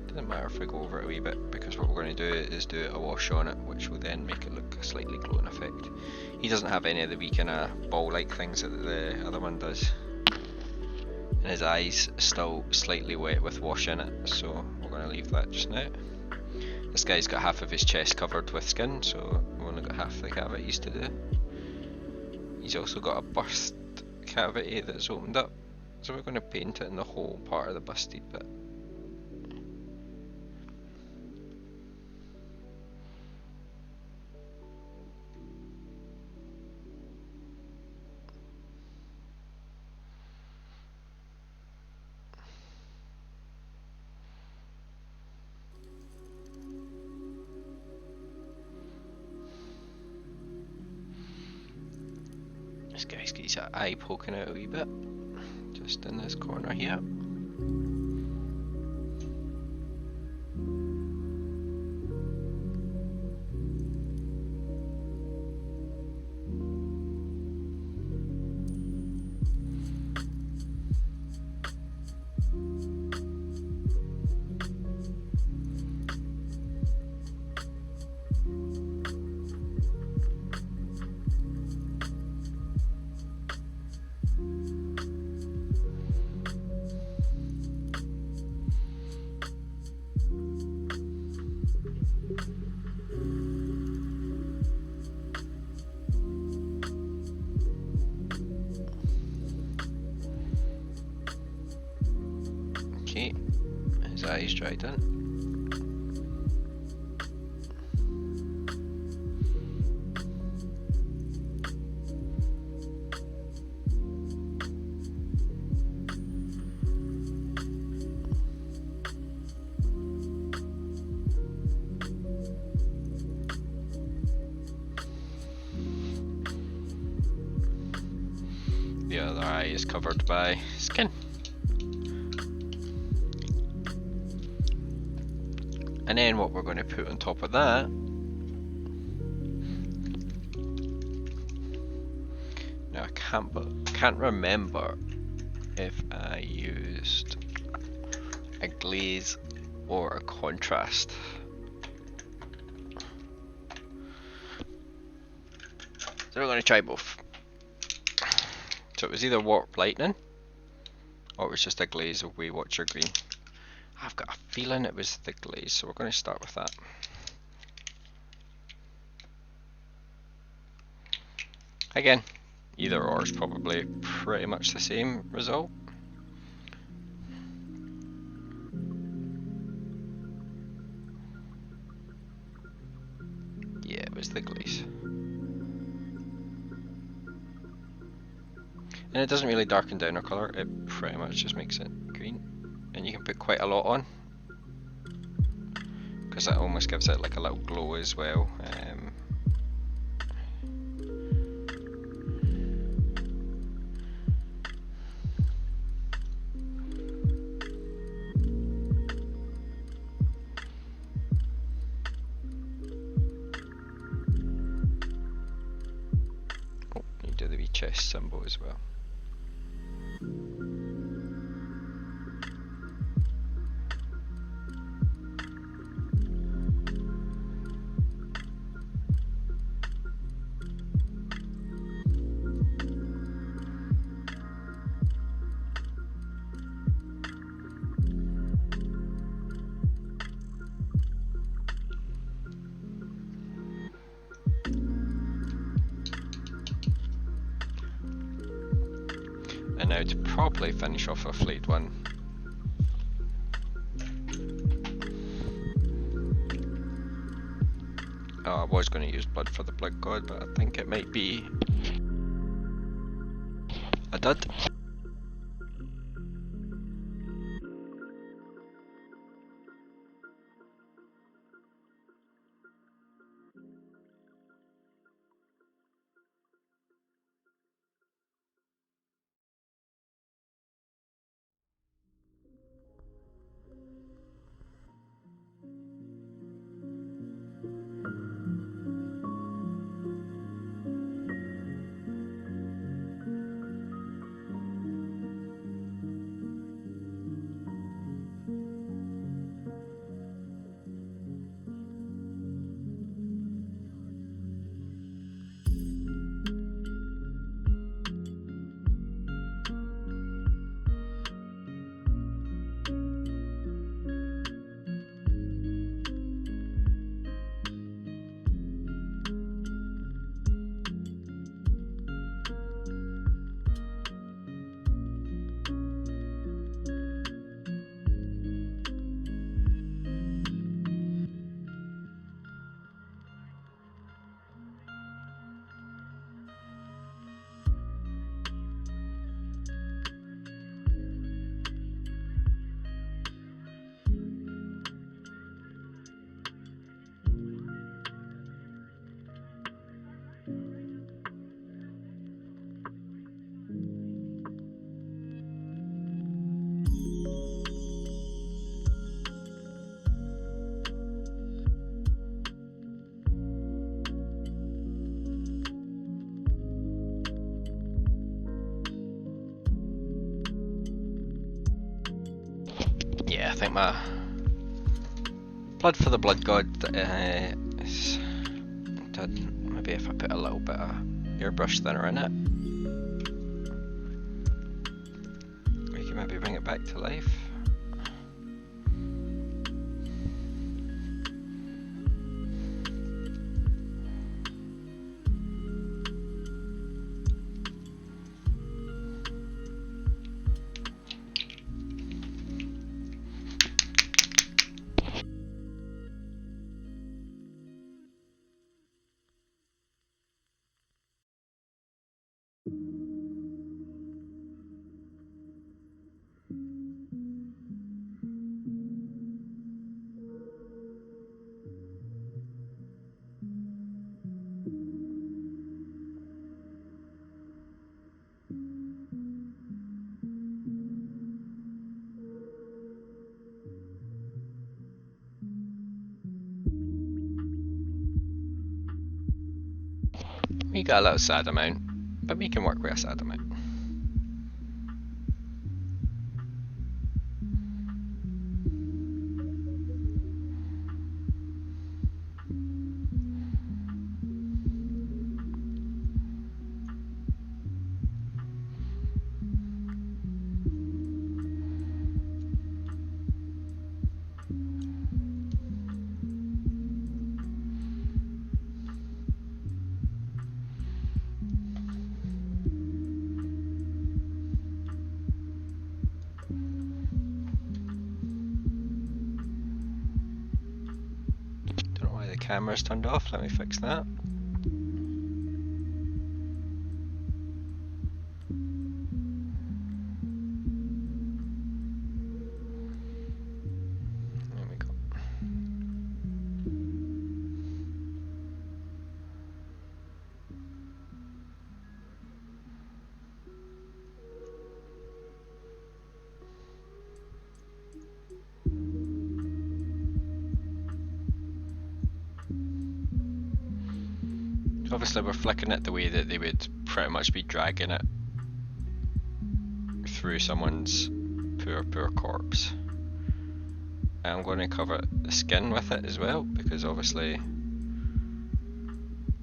Doesn't matter if we go over it a wee bit, because what we're going to do is do a wash on it, which will then make it look a slightly glowing effect. He doesn't have any of the wee kind of ball-like things that the other one does. And his eyes are still slightly wet with wash in it, so we're going to leave that just now. This guy's got half of his chest covered with skin, so we've only got half the cavities to do. He's also got a bust cavity that's opened up, so we're going to paint it in the whole part of the busted bit. This guy's got his eye poking out a wee bit, just in this corner here. Okay, his eyes dried in. The other eye is covered by skin. And then what we're going to put on top of that now can't remember if I used a glaze or a contrast. So we're going to try both. So it was either warp lightning or it was just a glaze of Waywatcher green. I've got a feeling it was the glaze, so we're going to start with that. Again, either or is probably pretty much the same result. Yeah, it was the glaze. And it doesn't really darken down our colour, it pretty much just makes it green. And you can put quite a lot on, because that almost gives it like a little glow as well. Oh, you do the wee chest symbol as well. And now to properly finish off a flayed one. Oh, I was going to use blood for the blood god, but I think it might be a dud. Yeah, I think my blood for the blood god is done. Maybe if I put a little bit of airbrush thinner in it, we can maybe bring it back to life. We got a little sad amount, but we can work with a sad amount. Camera's turned off, let me fix that. There we go. Obviously we're flicking it the way that they would pretty much be dragging it through someone's poor corpse. And I'm going to cover the skin with it as well, because obviously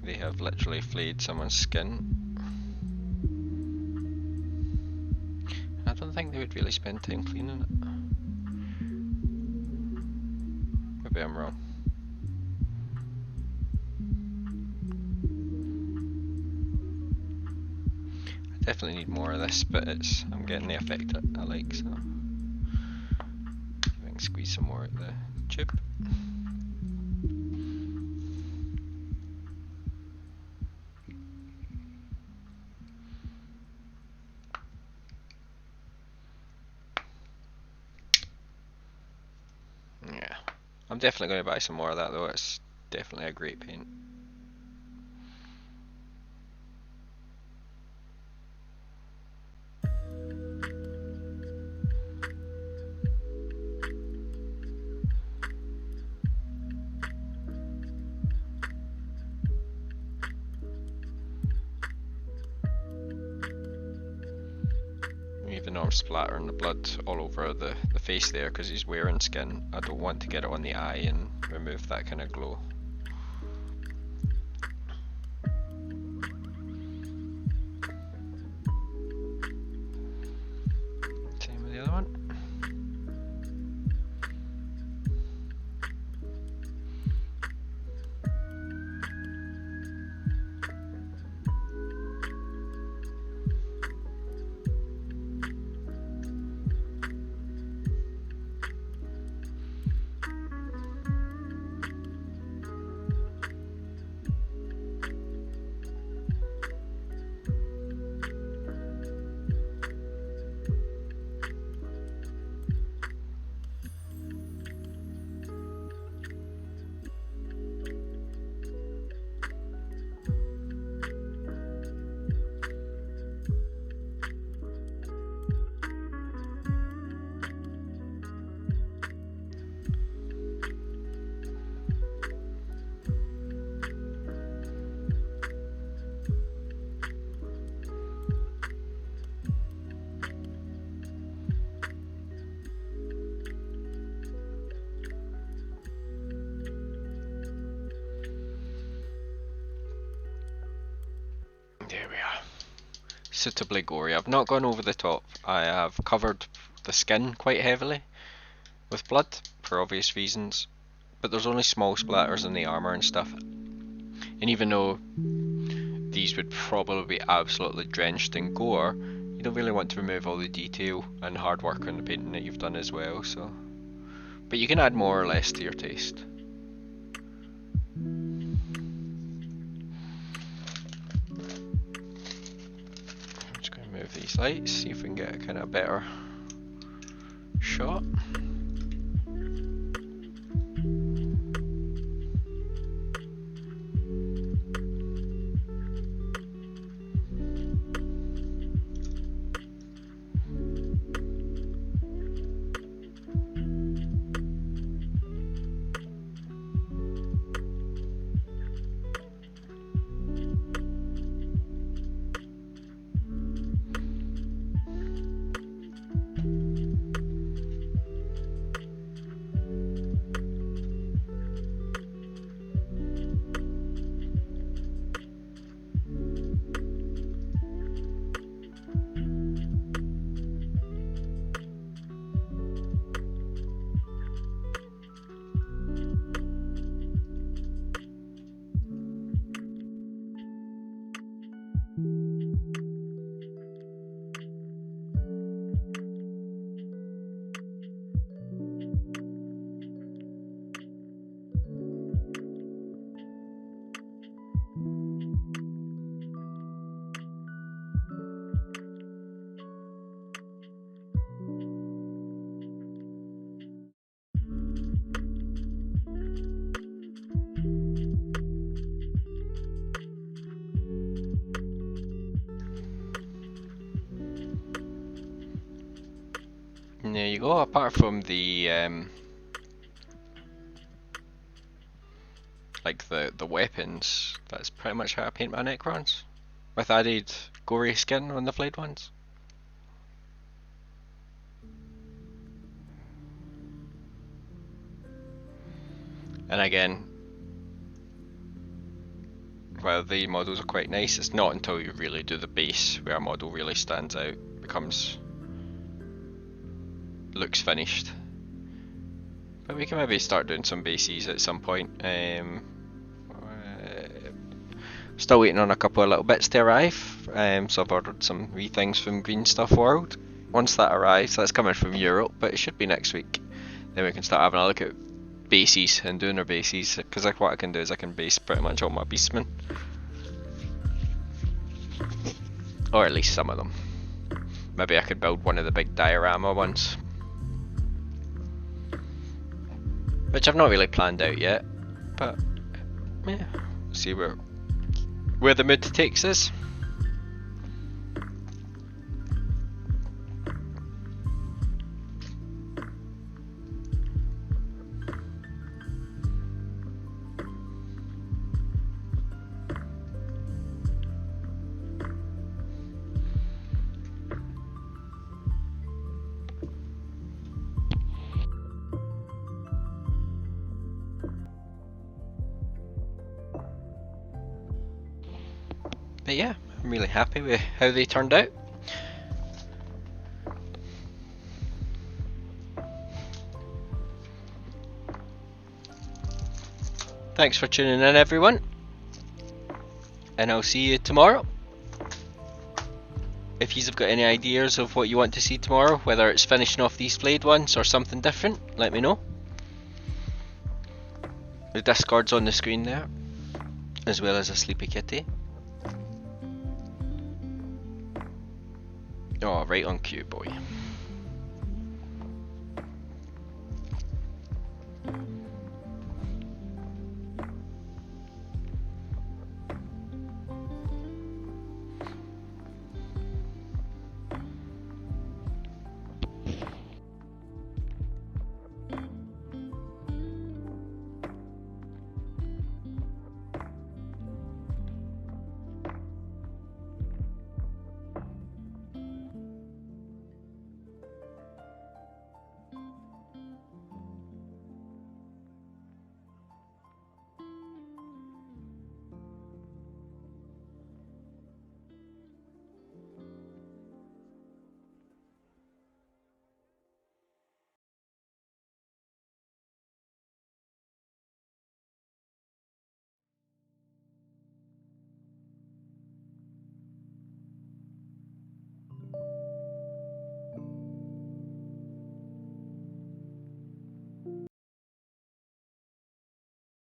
they have literally flayed someone's skin. I don't think they would really spend time cleaning it. Maybe I'm wrong. Definitely need more of this, but I'm getting the effect I like, so I can squeeze some more at the tube. Yeah, I'm definitely going to buy some more of that though. It's definitely a great paint. Even though I'm splattering the blood all over the face there because he's wearing skin, I don't want to get it on the eye and remove that kind of glow. Same with the other one. There we are. Suitably gory. I've not gone over the top. I have covered the skin quite heavily with blood for obvious reasons, but there's only small splatters in the armour and stuff. And even though these would probably be absolutely drenched in gore, you don't really want to remove all the detail and hard work on the painting that you've done as well, so. But you can add more or less to your taste. Move these lights, see if we can get a kind of better shot. And there you go, apart from the like the weapons, that's pretty much how I paint my Necrons, with added gory skin on the flayed ones. And again, while the models are quite nice, it's not until you really do the base where a model really stands out, looks finished. But we can maybe start doing some bases at some point. Still waiting on a couple of little bits to arrive, so I've ordered some wee things from Green Stuff World. Once that arrives, that's coming from Europe, but it should be next week. Then we can start having a look at bases and doing our bases, because like what I can do is I can base pretty much all my beastmen, or at least some of them. Maybe I could build one of the big diorama ones, which I've not really planned out yet, but yeah, see where the mood takes us. But yeah, I'm really happy with how they turned out. Thanks for tuning in, everyone, and I'll see you tomorrow. If you've got any ideas of what you want to see tomorrow, whether it's finishing off these flayed ones or something different, let me know. The Discord's on the screen there, as well as a sleepy kitty. Oh, right on cue, boy.